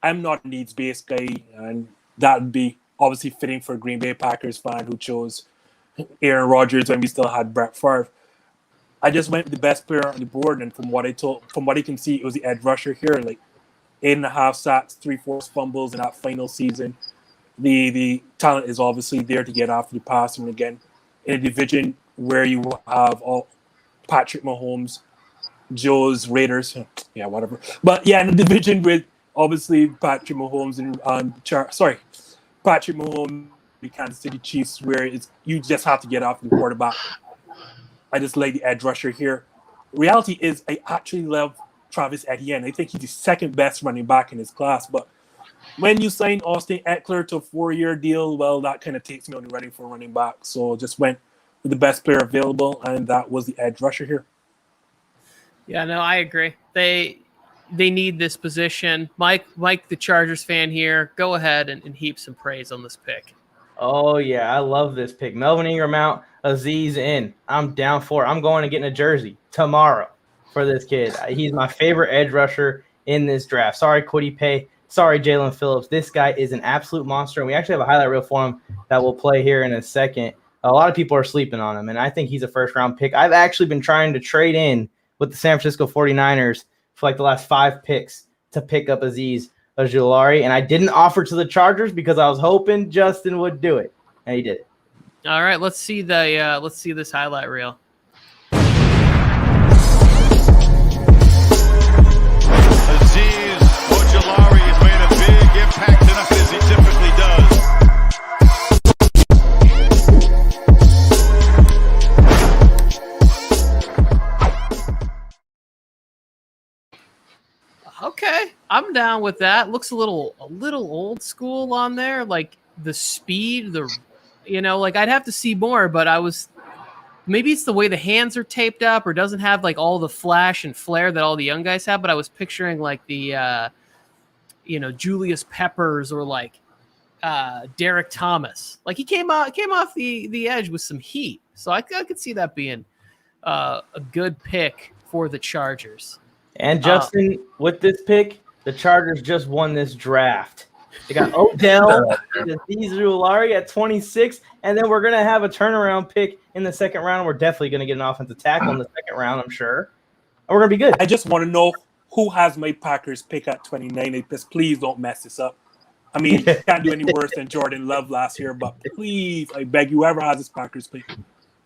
I'm not a needs-based guy, and that would be obviously fitting for a Green Bay Packers fan who chose Aaron Rodgers when we still had Brett Favre. I just went with the best player on the board, and from what you can see, it was the edge rusher here. Like 8.5 sacks, 3 forced fumbles in that final season. The talent is obviously there to get after the pass, and again, in a division where you have all Patrick Mahomes, Joe's Raiders, yeah, whatever. But yeah, in a division with obviously Patrick Mahomes and Patrick Mahomes the Kansas City Chiefs, where you just have to get off the quarterback. I just like the edge rusher here. Reality is, I actually love Travis Etienne. I think he's the second best running back in his class. But when you sign Austin Eckler to a 4-year deal, well, that kind of takes me on the running for running back. So just went with the best player available, and that was the edge rusher here. Yeah, no, I agree. They need this position. Mike, the Chargers fan here, go ahead and heap some praise on this pick. Oh, yeah, I love this pick. Melvin Ingram out, Aziz in. I'm down for it. I'm going to get a jersey tomorrow for this kid. He's my favorite edge rusher in this draft. Sorry, Kwity Paye. Sorry, Jalen Phillips. This guy is an absolute monster, and we actually have a highlight reel for him that we'll play here in a second. A lot of people are sleeping on him, and I think he's a first-round pick. I've actually been trying to trade in with the San Francisco 49ers for like the last 5 picks to pick up Azeez Ojulari, and I didn't offer to the Chargers because I was hoping Justin would do it, and he did it. All right, let's see this highlight reel. Azeez Ojulari has made a big impact tonight as he typically does. Okay, I'm down with that. Looks a little old school on there, like the speed, like I'd have to see more, but maybe it's the way the hands are taped up or doesn't have like all the flash and flare that all the young guys have, but I was picturing like the Julius Peppers or like Derek Thomas. Like he came off the edge with some heat. So I could see that being a good pick for the Chargers. And Justin, with this pick, the Chargers just won this draft. They got Odell, Azeez Ojulari at 26, and then we're going to have a turnaround pick in the second round. We're definitely going to get an offensive tackle in the second round, I'm sure. And we're going to be good. I just want to know who has my Packers pick at 29. Please don't mess this up. I mean, can't do any worse than Jordan Love last year, but please, I beg you, whoever has this Packers pick,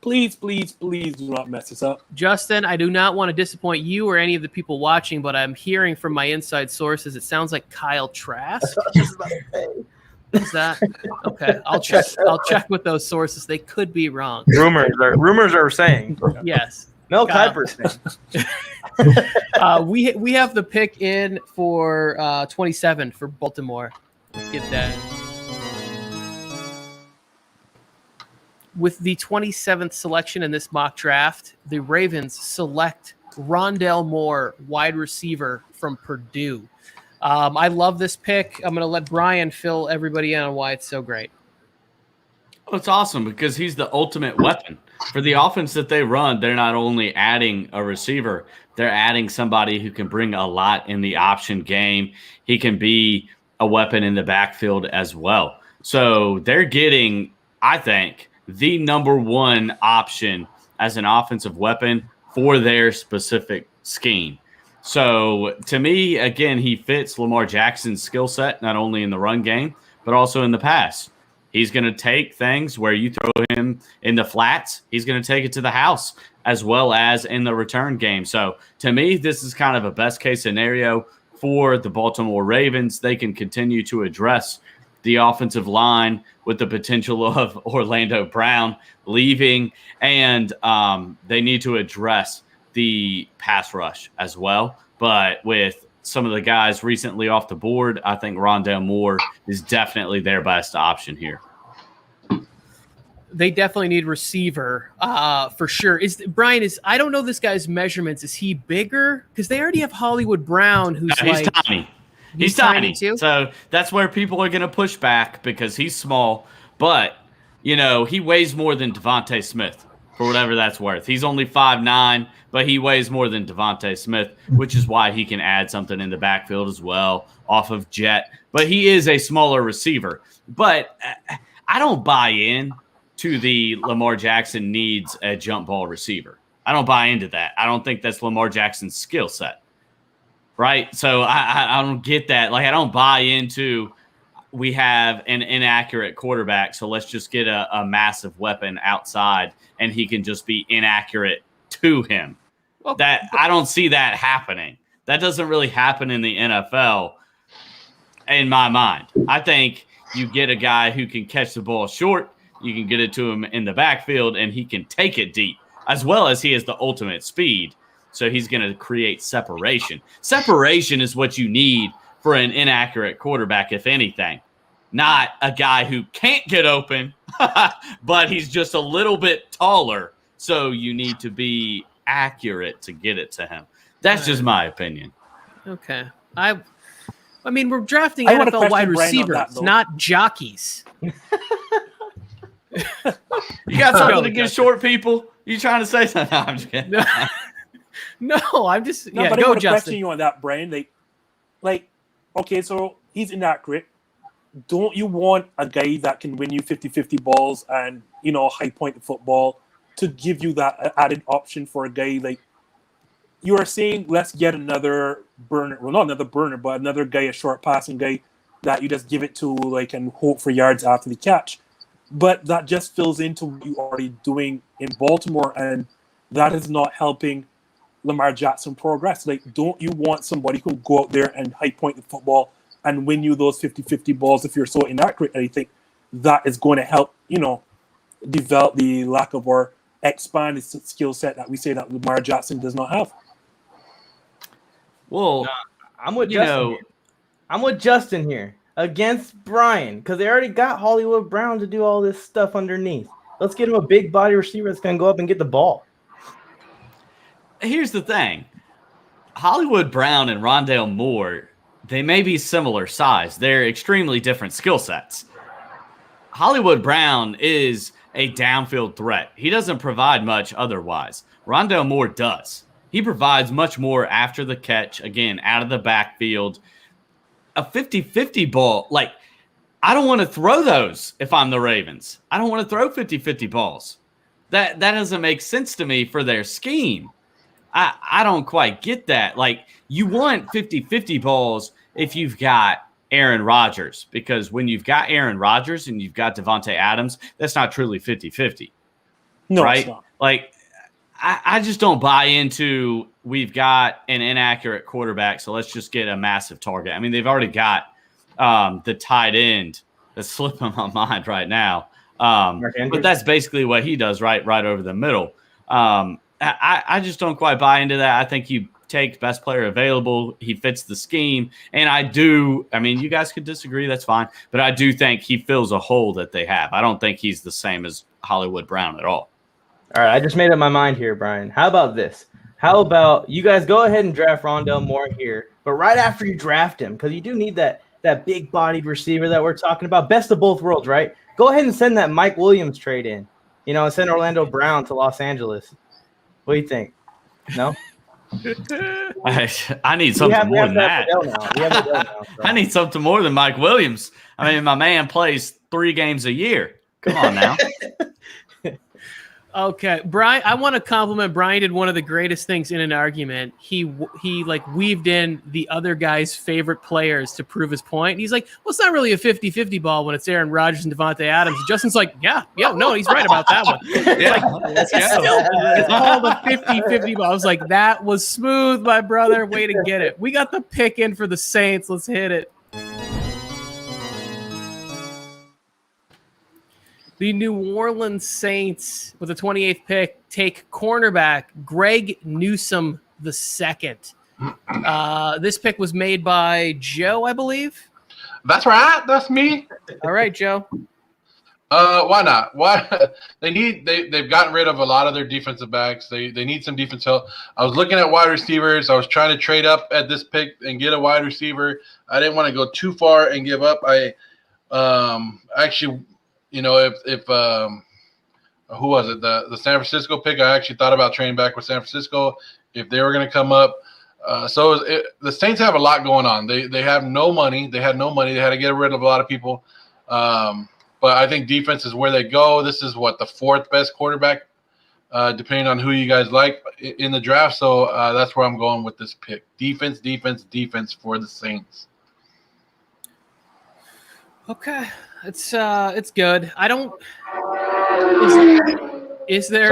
please, please, please do not mess this up. Justin, I do not want to disappoint you or any of the people watching, but I'm hearing from my inside sources it sounds like Kyle Trask. Is that okay? I'll check with those sources. They could be wrong. Rumors are saying. Yes. Mel Kiper's we have the pick in for 27 for Baltimore. Let's get that. With the 27th selection in this mock draft, the Ravens select Rondale Moore, wide receiver from Purdue. I love this pick. I'm going to let Brian fill everybody in on why it's so great. Well, it's awesome because he's the ultimate weapon. For the offense that they run, they're not only adding a receiver, they're adding somebody who can bring a lot in the option game. He can be a weapon in the backfield as well. So they're getting, I think, the number one option as an offensive weapon for their specific scheme. So to me, again, he fits Lamar Jackson's skill set, not only in the run game, but also in the pass. He's going to take things where you throw him in the flats. He's going to take it to the house as well as in the return game. So to me, this is kind of a best case scenario for the Baltimore Ravens. They can continue to address the offensive line with the potential of Orlando Brown leaving, and they need to address the pass rush as well. But with some of the guys recently off the board, I think Rondale Moore is definitely their best option here. They definitely need receiver for sure. I don't know this guy's measurements. Is he bigger? Because they already have Hollywood Brown, who's he's tiny. He's tiny too. So that's where people are going to push back because he's small. But, he weighs more than Devontae Smith, for whatever that's worth. He's only 5'9", but he weighs more than Devontae Smith, which is why he can add something in the backfield as well off of Jet. But he is a smaller receiver. But I don't buy in to the Lamar Jackson needs a jump ball receiver. I don't buy into that. I don't think that's Lamar Jackson's skill set. Right? So I don't get that. Like, I don't buy into we have an inaccurate quarterback, so let's just get a massive weapon outside and he can just be inaccurate to him. Well, I don't see that happening. That doesn't really happen in the NFL in my mind. I think You get a guy who can catch the ball short. You can get it to him in the backfield, and he can take it deep, as well as he has the ultimate speed. So he's going to create separation. Separation is what you need for an inaccurate quarterback, if anything. Not a guy who can't get open, but he's just a little bit taller. So you need to be accurate to get it to him. That's just my opinion. Okay. I mean, we're drafting I wanna NFL wide question Brian on receivers, that, though. not jockeys. You got something against short people? You trying to say something? No, I'm just kidding. No, I'm just No, yeah. but I Go, want to question Justin. you on that, Brian. Like, okay, so he's inaccurate. Don't you want a guy that can win you 50-50 balls and, high point the football to give you that added option for a guy like you are saying, let's get another burner. Well, not another burner, but another guy, a short passing guy that you just give it to, and hope for yards after the catch. But that just fills into what you already doing in Baltimore, and that is not helping Lamar Jackson progress. Don't you want somebody who can go out there and high point the football and win you those 50-50 balls if you're so inaccurate? And I think that is going to help, develop the lack of or expand the skill set that we say that Lamar Jackson does not have. Well, I'm with Justin. I'm with Justin here against Brian because they already got Hollywood Brown to do all this stuff underneath. Let's get him a big body receiver that's going to go up and get the ball. Here's the thing. Hollywood Brown and Rondale Moore, they may be similar size. They're extremely different skill sets. Hollywood Brown is a downfield threat. He doesn't provide much otherwise. Rondale Moore does. He provides much more after the catch, again, out of the backfield. A 50-50 ball, I don't want to throw those if I'm the Ravens. I don't want to throw 50-50 balls. That doesn't make sense to me for their scheme. I don't quite get that. You want 50-50 balls if you've got Aaron Rodgers, because when you've got Aaron Rodgers and you've got Devontae Adams, that's not truly 50-50. No, right? It's not. I just don't buy into we've got an inaccurate quarterback, so let's just get a massive target. I mean, they've already got the tight end that's slipping my mind right now. But that's basically what he does right over the middle. I just don't quite buy into that. I think you take best player available. He fits the scheme. And I mean, you guys could disagree. That's fine. But I do think he fills a hole that they have. I don't think he's the same as Hollywood Brown at all. All right, I just made up my mind here, Brian. How about this? How about you guys go ahead and draft Rondale Moore here, but right after you draft him, because you do need that big-bodied receiver that we're talking about. Best of both worlds, right? Go ahead and send that Mike Williams trade in, and send Orlando Brown to Los Angeles. What do you think? No? I need something more than that. I need something more than Mike Williams. I mean, my man plays 3 games a year. Come on now. Okay, Brian, I want to compliment Brian. Did one of the greatest things in an argument. He weaved in the other guy's favorite players to prove his point. He's like, well, it's not really a 50-50 ball when it's Aaron Rodgers and Devontae Adams. And Justin's like, yeah, no, he's right about that one. It's called a 50-50 ball. I was like, that was smooth, my brother. Way to get it. We got the pick in for the Saints. Let's hit it. The New Orleans Saints, with the 28th pick, take cornerback Greg Newsome II. This pick was made by Joe, I believe. That's right. That's me. All right, Joe. Why not? Why they've gotten rid of a lot of their defensive backs. They need some defense help. I was looking at wide receivers. I was trying to trade up at this pick and get a wide receiver. I didn't want to go too far and give up. I actually. If who was it? The San Francisco pick, I actually thought about trading back with San Francisco if they were going to come up. The Saints have a lot going on. They have no money. They had no money. They had to get rid of a lot of people. But I think defense is where they go. This is the 4th best quarterback, depending on who you guys like in the draft. So that's where I'm going with this pick. Defense for the Saints. Okay. It's good. I don't. Is there?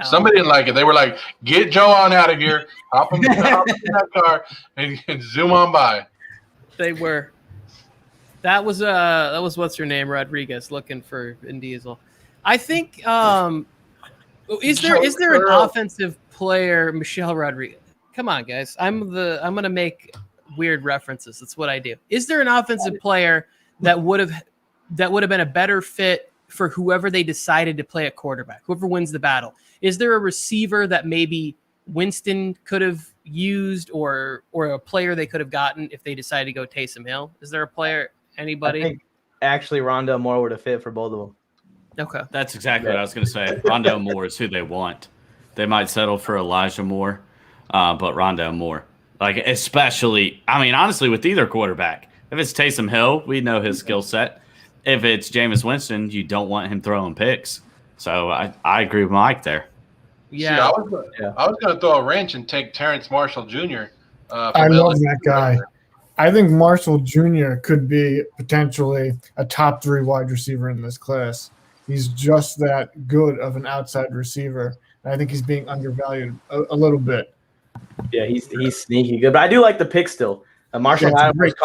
Somebody didn't like it. They were like, "Get Joe on out of here, hop in that car, and zoom on by." They were. That was what's her name, Rodriguez, looking for Vin Diesel. I think is there an offensive player, Michelle Rodriguez? Come on, guys. I'm gonna make weird references. That's what I do. Is there an offensive player that would have been a better fit for whoever they decided to play at quarterback, whoever wins the battle? Is there a receiver that maybe Winston could have used, or a player they could have gotten if they decided to go Taysom Hill? Is there a player? Anybody? I think actually Rondell Moore would have fit for both of them. Okay. That's exactly what I was going to say. Rondell Moore is who they want. They might settle for Elijah Moore, but Rondell Moore. Like, especially, I mean, honestly, with either quarterback. If it's Taysom Hill, we know his skill set. If it's Jameis Winston, you don't want him throwing picks. So I agree with Mike there. Yeah. See, I was going to throw a wrench and take Terrence Marshall Jr. I love that guy. I think Marshall Jr. could be potentially a top 3 wide receiver in this class. He's just that good of an outside receiver. And I think he's being undervalued a little bit. Yeah, he's sneaky good. But I do like the pick still. Marshall Lattimore's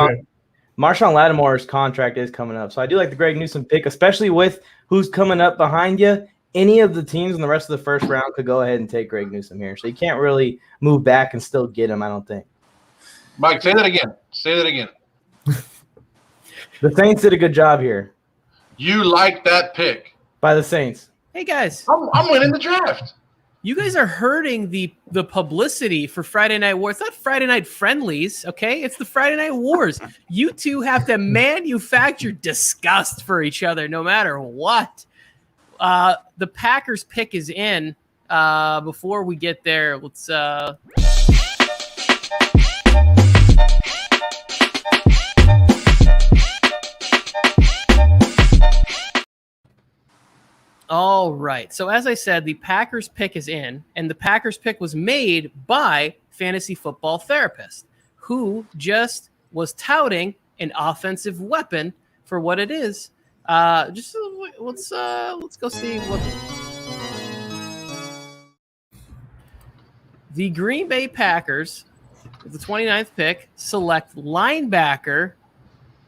contract is coming up. So I do like the Greg Newsome pick, especially with who's coming up behind you. Any of the teams in the rest of the first round could go ahead and take Greg Newsome here. So you can't really move back and still get him, I don't think. Mike, say that again. Say that again. The Saints did a good job here. You like that pick. By the Saints. Hey, guys. I'm winning the draft. You guys are hurting the publicity for Friday Night Wars. It's not Friday Night Friendlies, okay? It's the Friday Night Wars. You two have to manufacture disgust for each other no matter what. The Packers pick is in. Before we get there, let's all right. So as I said, the Packers pick is in, and the Packers pick was made by Fantasy Football Therapist, who just was touting an offensive weapon for what it is. Let's go see what the Green Bay Packers, with the 29th pick, select linebacker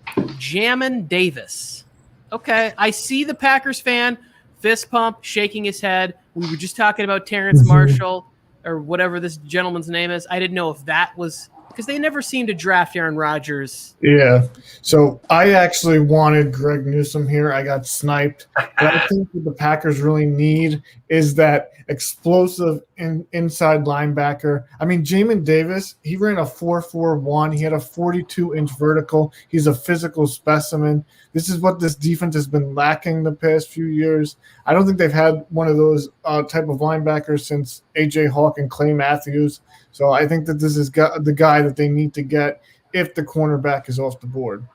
Jamin Davis. Okay, I see the Packers fan fist pump, shaking his head. We were just talking about Terrence Marshall or whatever this gentleman's name is. I didn't know if that was because they never seem to draft Aaron Rodgers. Yeah. So I actually wanted Greg Newsome here. I got sniped. But I think what the Packers really need is that explosive inside linebacker. I mean, Jamin Davis, he ran a 4.41. He had a 42-inch vertical. He's a physical specimen. This is what this defense has been lacking the past few years. I don't think they've had one of those type of linebackers since A.J. Hawk and Clay Matthews. So I think that this is the guy that they need to get if the cornerback is off the board.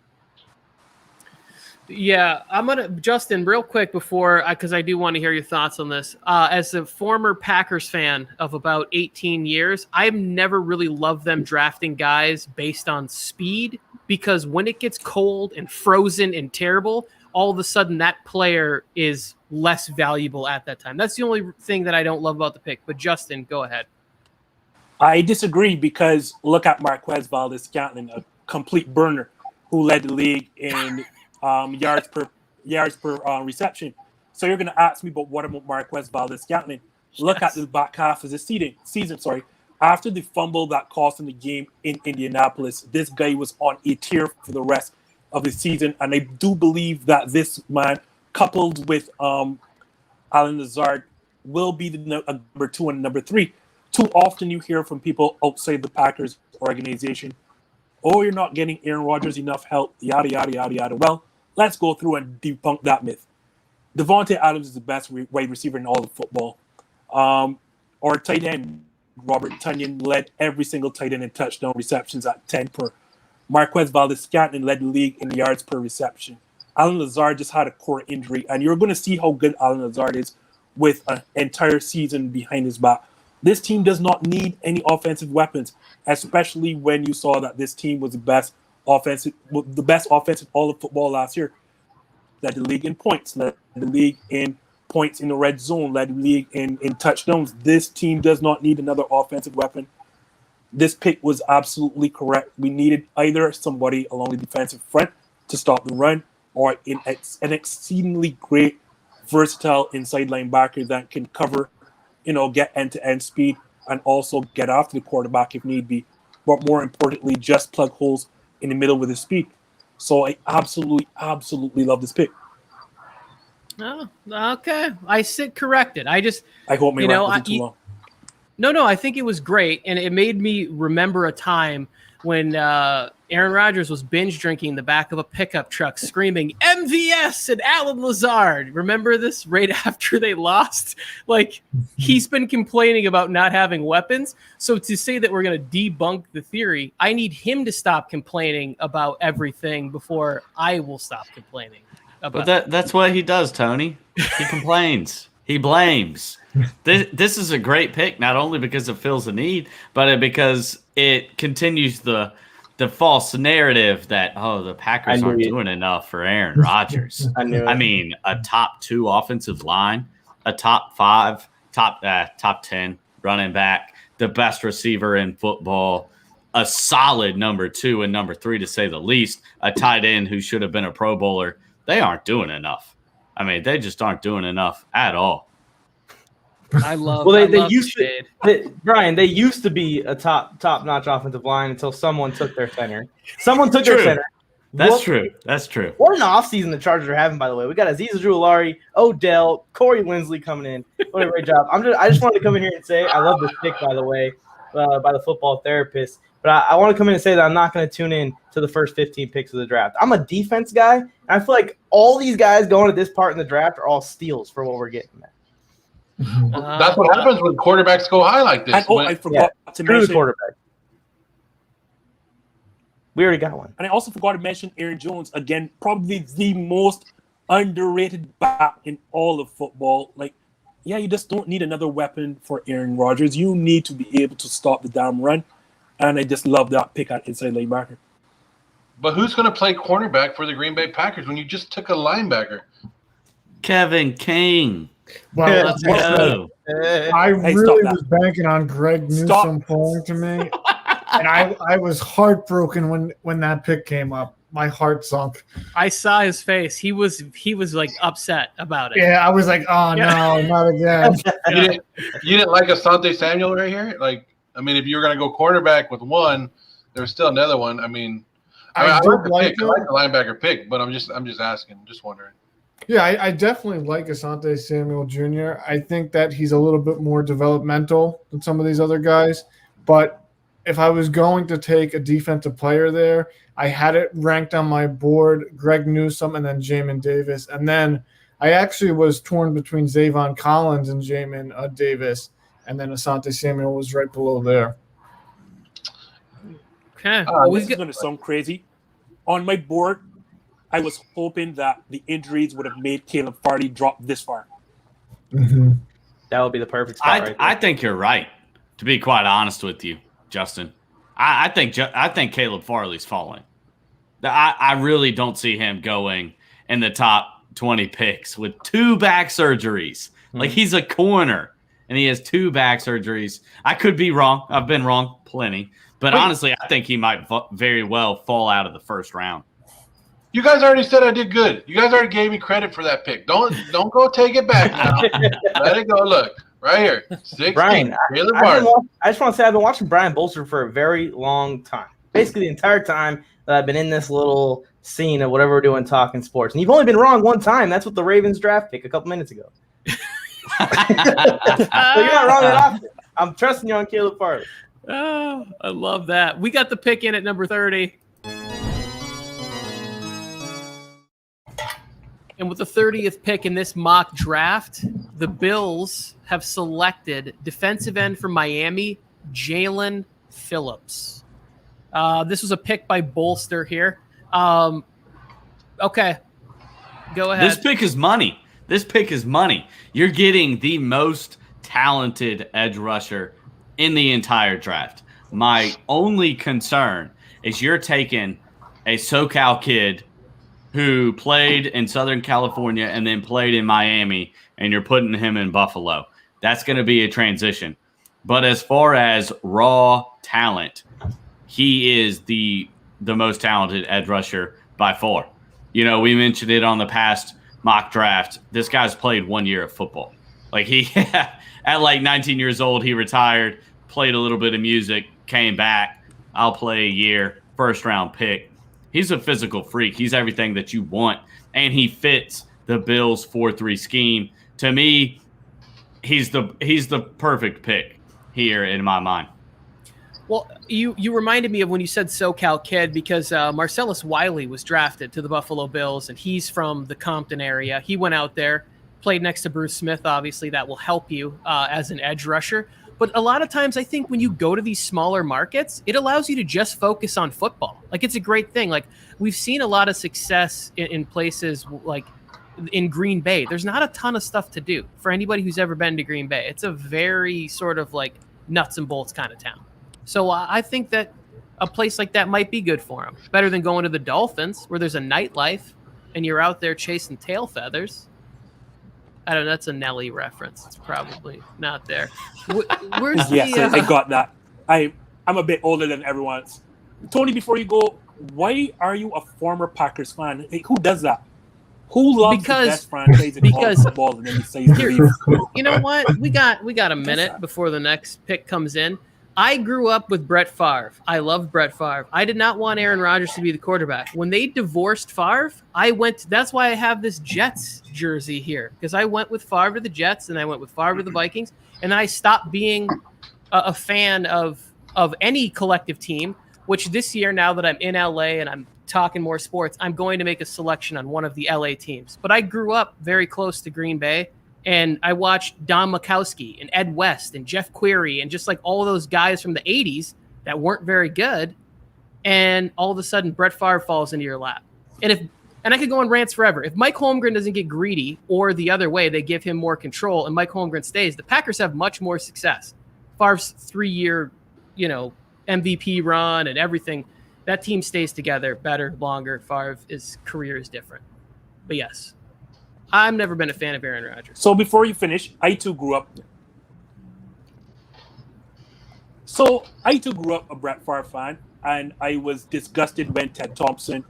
Yeah, I'm going to, Justin, real quick before, because I do want to hear your thoughts on this. As a former Packers fan of about 18 years, I've never really loved them drafting guys based on speed, because when it gets cold and frozen and terrible, all of a sudden that player is less valuable at that time. That's the only thing that I don't love about the pick. But Justin, go ahead. I disagree, because look at Marquez Valdes-Scantling, a complete burner who led the league in yards per reception. So you're going to ask me, but what about Marquez Valdes-Scantling? Look at the back half of the season. After the fumble that cost him the game in Indianapolis, this guy was on a tear for the rest of the season. And I do believe that this man, coupled with Alan Lazard, will be the number 2 and number 3. Too often you hear from people outside the Packers organization, oh, you're not getting Aaron Rodgers enough help, yada, yada, yada, yada. Well, let's go through and debunk that myth. Devontae Adams is the best wide receiver in all of football. Our tight end, Robert Tonyan, led every single tight end in touchdown receptions at 10 per. Marquez Valdes-Scantling led the league in yards per reception. Alan Lazard just had a core injury, and you're going to see how good Alan Lazard is with an entire season behind his back. This team does not need any offensive weapons, especially when you saw that this team was the best offense in all of football last year. Led the league in points, led the league in points in the red zone, led the league in touchdowns. This team does not need another offensive weapon. This pick was absolutely correct. We needed either somebody along the defensive front to stop the run, or an exceedingly great, versatile inside linebacker that can cover, get end-to-end speed and also get after the quarterback if need be. But more importantly, just plug holes in the middle with his speed. So I absolutely, absolutely love this pick. Oh, okay. I sit corrected. I hope my rant wasn't too long. No, I think it was great, and it made me remember a time when Aaron Rodgers was binge drinking in the back of a pickup truck, screaming MVS and Alan Lazard. Remember this right after they lost? Like, he's been complaining about not having weapons. So to say that we're going to debunk the theory, I need him to stop complaining about everything before I will stop complaining. But that's what he does, Tony. He complains. He blames. This is a great pick, not only because it fills a need, but because it continues the false narrative that, the Packers aren't doing enough for Aaron Rodgers. I mean, a top 2 offensive line, a top 5, top 10 running back, the best receiver in football, a solid number 2 and number 3, to say the least, a tight end who should have been a Pro Bowler. They aren't doing enough. I mean, they just aren't doing enough at all. I love. Well, they used to, Brian. They used to be a top-notch offensive line until someone took their center. Someone took their center. That's true. That's true. What an offseason the Chargers are having, by the way. We got Azeez Ojulari, Odell, Corey Linsley coming in. What a great job. I just wanted to come in here and say I love this pick, by the way, by the football therapist. But I want to come in and say that I'm not going to tune in to the first 15 picks of the draft. I'm a defense guy, and I feel like all these guys going to this part in the draft are all steals for what we're getting at. That's what happens when quarterbacks go high like this. I forgot to mention the quarterback. We already got one. And I also forgot to mention Aaron Jones. Again, probably the most underrated back in all of football. Like, yeah, you just don't need another weapon for Aaron Rodgers. You need to be able to stop the damn run. And I just love that pick at inside linebacker. But who's going to play cornerback for the Green Bay Packers when you just took a linebacker? Kevin King. Well, Let's go. I really was banking on Greg Newsome falling to me. And I was heartbroken when that pick came up. My heart sunk. I saw his face. He was like upset about it. Yeah, I was like, oh no, not again. You didn't like Asante Samuel right here? Like, I mean, if you were going to go cornerback with one, there's still another one. I mean, I like the linebacker pick, but I'm just asking, just wondering. Yeah, I definitely like Asante Samuel Jr. I think that he's a little bit more developmental than some of these other guys. But if I was going to take a defensive player there, I had it ranked on my board, Greg Newsome and then Jamin Davis. And then I actually was torn between Zavon Collins and Jamin Davis. And then Asante Samuel was right below there. Okay. This is going to sound crazy. On my board, I was hoping that the injuries would have made Caleb Farley drop this far. Mm-hmm. That would be the perfect spot right there. I think you're right, to be quite honest with you, Justin. I think Caleb Farley's falling. I really don't see him going in the top 20 picks with 2 back surgeries. Mm-hmm. Like, he's a corner, and he has 2 back surgeries. I could be wrong. I've been wrong plenty. But honestly, I think he might very well fall out of the first round. You guys already said I did good. You guys already gave me credit for that pick. Don't go take it back now. Let it go. Look, right here. 16. Brian, I just want to say I've been watching Brian Bolster for a very long time. Basically the entire time that I've been in this little scene of whatever we're doing talking sports. And you've only been wrong one time. That's with the Ravens draft pick a couple minutes ago. So you're not wrong that often. I'm trusting you on Caleb Farley. Oh, I love that. We got the pick in at number 30. And with the 30th pick in this mock draft, the Bills have selected defensive end from Miami, Jalen Phillips. This was a pick by Bolster here. Okay, go ahead. This pick is money. You're getting the most talented edge rusher in the entire draft. My only concern is you're taking a SoCal kid who played in Southern California and then played in Miami, and you're putting him in Buffalo. That's going to be a transition. But as far as raw talent, he is the most talented edge rusher by far. You know, we mentioned it on the past mock draft. This guy's played 1 year of football. Like he, at like 19 years old, he retired, played a little bit of music, came back. I'll play a year, first round pick. He's a physical freak. He's everything that you want, and he fits the Bills 4-3 scheme. To me, he's the perfect pick here in my mind. Well, you reminded me of when you said SoCal Kid, because Marcellus Wiley was drafted to the Buffalo Bills, and he's from the Compton area. He went out there, played next to Bruce Smith. Obviously, that will help you as an edge rusher. But a lot of times, I think when you go to these smaller markets, it allows you to just focus on football. Like, it's a great thing. Like, we've seen a lot of success in places like in Green Bay. There's not a ton of stuff to do for anybody who's ever been to Green Bay. It's a very sort of like nuts and bolts kind of town. So I think that a place like that might be good for him. Better than going to the Dolphins, where there's a nightlife and you're out there chasing tail feathers. I don't know. That's a Nelly reference. It's probably not there. Where's I got that. I'm a bit older than everyone else. Tony, before you go, why are you a former Packers fan? Hey, who does that? Who loves the best franchise in all football and then decides to leave? You know what? We got a minute before the next pick comes in. I grew up with Brett Favre. I loved Brett Favre. I did not want Aaron Rodgers to be the quarterback. When they divorced Favre, that's why I have this Jets jersey here, because I went with Favre to the Jets and I went with Favre to the Vikings, and I stopped being a fan of any collective team, which this year, now that I'm in LA and I'm talking more sports, I'm going to make a selection on one of the LA teams. But I grew up very close to Green Bay, and I watched Don Majkowski and Ed West and Jeff Query and just like all those guys from the 80s that weren't very good. And all of a sudden, Brett Favre falls into your lap. And I could go on rants forever. If Mike Holmgren doesn't get greedy, or the other way, they give him more control and Mike Holmgren stays, the Packers have much more success. Favre's 3-year, MVP run and everything, that team stays together better, longer. Favre's career is different. But yes, I've never been a fan of Aaron Rodgers. So before you finish, I too grew up a Brett Favre fan, and I was disgusted when Ted Thompson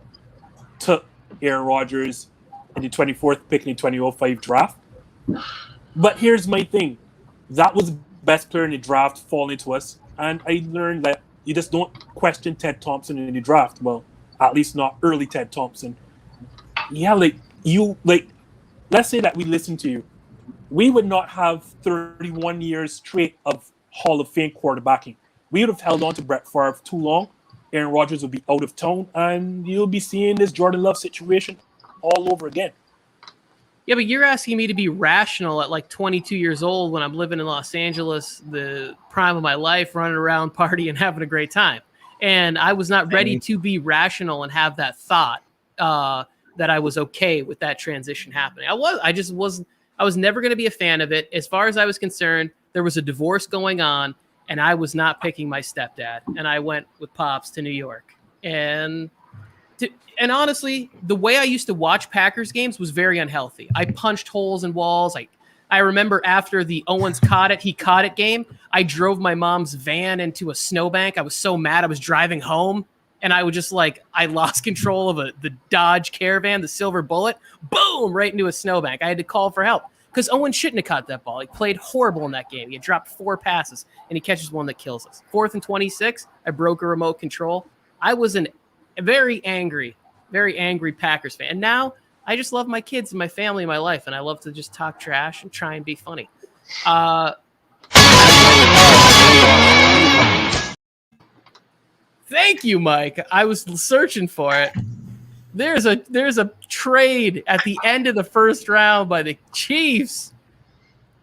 took Aaron Rodgers in the 24th pick in the 2005 draft. But here's my thing. That was the best player in the draft falling to us, and I learned that you just don't question Ted Thompson in the draft. Well, at least not early Ted Thompson. Yeah, let's say that we listened to you. We would not have 31 years straight of Hall of Fame quarterbacking. We would have held on to Brett Favre too long. Aaron Rodgers would be out of town, and you'll be seeing this Jordan Love situation all over again. Yeah, but you're asking me to be rational at like 22 years old when I'm living in Los Angeles, the prime of my life, running around, partying, having a great time. And I was not ready to be rational and have that thought that I was okay with that transition happening. I was never going to be a fan of it. As far as I was concerned, there was a divorce going on, and I was not picking my stepdad. And I went with Pops to New York. And honestly, the way I used to watch Packers games was very unhealthy. I punched holes in walls. I remember after the Owens he caught it game, I drove my mom's van into a snowbank. I was so mad. I was driving home, and I would just I lost control of the Dodge Caravan, the Silver Bullet, boom, right into a snowbank. I had to call for help because Owen shouldn't have caught that ball. He played horrible in that game. He had dropped 4 passes, and he catches one that kills us. 4th and 26, I broke a remote control. I was a very angry Packers fan. And now I just love my kids and my family and my life, and I love to just talk trash and try and be funny. Thank you, Mike. I was searching for it. There's a trade at the end of the first round by the Chiefs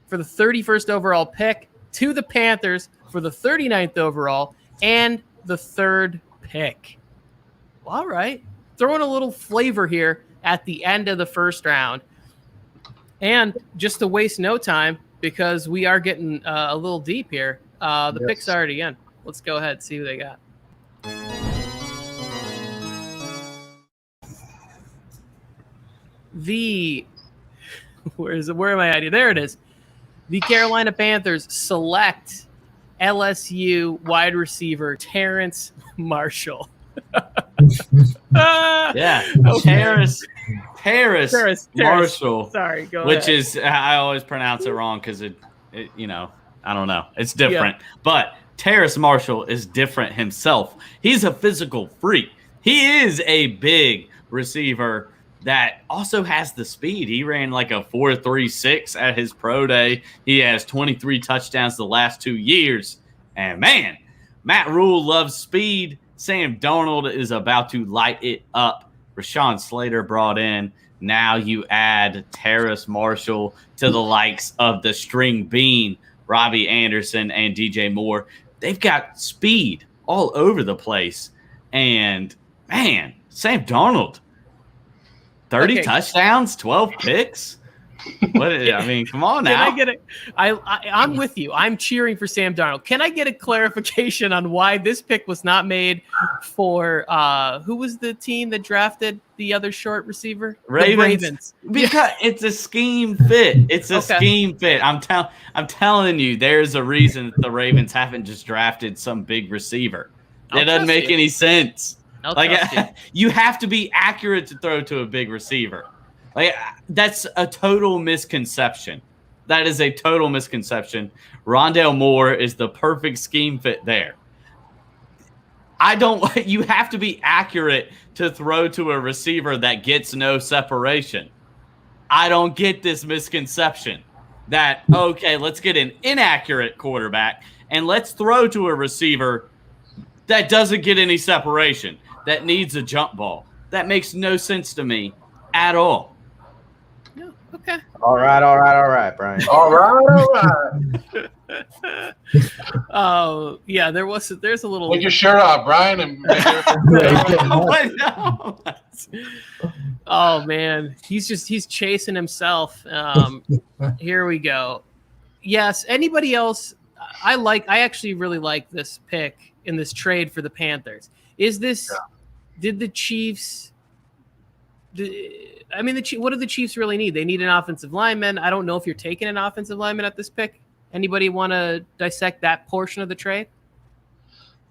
for the 31st overall pick to the Panthers for the 39th overall and the 3rd pick. All right. Throwing a little flavor here at the end of the first round. And just to waste no time, because we are getting a little deep here, the pick's already in. Let's go ahead and see who they got. Where am I at here? There it is. The Carolina Panthers select LSU wide receiver Terrence Marshall. Yeah, Terrace Marshall. Sorry, go which ahead. is I always pronounce it wrong because it I don't know, it's different. But Terrace Marshall is different himself. He's a physical freak. He is a big receiver that also has the speed. He ran like a 4.36 at his pro day. He has 23 touchdowns the last 2 years. And man, Matt Rule loves speed. Sam Darnold is about to light it up. Rashawn Slater brought in. Now you add Terrace Marshall to the likes of the string bean, Robbie Anderson and DJ Moore. They've got speed all over the place. And man, Sam Darnold, 30 touchdowns, 12 picks. I mean, come on now. Can I get it? I'm with you. I'm cheering for Sam Darnold. Can I get a clarification on why this pick was not made for who was the team that drafted the other short receiver? Ravens. Because it's a scheme fit. It's a scheme fit. I'm telling you, there's a reason that the Ravens haven't just drafted some big receiver. It doesn't make any sense. You have to be accurate to throw to a big receiver. Like, that's a total misconception. That is a total misconception. Rondale Moore is the perfect scheme fit there. You have to be accurate to throw to a receiver that gets no separation. I don't get this misconception that, okay, let's get an inaccurate quarterback and let's throw to a receiver that doesn't get any separation, that needs a jump ball. That makes no sense to me at all. Okay. All right, Brian. All right. Oh, yeah, there's a little. Take your shirt off, Brian. And oh man, he's chasing himself. Here we go. Yes. Anybody else? I actually really like this pick in this trade for the Panthers. Is this? Did the Chiefs? What do the Chiefs really need? They need an offensive lineman. I don't know if you're taking an offensive lineman at this pick. Anybody want to dissect that portion of the trade?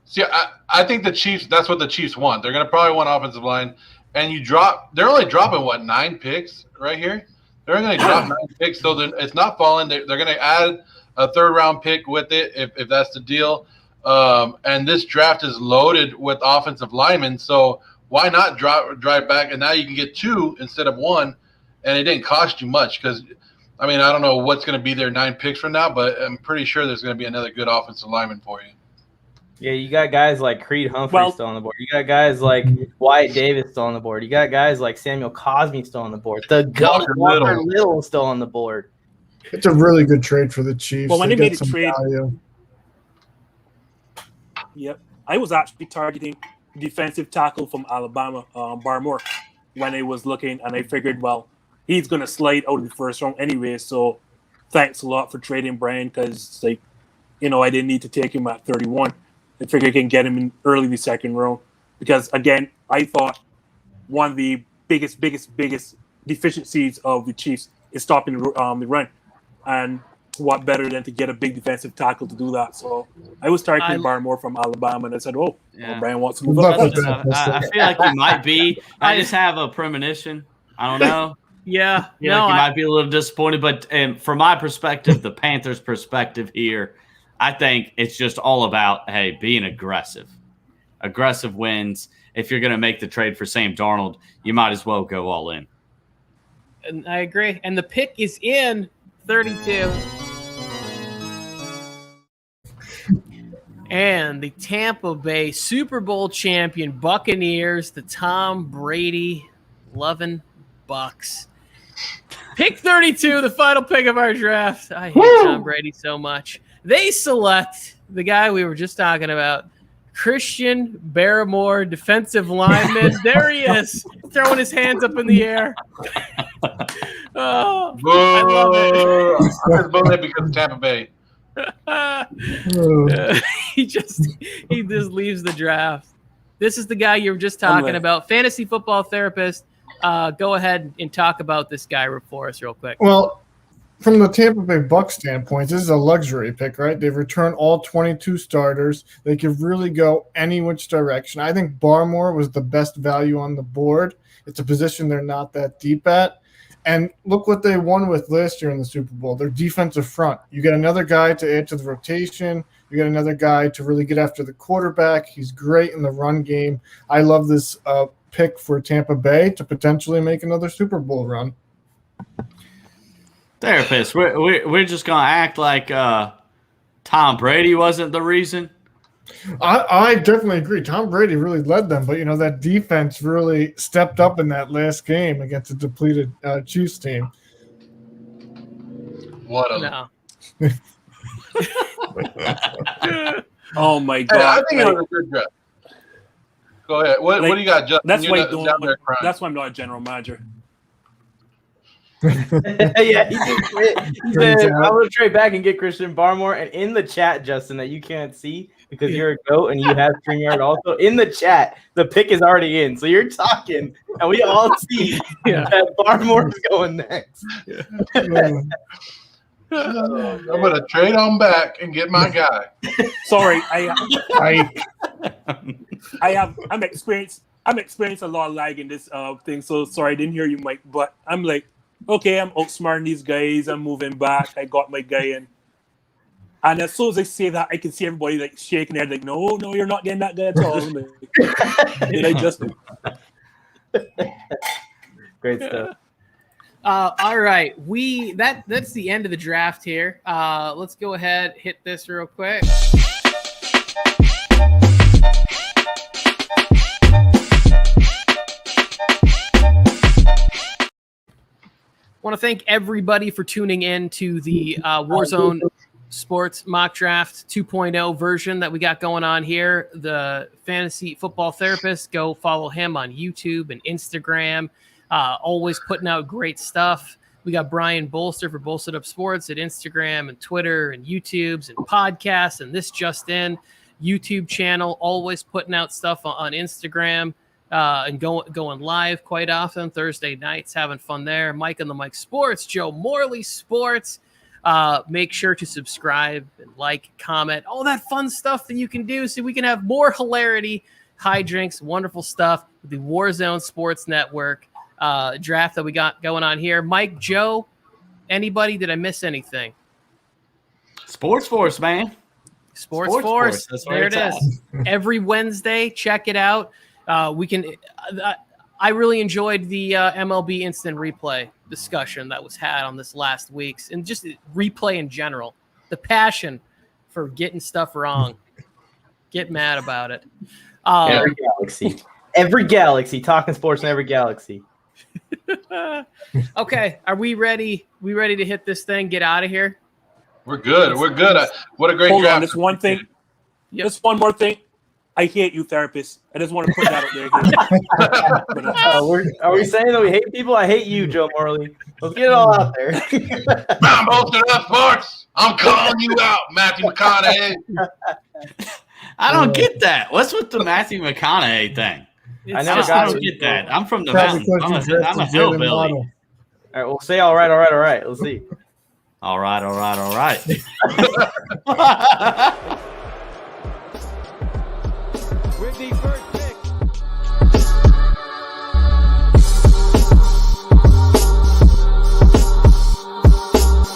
See, I think the Chiefs, that's what the Chiefs want. They're going to probably want offensive line. And they're only dropping, 9 picks right here? They're only going to drop 9 picks, so it's not falling. They're going to add a 3rd-round pick with it if that's the deal. And this draft is loaded with offensive linemen, so why not drive back? And now you can get 2 instead of 1, and it didn't cost you much because, I don't know what's going to be there 9 picks from now, but I'm pretty sure there's going to be another good offensive lineman for you. Yeah, you got guys like Creed Humphrey still on the board. You got guys like Wyatt Davis still on the board. You got guys like Samuel Cosme still on the board. Walker Little still on the board. It's a really good trade for the Chiefs. Well, when they made a trade, value. Yep, I was actually targeting defensive tackle from Alabama, Barmore, when I was looking, and I figured, he's going to slide out of the 1st round anyway, so thanks a lot for trading Brian, because, I didn't need to take him at 31. I figured I can get him in early the 2nd round, because, again, I thought one of the biggest deficiencies of the Chiefs is stopping the run, and what better than to get a big defensive tackle to do that? So I was targeting Barmore from Alabama, and I said, Brian wants to move up. I feel like he might be. I just have a premonition. I don't know. Yeah. You might be a little disappointed, but from my perspective, the Panthers' perspective here, I think it's just all about, being aggressive. Aggressive wins. If you're going to make the trade for Sam Darnold, you might as well go all in. And I agree. And the pick is in 32. And the Tampa Bay Super Bowl champion Buccaneers, the Tom Brady loving Bucks. Pick 32, the final pick of our draft. I hate Tom Brady so much. They select the guy we were just talking about, Christian Barmore, defensive lineman. There he is, throwing his hands up in the air. I love it. I'm just booing it because of Tampa Bay. He just leaves the draft. This is the guy you were just talking about, fantasy football therapist. Go ahead and talk about this guy for us real quick. Well, from the Tampa Bay Bucs standpoint, this is a luxury pick, right? They've returned all 22 starters. They could really go any which direction. I think Barmore was the best value on the board. It's a position they're not that deep at. And look what they won with last year in the Super Bowl, their defensive front. You get another guy to add to the rotation. You get another guy to really get after the quarterback. He's great in the run game. I love this pick for Tampa Bay to potentially make another Super Bowl run. Therapist, we're just going to act like Tom Brady wasn't the reason. I definitely agree. Tom Brady really led them, but that defense really stepped up in that last game against a depleted Chiefs team. What a No. Oh my Hey, God! I think it was a good draft. Go ahead. What do you got, Justin? That's You're why. down there crying. That's why I'm not a general manager. Yeah, he said, I'm going to trade back and get Christian Barmore. And in the chat, Justin, that you can't see because you're a goat and you have StreamYard also, in the chat, the pick is already in. So you're talking, and we all see that Barmore is going next. I'm going to trade on back and get my guy. Sorry, I'm experienced a lot of lag in this thing. So sorry, I didn't hear you, Mike. But I'm like, okay, I'm outsmarting these guys. I'm moving back. I got my guy in. And as soon as I say that, I can see everybody like shaking their head, like, no, you're not getting that guy at all. I'm like, did I just? Great stuff. All right, that's the end of the draft here. Let's go ahead, hit this real quick. Want to thank everybody for tuning in to the Warzone Sports Mock Draft 2.0 version that we got going on here. The Fantasy Football Therapist, go follow him on YouTube and Instagram. Always putting out great stuff. We got Brian Bolster for Bolstered Up Sports at Instagram and Twitter and YouTubes and podcasts, and this just in YouTube channel, always putting out stuff on Instagram. And going live quite often Thursday nights, having fun there. Mike on the Mike Sports, Joe Morley Sports. Make sure to subscribe and like, comment, all that fun stuff that you can do so we can have more hilarity, hijinks, wonderful stuff with the Warzone Sports Network draft that we got going on here. Mike, Joe, anybody? Did I miss anything? Sports Force, man. Sports Force. There it is. Every Wednesday, check it out. We can. I really enjoyed the MLB instant replay discussion that was had on this last week's, and just replay in general. The passion for getting stuff wrong, get mad about it. Every galaxy, talking sports in every galaxy. Okay, are we ready? We ready to hit this thing? Get out of here. We're good. What a great Hold draft. on, this one thing. Yep. Just one more thing. I hate you, therapists. I just want to put that out there. Are we saying that we hate people? I hate you, Joe Morley. Let's get it all out there. I'm Bolstered Up Sports. I'm calling you out, Matthew McConaughey. I don't get that. What's with the Matthew McConaughey thing? I don't get that. I'm from the mountains. I'm a hillbilly. All right, we'll say all right. Let's see. All right. With the first